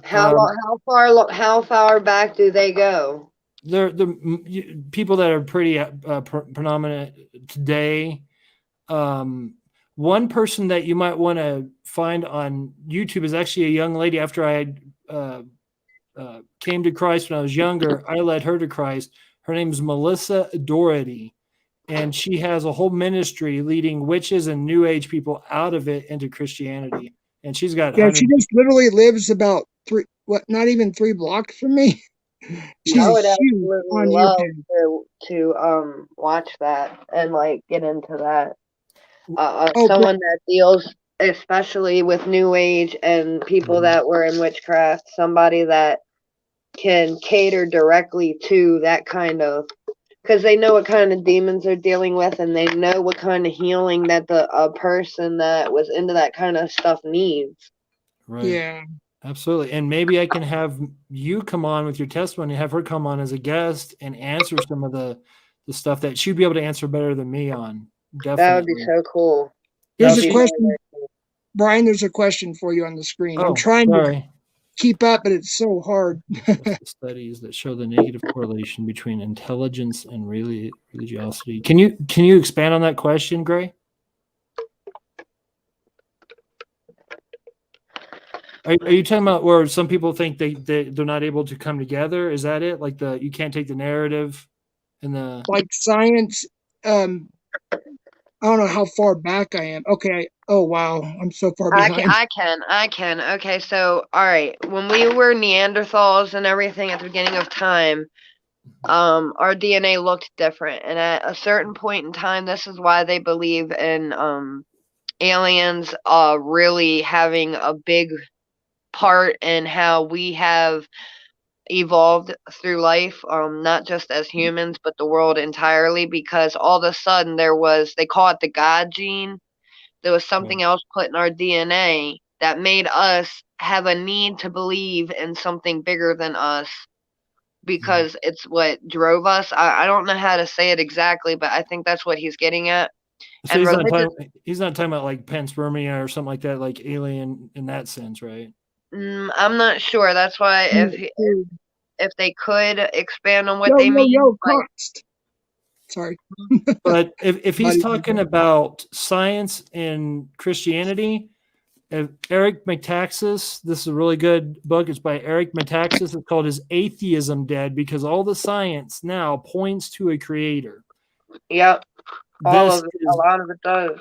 How far back do they go? the people that are pretty predominant today. One person that you might want to find on YouTube is actually a young lady. After I had came to Christ when I was younger, I led her to Christ. Her name is Melissa Doherty, and she has a whole ministry leading witches and New Age people out of it into Christianity. And she's got she just literally lives about not even 3 blocks from me. She's I would huge absolutely on love YouTube. to watch that and like get into that. Oh, Someone that deals especially with New Age and people that were in witchcraft, somebody that can cater directly to that kind of, because they know what kind of demons they're dealing with, and they know what kind of healing that a person that was into that kind of stuff needs. Right. Yeah. Absolutely. And maybe I can have you come on with your testimony, have her come on as a guest and answer some of the stuff that she'd be able to answer better than me on. Definitely. That would be so cool. Here's a question. Brian, there's a question for you on the screen. I'm trying to keep up, but it's so hard. Studies that show the negative correlation between intelligence and religiosity. Can you expand on that question, Gray? Are you talking about where some people think they're not able to come together? Is that it? Like you can't take the narrative and the like science. I don't know how far back I am. Okay. Oh wow, I'm so far behind. I can. Okay, so all right, when we were Neanderthals and everything at the beginning of time, our DNA looked different, and at a certain point in time, this is why they believe in aliens really having a big part in how we have evolved through life, not just as humans, but the world entirely, because all of a sudden they call it the God gene. There was something else put in our DNA that made us have a need to believe in something bigger than us, because it's what drove us. I don't know how to say it exactly, but I think that's what he's getting at. So he's not talking about like panspermia or something like that, like alien in that sense, right? I'm not sure. That's why if they could expand on what they mean. Sorry. But if he's talking about science and Christianity, Eric Metaxas, this is a really good book. It's by Eric Metaxas. It's called Is Atheism Dead? Because all the science now points to a creator. Yep. A lot of it does.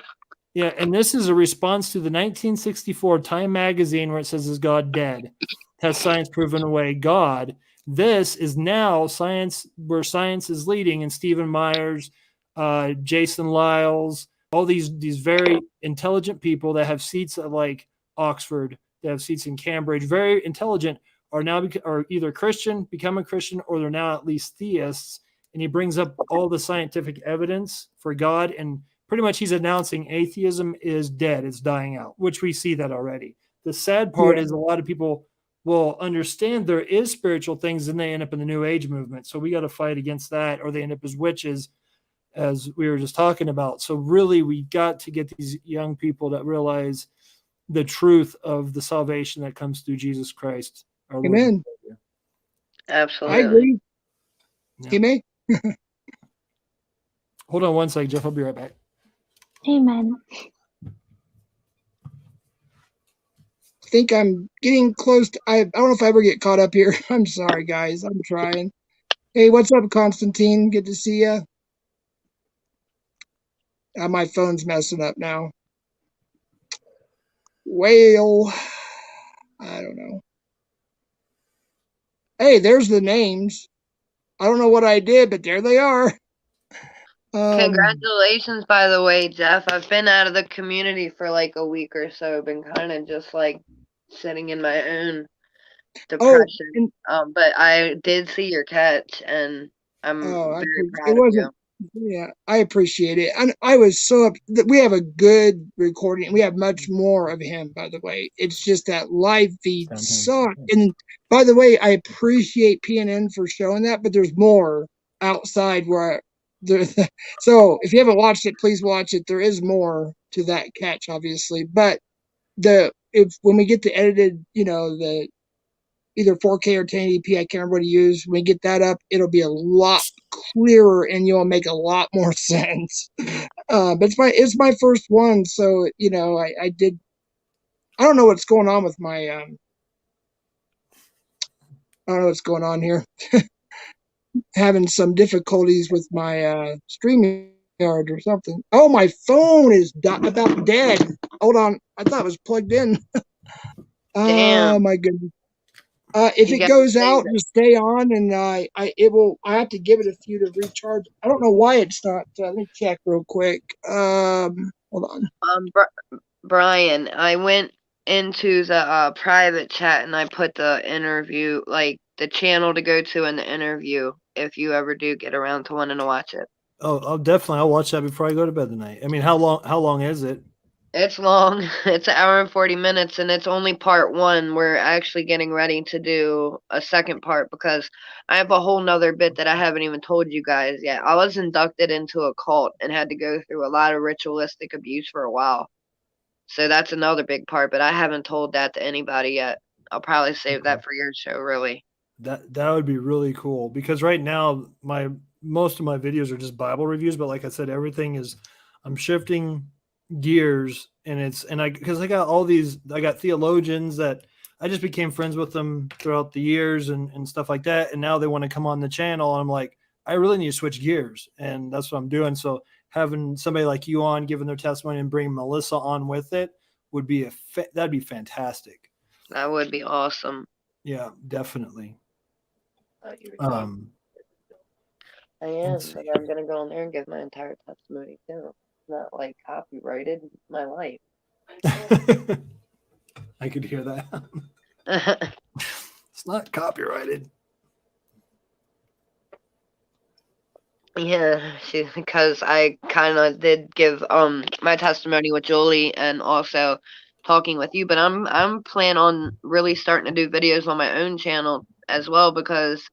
Yeah, and this is a response to the 1964 Time magazine where it says, "Is God dead? Has science proven away God?" This is now science, where science is leading, and Stephen Myers, Jason Lyles, all these very intelligent people that have seats at like Oxford, that have seats in Cambridge, very intelligent, are either Christian, become a Christian, or they're now at least theists. And he brings up all the scientific evidence for God, and pretty much he's announcing atheism is dead, it's dying out, which we see that already. The sad part is a lot of people will understand there is spiritual things and they end up in the New Age movement. So we got to fight against that, or they end up as witches, as we were just talking about. So really, we got to get these young people that realize the truth of the salvation that comes through Jesus Christ. Our Amen. Lord. Absolutely. I agree. Yeah. Amen. Hold on one second, Jeff. I'll be right back. Amen. I think I'm getting close to, I don't know if I ever get caught up here. I'm sorry, guys. I'm trying. Hey, what's up, Constantine? Good to see you. My phone's messing up now. Well, I don't know. Hey, there's the names. I don't know what I did, but there they are. Congratulations, by the way, Jeff. I've been out of the community for like a week or so. Been kind of just like sitting in my own depression. But I did see your catch, and I'm very proud of you. Yeah, I appreciate it. And I was so we have a good recording. We have much more of him, by the way. It's just that live feed sucked. And by the way, I appreciate PNN for showing that, but there's more outside where so if you haven't watched it, please watch it. There is more to that catch, obviously. But when we get the edited, the either 4K or 1080p. I can't remember what to use. When we get that up, it'll be a lot clearer and you'll make a lot more sense. But it's my first one, so you know I don't know what's going on with my I don't know what's going on here. Having some difficulties with my StreamYard or something. Oh, my phone is about dead. Hold on, I thought it was plugged in. Oh my goodness. If it goes out, just stay on, and I have to give it a few to recharge. I don't know why it's not. Let me check real quick. Hold on. Brian, I went into the private chat and I put the interview, like the channel to go to and the interview. If you ever do get around to wanting to watch it. Oh, definitely. I'll watch that before I go to bed tonight. I mean, how long is it? It's long. It's 1 hour and 40 minutes, and it's only part 1. We're actually getting ready to do a second part because I have a whole nother bit that I haven't even told you guys yet. I was inducted into a cult and had to go through a lot of ritualistic abuse for a while. So that's another big part, but I haven't told that to anybody yet. I'll probably save that for your show, really. That would be really cool, because right now most of my videos are just Bible reviews, but like I said, I'm shifting gears, and because I got theologians that I just became friends with them throughout the years and stuff like that, and now they want to come on the channel, and I'm like, I really need to switch gears, and that's what I'm doing. So having somebody like you on, giving their testimony, and bringing Melissa on with it would be that'd be fantastic. That would be awesome. Yeah, definitely. I am, but I'm gonna go on there and give my entire testimony too. Not like copyrighted. My life. I could hear that. It's not copyrighted. Yeah, because I kind of did give my testimony with Julie and also talking with you, but I'm planning on really starting to do videos on my own channel as well, because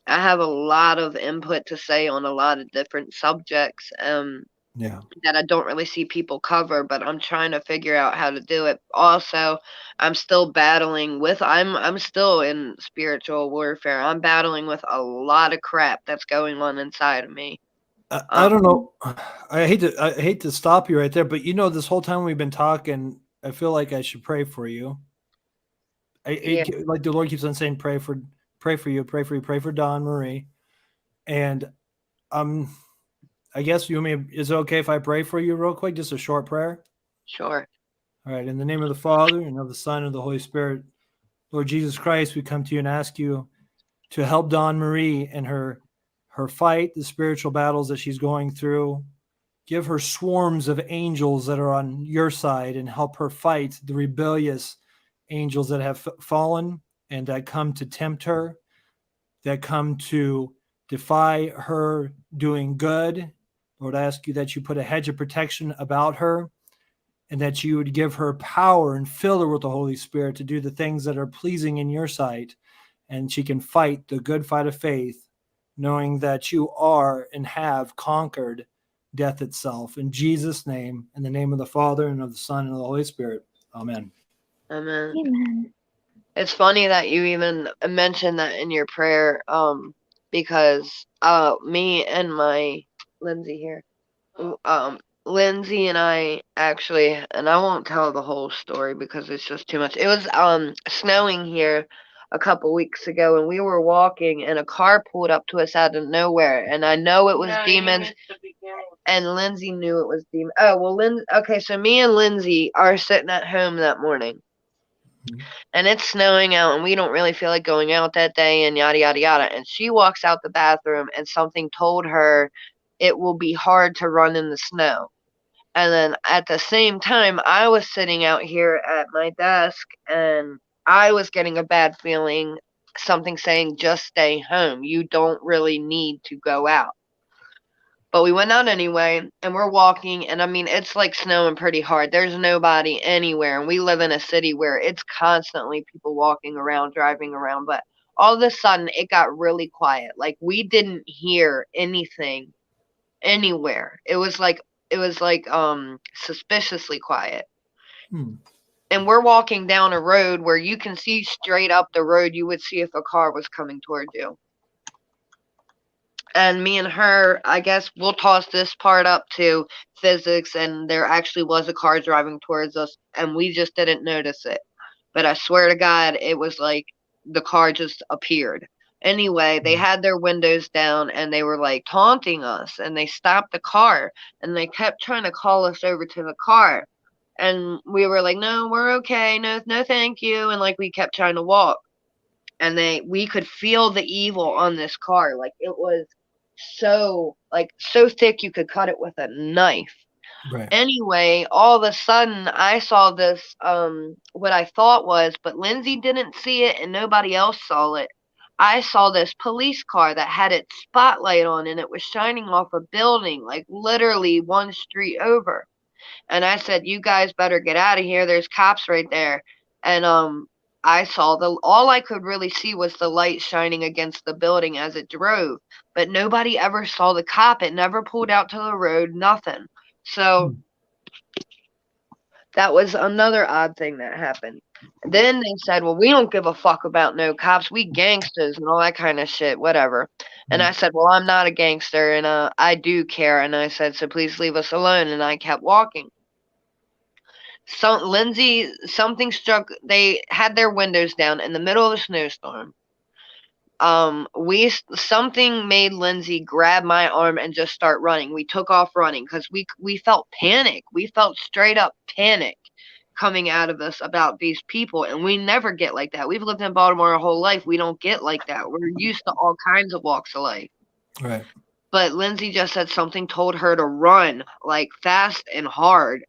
I have a lot of input to say on a lot of different subjects that I don't really see people cover, but I'm trying to figure out how to do it. Also, I'm still battling with I'm still in spiritual warfare. I'm battling with a lot of crap that's going on inside of me. I don't know. I hate to stop you right there, but this whole time we've been talking, I feel like I should pray for you. Like the Lord keeps on saying, pray for you, pray for Dawn Marie. And I guess is it okay if I pray for you real quick? Just a short prayer? Sure. All right. In the name of the Father, and of the Son, and of the Holy Spirit, Lord Jesus Christ, we come to you and ask you to help Dawn Marie in her fight, the spiritual battles that she's going through. Give her swarms of angels that are on your side, and help her fight the rebellious angels that have fallen and that come to tempt her, that come to defy her doing good. Lord, I ask you that you put a hedge of protection about her, and that you would give her power and fill her with the Holy Spirit to do the things that are pleasing in your sight, and she can fight the good fight of faith, knowing that you are and have conquered death itself. In Jesus' name, in the name of the Father, and of the Son, and of the Holy Spirit. Amen. Amen. Amen. It's funny that you even mentioned that in your prayer, because me and my Lindsay here, Lindsay and I actually, and I won't tell the whole story because it's just too much. It was snowing here a couple weeks ago, and we were walking, and a car pulled up to us out of nowhere, and I know it was demons, and Lindsay knew it was demons. Oh, well, okay, so me and Lindsay are sitting at home that morning, and it's snowing out, and we don't really feel like going out that day, and yada, yada, yada, and she walks out the bathroom, and something told her it will be hard to run in the snow. And then at the same time, I was sitting out here at my desk, and I was getting a bad feeling, something saying, just stay home. You don't really need to go out. But we went out anyway, and we're walking, and I mean, it's like snowing pretty hard. There's nobody anywhere, and we live in a city where it's constantly people walking around, driving around. But all of a sudden, it got really quiet. Like, we didn't hear anything anywhere. It was like suspiciously quiet. And we're walking down a road where you can see straight up the road. You would see if a car was coming toward you. And me and her, I guess we'll toss this part up to physics, and there actually was a car driving towards us, and we just didn't notice it. But I swear to God, it was like the car just appeared. Anyway, they had their windows down, and they were like taunting us, and they stopped the car, and they kept trying to call us over to the car. And we were like, no, we're okay. No, thank you. And like we kept trying to walk. And we could feel the evil on this car. Like it was so thick you could cut it with a knife. Right. Anyway, all of a sudden I saw this what I thought was, but Lindsay didn't see it and nobody else saw it. I saw this police car that had its spotlight on and it was shining off a building, like literally one street over. And I said, you guys better get out of here. There's cops right there. And I saw all I could really see was the light shining against the building as it drove. But nobody ever saw the cop. It never pulled out to the road, nothing. So that was another odd thing that happened. Then they said, well, we don't give a fuck about no cops. We gangsters and all that kind of shit, whatever. And I said, well, I'm not a gangster and I do care. And I said, so please leave us alone. And I kept walking. So Lindsay, something struck. They had their windows down in the middle of a snowstorm. Something made Lindsay grab my arm and just start running. We took off running because we felt panic. We felt straight up panic coming out of us about these people, and we never get like that. We've lived in Baltimore our whole life. We don't get like that. We're used to all kinds of walks of life. Right. But Lindsay just said something told her to run like fast and hard.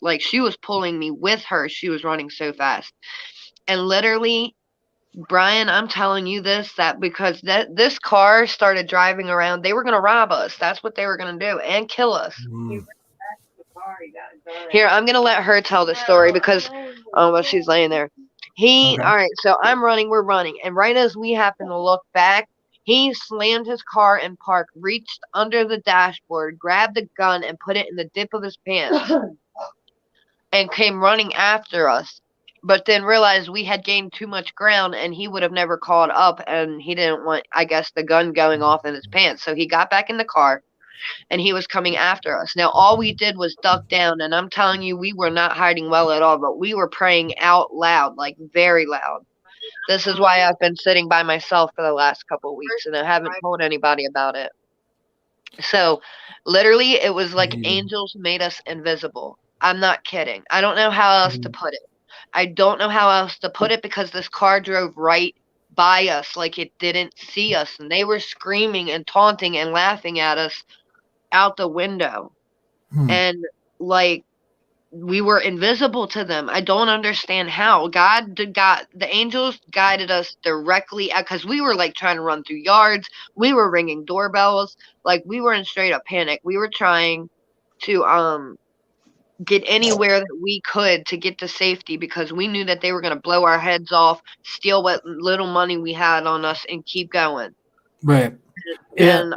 Like she was pulling me with her. She was running so fast. And literally, Brian, I'm telling you that because this car started driving around, they were going to rob us. That's what they were going to do and kill us. Here, I'm going to let her tell the story because while she's laying there. All right, so I'm running, we're running. And right as we happen to look back, he slammed his car in park, reached under the dashboard, grabbed a gun, and put it in the dip of his pants. And came running after us, but then realized we had gained too much ground and he would have never caught up, and he didn't want, I guess, the gun going off in his pants. So he got back in the car and he was coming after us. Now, all we did was duck down, and I'm telling you, we were not hiding well at all, but we were praying out loud, like very loud. This is why I've been sitting by myself for the last couple of weeks, and I haven't told anybody about it. So literally, it was like angels made us invisible. I'm not kidding. I don't know how else to put it. I don't know how else to put it because this car drove right by us like it didn't see us. And they were screaming and taunting and laughing at us out the window. And like we were invisible to them. I don't understand how. The angels guided us directly because we were like trying to run through yards. We were ringing doorbells. Like we were in straight up panic. We were trying to get anywhere that we could to get to safety because we knew that they were going to blow our heads off, steal what little money we had on us, and keep going. Right. And,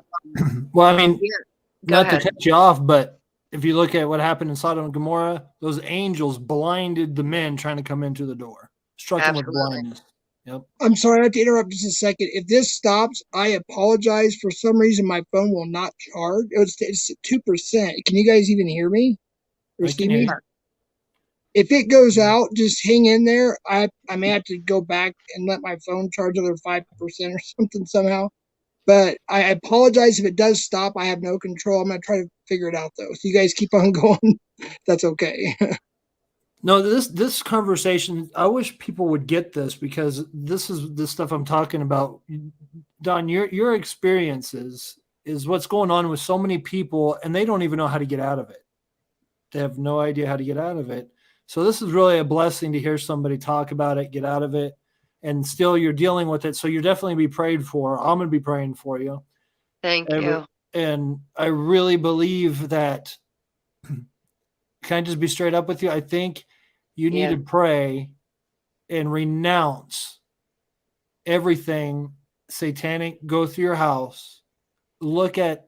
well, I mean, not ahead. to cut you off, but if you look at what happened in Sodom and Gomorrah, those angels blinded the men trying to come into the door, struck them with blindness. Yep. I'm sorry, I have to interrupt just a second. If this stops, I apologize. For some reason, my phone will not charge. It's 2%. Can you guys even hear me? Or see me? If it goes out, just hang in there. I may have to go back and let my phone charge another 5% or something somehow. But I apologize if it does stop. I have no control. I'm going to try to figure it out, though. So you guys keep on going. That's okay. No, this conversation, I wish people would get this because this is the stuff I'm talking about. Don, your experiences is what's going on with so many people, and they don't even know how to get out of it. They have no idea how to get out of it. So this is really a blessing to hear somebody talk about it, get out of it, and still you're dealing with it. So you're definitely be prayed for. I'm going to be praying for you. Thank you. And I really believe that, can I just be straight up with you? I think you need to pray and renounce everything satanic, go through your house, look at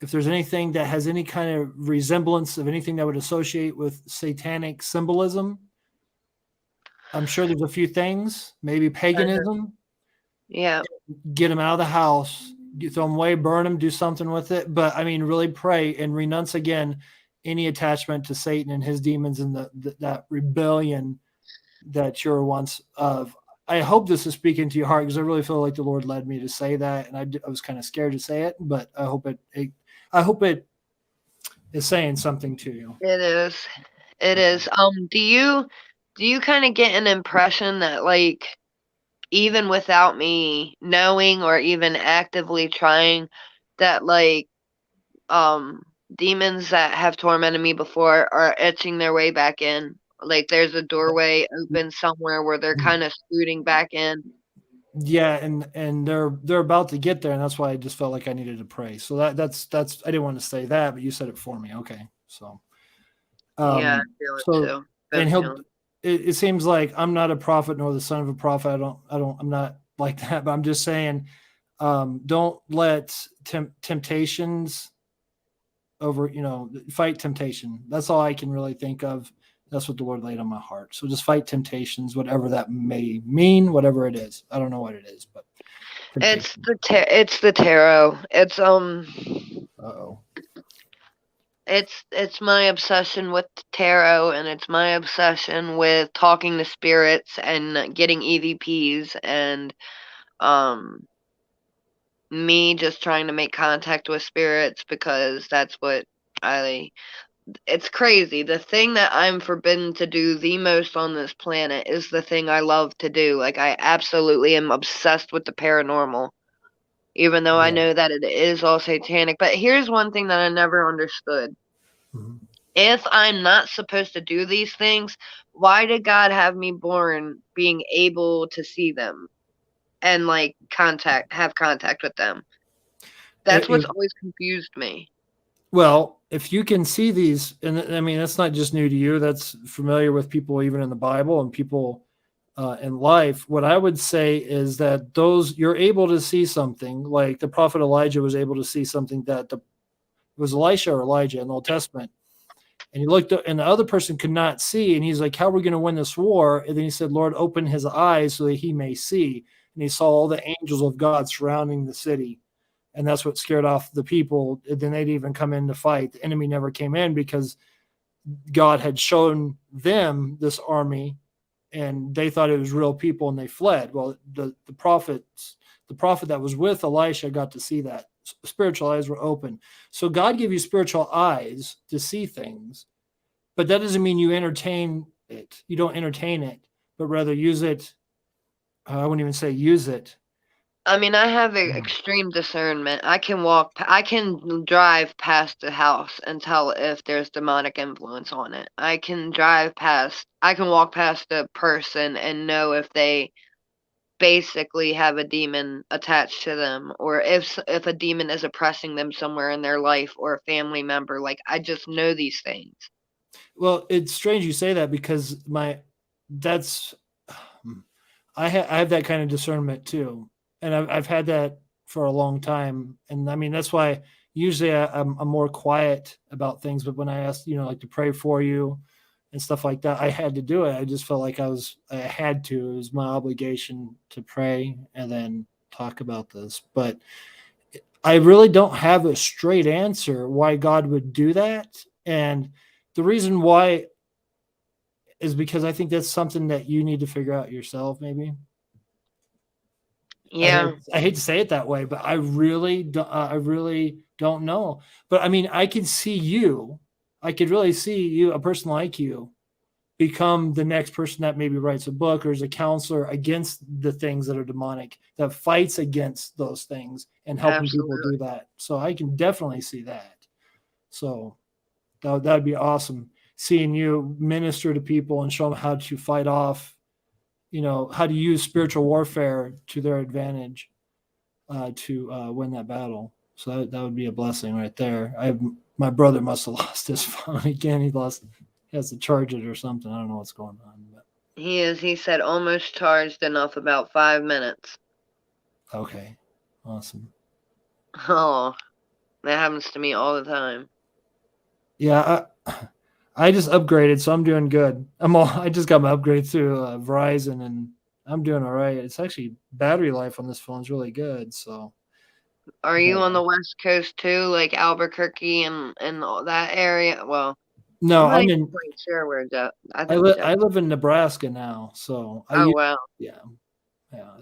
if there's anything that has any kind of resemblance of anything that would associate with satanic symbolism, I'm sure there's a few things, maybe paganism. Yeah. Get them out of the house, throw them away, burn them, do something with it. But I mean, really pray and renounce again any attachment to Satan and his demons and that rebellion that you're once of. I hope this is speaking to your heart, because I really feel like the Lord led me to say that, and I was kind of scared to say it, but I hope it is saying something to you. It is. It is. Do you kind of get an impression that, like, even without me knowing or even actively trying, that, like, demons that have tormented me before are etching their way back in? Like, there's a doorway open somewhere where they're kind of scooting back in. Yeah, and they're about to get there, and that's why I just felt like I needed to pray. So that's I didn't want to say that, but you said it for me. Okay, so Yeah, I feel it too. and it seems like I'm not a prophet nor the son of a prophet. I'm not like that, but I'm just saying, don't let temptations over, fight temptation. That's all I can really think of. That's what the Lord laid on my heart. So just fight temptations, whatever that may mean, whatever it is. I don't know what it is, but it's the tarot. It's Uh-oh. It's my obsession with tarot, and it's my obsession with talking to spirits and getting EVPs, and me just trying to make contact with spirits because that's what it's crazy. The thing that I'm forbidden to do the most on this planet is the thing I love to do. Like, I absolutely am obsessed with the paranormal, even though I know that it is all satanic. But here's one thing that I never understood. Mm-hmm. If I'm not supposed to do these things, why did God have me born being able to see them and, like, have contact with them? That's what's always confused me. Well, if you can see these, and I mean, that's not just new to you, that's familiar with people even in the Bible and people in life. What I would say is that you're able to see something, like the prophet Elijah was able to see something that it was Elisha or Elijah in the Old Testament. And he looked, and the other person could not see. And he's like, how are we going to win this war? And then he said, Lord, open his eyes so that he may see. And he saw all the angels of God surrounding the city. And that's what scared off the people. And then they'd even come in to fight. The enemy never came in because God had shown them this army, and they thought it was real people, and they fled. Well, the prophet that was with Elisha got to see that. Spiritual eyes were open. So God gave you spiritual eyes to see things, but that doesn't mean you entertain it. You don't entertain it, but rather use it. I wouldn't even say use it. I mean, I have extreme discernment. I can drive past the house and tell if there's demonic influence on it. I can walk past a person and know if they basically have a demon attached to them, or if a demon is oppressing them somewhere in their life, or a family member. Like, I just know these things. Well, it's strange you say that, because I have that kind of discernment too, and I've had that for a long time. And I mean, that's why usually I'm more quiet about things, but when I asked, like to pray for you and stuff like that, I had to do it. I just felt like I had to. It was my obligation to pray and then talk about this. But I really don't have a straight answer why God would do that. And the reason why is because I think that's something that you need to figure out yourself, maybe. Yeah. I hate to say it that way, but I really don't know. But I mean, I could really see you, a person like you, become the next person that maybe writes a book or is a counselor against the things that are demonic, that fights against those things and helping people do that. So I can definitely see that. So that'd be awesome, seeing you minister to people and show them how to fight off, how to use spiritual warfare to their advantage to win that battle. So that would be a blessing right there. My brother must have lost his phone again. He has to charge it or something. I don't know what's going on. But. He said almost charged enough, about 5 minutes. Okay. Awesome. Oh, that happens to me all the time. Yeah. I just upgraded, so I'm doing good. I just got my upgrade through Verizon, and I'm doing all right. It's actually battery life on this phone is really good. So, are you on the West Coast too, like Albuquerque and all that area? Well, no, I'm I'm not in. quite sure where Jeff. I live in Nebraska now, so Wow. Yeah.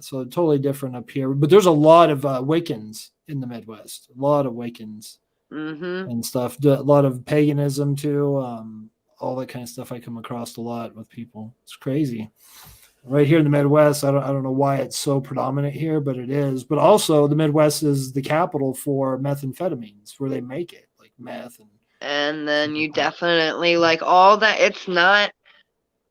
So totally different up here, but there's a lot of Wiccans in the Midwest. A lot of Wiccans and stuff. A lot of paganism too. All that kind of stuff I come across a lot with people. It's crazy. Right here in the Midwest, I don't know why it's so predominant here, but it is. But also, the Midwest is the capital for methamphetamines, where they make it, like meth. And then you definitely like all that. It's not.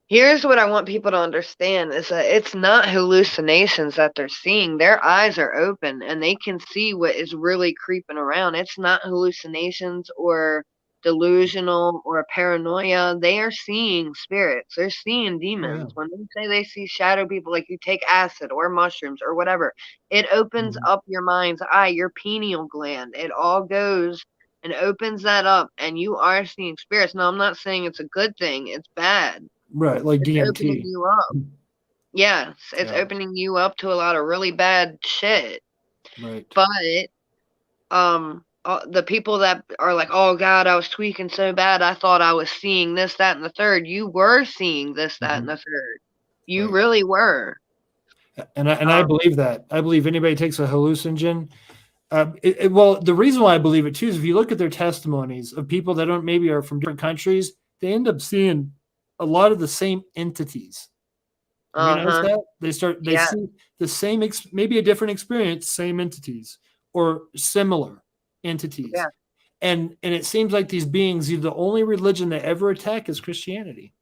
Here's what I want people to understand is that it's not hallucinations that they're seeing. Their eyes are open and they can see what is really creeping around. It's not hallucinations or delusional or paranoia. They are seeing spirits. They're seeing demons. When they say they see shadow people, like you take acid or mushrooms or whatever, it opens up your mind's eye, your pineal gland. It all goes and opens that up, and you are seeing spirits. Now, I'm not saying it's a good thing. It's bad. Right, like it's DMT. Opening you up. Yes, it's opening you up to a lot of really bad shit. Right. But the people that are like, oh God, I was tweaking so bad, I thought I was seeing this, that, and the third. You were seeing this, that, and the third. You really were. And I believe that. I believe anybody takes a hallucinogen. Well, the reason why I believe it too is if you look at their testimonies of people that don't maybe are from different countries, they end up seeing a lot of the same entities. You notice that? They see the same, maybe a different experience, same entities or similar entities. Yeah. And it seems like these beings, the only religion they ever attack is Christianity.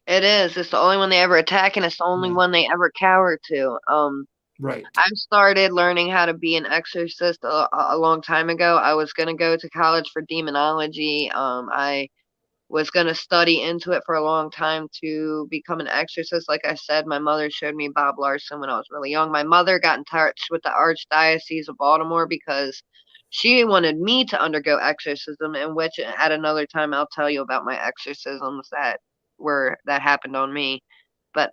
It is. It's the only one they ever attack, and it's the only one they ever cower to. Right. I started learning how to be an exorcist a long time ago. I was going to go to college for demonology. I was going to study into it for a long time to become an exorcist. Like I said, my mother showed me Bob Larson when I was really young. My mother got in touch with the Archdiocese of Baltimore because she wanted me to undergo exorcism, in which at another time I'll tell you about my exorcisms that happened on me. But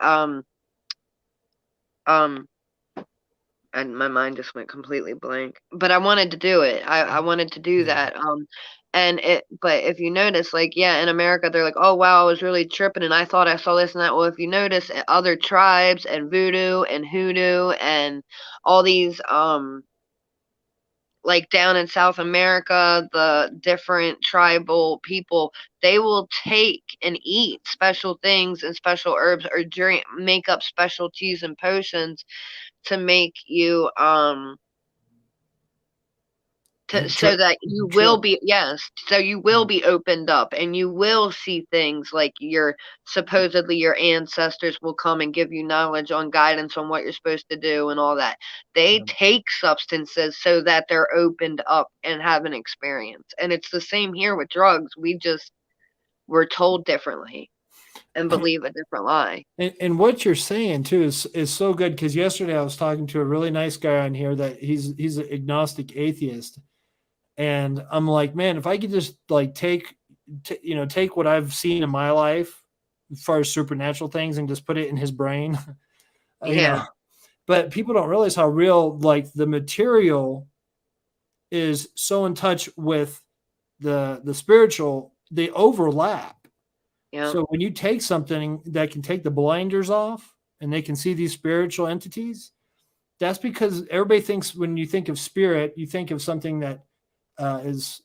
and my mind just went completely blank. But I wanted to do it. I wanted to do that. But if you notice, like, in America, they're like, oh, wow, I was really tripping, and I thought I saw this and that. Well, if you notice, other tribes and voodoo and hoodoo and all these, like down in South America, the different tribal people, they will take and eat special things and special herbs or make up special teas and potions to make you so that you will be so you will be opened up and you will see things like supposedly your ancestors will come and give you knowledge on guidance on what you're supposed to do and all that. They take substances so that they're opened up and have an experience. And it's the same here with drugs. We're told differently and believe a different lie. And what you're saying too is so good, because yesterday I was talking to a really nice guy on here that he's an agnostic atheist, and I'm like, man, if I could just like take what I've seen in my life as far as supernatural things and just put it in his brain, you know. But people don't realize how real like the material is so in touch with the spiritual. They overlap. So when you take something that can take the blinders off and they can see these spiritual entities, that's because everybody thinks when you think of spirit, you think of something that is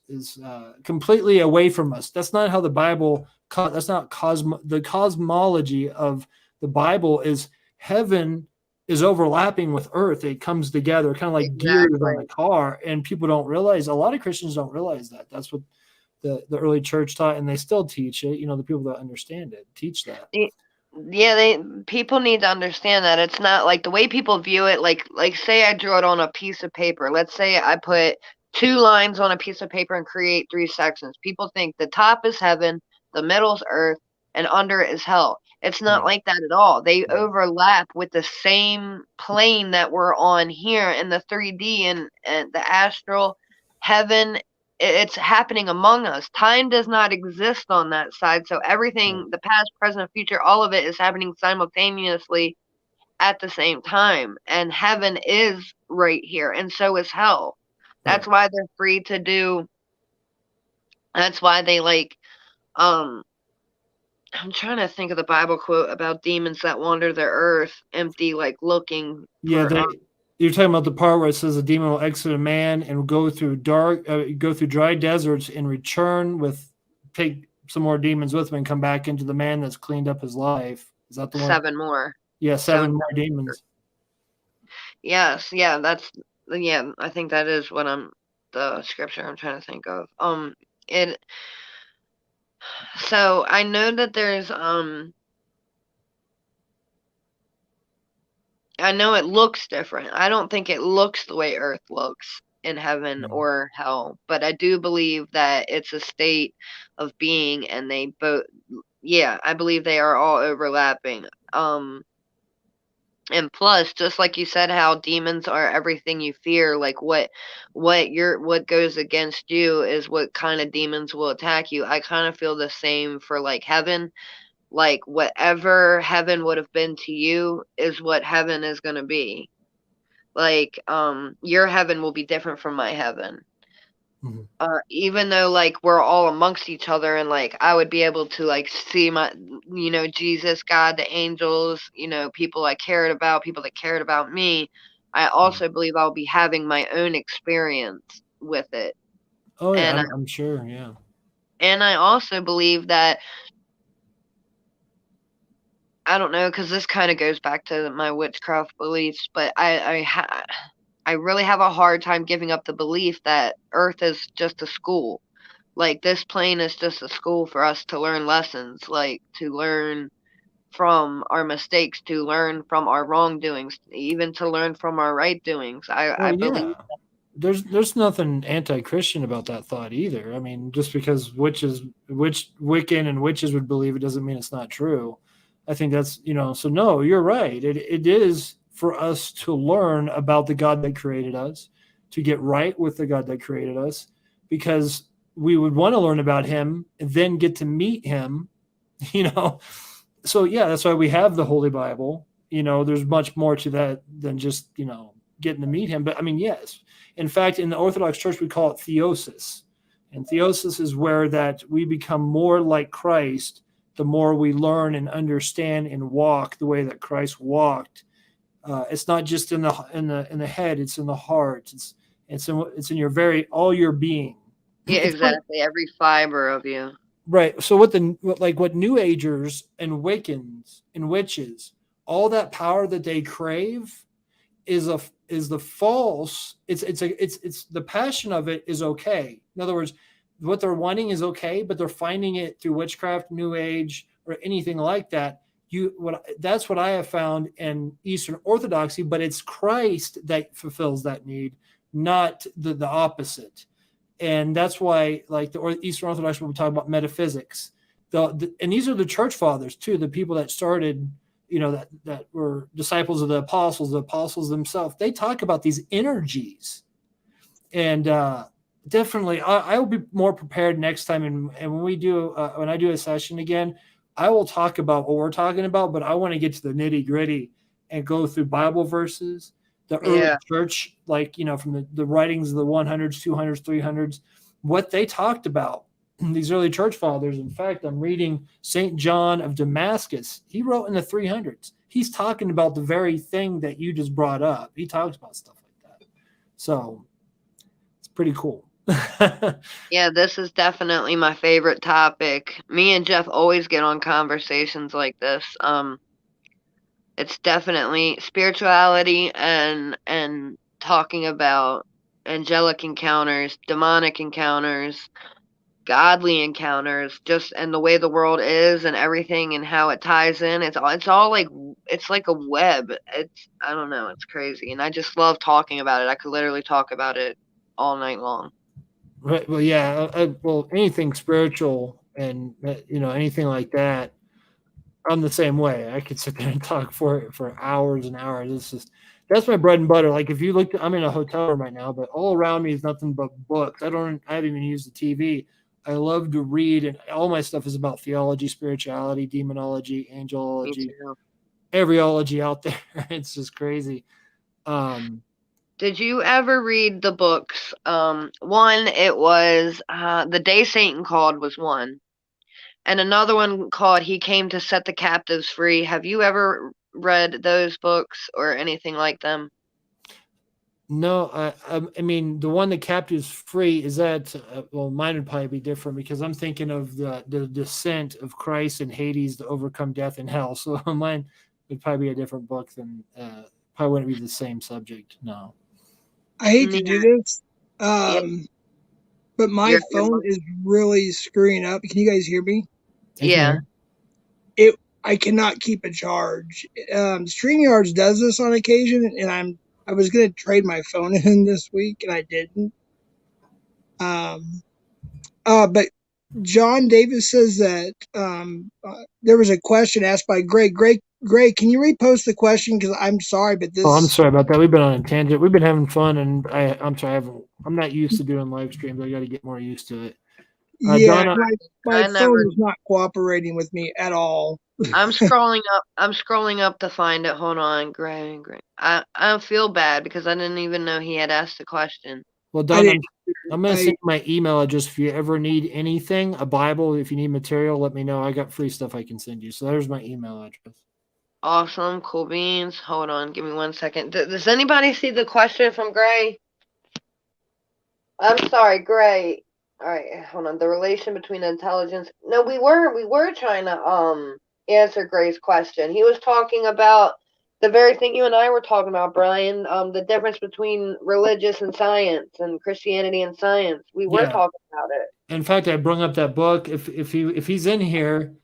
completely away from us. That's not how the Bible. That's not the cosmology of the Bible. Is heaven is overlapping with earth. It comes together, kind of like gears on a car, and people don't realize. A lot of Christians don't realize that. That's what the early church taught, and they still teach it. The people that understand it teach that. People need to understand that it's not like the way people view it. Like say I drew it on a piece of paper. Let's say I put 2 lines on a piece of paper and create 3 sections. People think the top is heaven, the middle's earth, and under it is hell. It's not like that at all. They overlap with the same plane that we're on here in the 3D and the astral. Heaven it's happening among us. Time does not exist on that side. So everything, the past, present, future, all of it is happening simultaneously at the same time. And heaven is right here, and so is hell. That's why they're free to do. That's why they like, I'm trying to think of the Bible quote about demons that wander the earth empty, like looking. Yeah, for, you're talking about the part where it says a demon will exit a man and go through dry deserts and return take some more demons with him and come back into the man that's cleaned up his life. Is that the one? 7 more. Yeah, seven more demons. Yes, yeah, I think that is what the scripture I'm trying to think of. So I know that there's I know it looks different. I don't think it looks the way earth looks in heaven or hell, but I do believe that it's a state of being, and they both, I believe they are all overlapping. And plus, just like you said, how demons are everything you fear, like what goes against you is what kind of demons will attack you. I kind of feel the same for like heaven. Like whatever heaven would have been to you is what heaven is going to be. Like your heaven will be different from my heaven. Even though like we're all amongst each other, and like I would be able to like see my, Jesus, God, the angels, people I cared about, people that cared about me, I also believe I'll be having my own experience with it. Oh yeah, and I'm sure, yeah. And I also believe that, I don't know, because this kind of goes back to my witchcraft beliefs, but I really have a hard time giving up the belief that Earth is just a school. Like, this plane is just a school for us to learn lessons, like, to learn from our mistakes, to learn from our wrongdoings, even to learn from our right doings. I believe that. There's nothing anti-Christian about that thought either. I mean, just because Wiccan and witches would believe it doesn't mean it's not true. I think that's, so no, you're right. It is for us to learn about the God that created us, to get right with the God that created us, because we would want to learn about him and then get to meet him, So yeah, that's why we have the Holy Bible. There's much more to that than just, getting to meet him. But I mean, yes. In fact, in the Orthodox Church, we call it theosis. And theosis is where that we become more like Christ the more we learn and understand and walk the way that Christ walked. It's not just in the head; it's in the heart. It's in your all your being. Yeah, exactly. Every fiber of you. Right. So what New Agers and Wiccans and witches, all that power that they crave is the false. It's the passion of it is okay. In other words, what they're wanting is okay, but they're finding it through witchcraft, New Age, or anything like that. That's what I have found in Eastern Orthodoxy, but it's Christ that fulfills that need, not the opposite. And that's why, like the Eastern Orthodox, when we talk about metaphysics, and these are the church fathers too, the people that started, that were disciples of the apostles themselves. They talk about these energies, and definitely, I will be more prepared next time. And when I do a session again, I will talk about what we're talking about, but I want to get to the nitty gritty and go through Bible verses, the early church, like, from the writings of the 100s, 200s, 300s, what they talked about, these early church fathers. In fact, I'm reading St. John of Damascus. He wrote in the 300s. He's talking about the very thing that you just brought up. He talks about stuff like that. So it's pretty cool. Yeah, this is definitely my favorite topic. Me and Jeff always get on conversations like this. It's definitely spirituality and talking about angelic encounters, demonic encounters, godly encounters, and the way the world is and everything and how it ties in. It's all like, it's like a web. I don't know, it's crazy. And I just love talking about it. I could literally talk about it all night long. Right. Well, yeah. Well, anything spiritual and anything like that, I'm the same way. I could sit there and talk for hours and hours. that's my bread and butter. Like if you look, I'm in a hotel room right now, but all around me is nothing but books. I haven't even used the TV. I love to read, and all my stuff is about theology, spirituality, demonology, angelology, every ology out there. It's just crazy. Did you ever read the books? One, it was The Day Satan Called was one. And another one called He Came to Set the Captives Free. Have you ever read those books or anything like them? No, I mean, the one that captives free, is that, well, mine would probably be different because I'm thinking of the descent of Christ in Hades to overcome death and hell. So mine would probably be a different book than, probably wouldn't be the same subject. No. I hate to do this, but my phone is really screwing up. Can you guys hear me? Yeah. I cannot keep a charge. StreamYards does this on occasion, and I was going to trade my phone in this week, and I didn't. But John Davis says that there was a question asked by Greg. Greg, can you repost the question? Because I'm sorry, but this. Oh, I'm sorry about that. We've been on a tangent. We've been having fun, and I'm sorry. I'm not used to doing live streams. I got to get more used to it. Yeah, Donna, my phone is not cooperating with me at all. I'm scrolling up to find it. Hold on, Greg. I feel bad because I didn't even know he had asked the question. Well, Donna, I'm going to send my email address if you ever need anything, a Bible. If you need material, let me know. I got free stuff I can send you. So there's my email address. Awesome, cool beans. Hold on, give me 1 second. Does anybody see the question from Gray? I'm sorry, Gray. All right, hold on. The relation between intelligence. No, we were trying to answer Gray's question. He was talking about the very thing you and I were talking about, Brian. The difference between religious and science, and Christianity and science. We were talking about it. In fact, I brought up that book. If he's in here,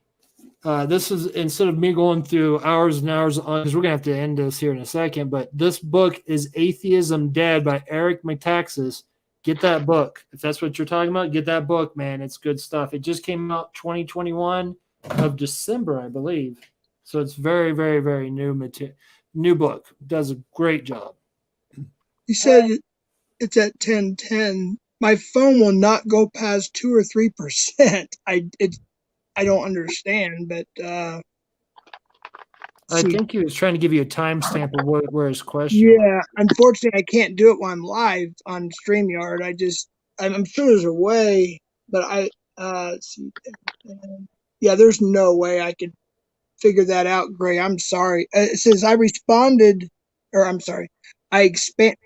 this is, instead of me going through hours and hours on, because we're gonna have to end this here in a second. But this book is Atheism Dead by Eric Metaxas. Get that book. If that's what you're talking about, get that book, man. It's good stuff. It just came out 2021 of December, I believe. So it's very, very, very new book. Does a great job. You said it's at 10:10. My phone will not go past 2 or 3%. I don't understand, but I think he was trying to give you a timestamp of where his question. Yeah, unfortunately, I can't do it while I'm live on StreamYard. I'm sure there's a way, but see. Yeah, there's no way I could figure that out, Gray. I'm sorry. It says I responded, or I'm sorry, I expand.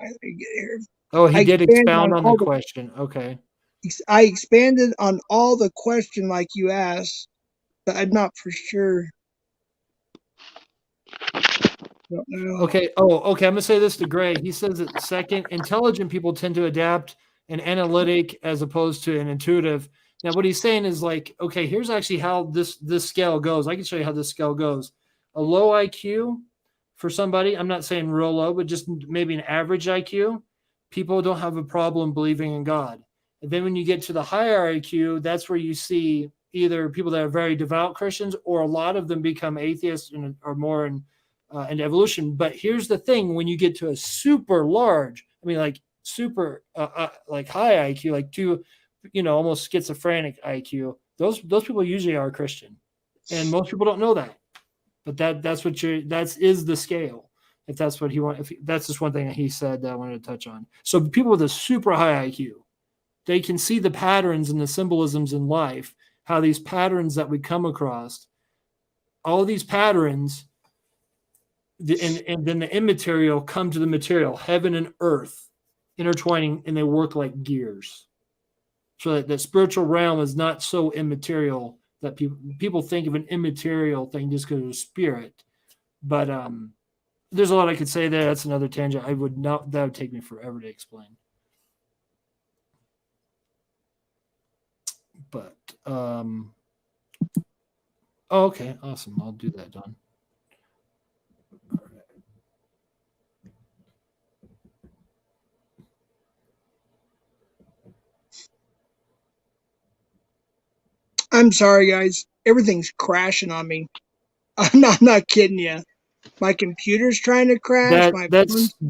Oh, he did expound on the question. Okay. I expanded on all the question like you asked, but I'm not for sure. Okay. Oh, okay. I'm gonna say this to Gray. He says that second, intelligent people tend to adapt an analytic as opposed to an intuitive. Now, what he's saying is like, okay, here's actually how this scale goes. I can show you how this scale goes. A low IQ for somebody, I'm not saying real low, but just maybe an average IQ, people don't have a problem believing in God. And then when you get to the higher IQ, that's where you see either people that are very devout Christians, or a lot of them become atheists and are more in evolution. But here's the thing: when you get to a super large, I mean, like super, like high IQ, like almost schizophrenic IQ, those people usually are Christian, and most people don't know that. But that is the scale. If that's what he wants, that's just one thing that he said that I wanted to touch on. So people with a super high IQ, they can see the patterns and the symbolisms in life, how these patterns that we come across, all these patterns. And then the immaterial come to the material, heaven and earth intertwining, and they work like gears. So that the spiritual realm is not so immaterial that people think of an immaterial thing just because of spirit. But there's a lot I could say there. That's another tangent. That would take me forever to explain. But okay, awesome. I'll do that, Don. I'm sorry, guys. Everything's crashing on me. I'm not kidding you. My computer's trying to crash.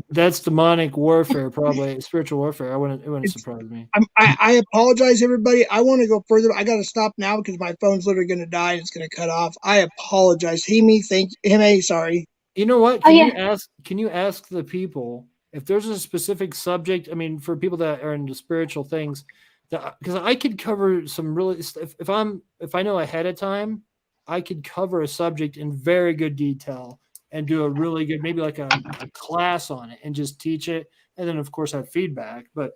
That's demonic warfare, probably spiritual warfare. It wouldn't surprise me. I apologize, everybody. I want to go further. I got to stop now because my phone's literally going to die and it's going to cut off. I apologize. Sorry. You know what? Can you ask the people if there's a specific subject? I mean, for people that are into spiritual things, because I could cover some really if I know ahead of time, I could cover a subject in very good detail and do a really good, maybe like a class on it and just teach it. And then of course have feedback, but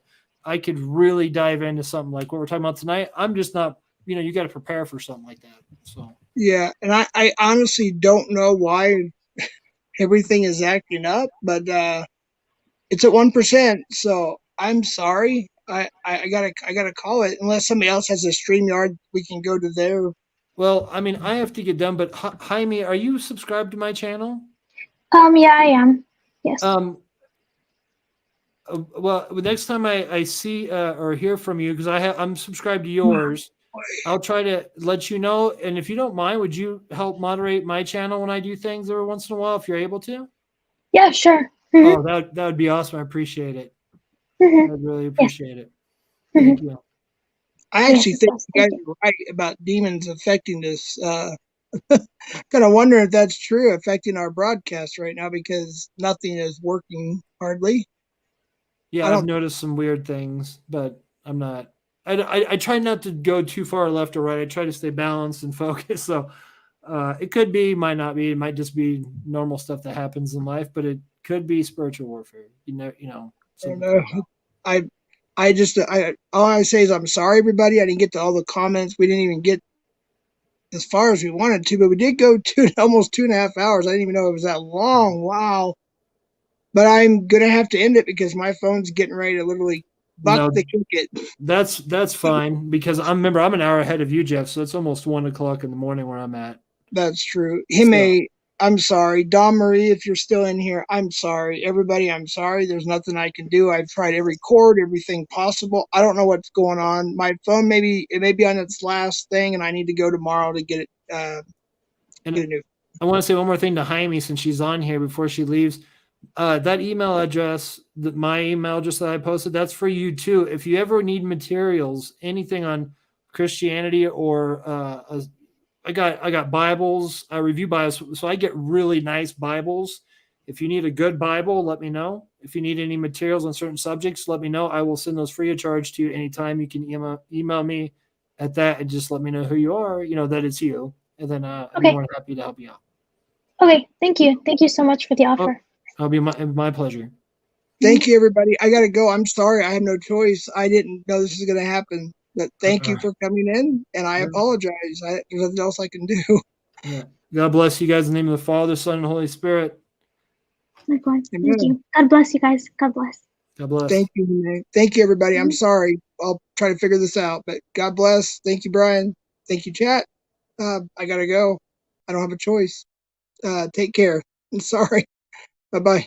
I could really dive into something like what we're talking about tonight. I'm just not, you got to prepare for something like that. So, yeah. And I honestly don't know why everything is acting up, but, it's at 1%. So I'm sorry. I gotta call it unless somebody else has a StreamYard. We can go to there. Well, I mean, I have to get done, but Jaime, are you subscribed to my channel? Yeah, I am. Yes. Well, the next time I see or hear from you, because I'm subscribed to yours, I'll try to let you know. And if you don't mind, would you help moderate my channel when I do things every once in a while, if you're able to? Yeah, sure. Oh, that would be awesome. I appreciate it. I really appreciate it. Thank you. I actually think you guys are right about demons affecting this. Kind of wonder if that's true, affecting our broadcast right now because nothing is working hardly. Yeah, I've noticed some weird things, but I'm not. I try not to go too far left or right. I try to stay balanced and focused. So it could be, might not be. It might just be normal stuff that happens in life, but it could be spiritual warfare. I don't know. All I say is I'm sorry, everybody. I didn't get to all the comments. We didn't even get as far as we wanted to, but we did go almost 2.5 hours. I didn't even know it was that long. Wow. But I'm going to have to end it because my phone's getting ready to literally buck the kick it. That's fine because I'm an hour ahead of you, Jeff. So it's almost 1 o'clock in the morning where I'm at. That's true. I'm sorry. Dawn Marie, if you're still in here, I'm sorry. Everybody, I'm sorry. There's nothing I can do. I've tried every cord, everything possible. I don't know what's going on. My phone it may be on its last thing, and I need to go tomorrow to get it. Get a new. I want to say one more thing to Jaime since she's on here before she leaves. That email address, my email address that I posted, that's for you too. If you ever need materials, anything on Christianity or I got Bibles. I review Bibles, so I get really nice Bibles. If you need a good Bible, let me know. If you need any materials on certain subjects, let me know. I will send those free of charge to you anytime. You can email me at that and just let me know who you are, that it's you. And then I'll be more than happy to help you out. Okay, thank you. Thank you so much for the offer. I'll be my pleasure. Thank you, everybody. I got to go. I'm sorry. I have no choice. I didn't know this was going to happen. But thank you for coming in, and I apologize. There's nothing else I can do. Yeah. God bless you guys in the name of the Father, Son, and Holy Spirit. Likewise. Thank you. God bless you guys. God bless. God bless. Thank you. Thank you, everybody. I'm sorry. I'll try to figure this out. But God bless. Thank you, Brian. Thank you, chat. I got to go. I don't have a choice. Take care. I'm sorry. Bye-bye.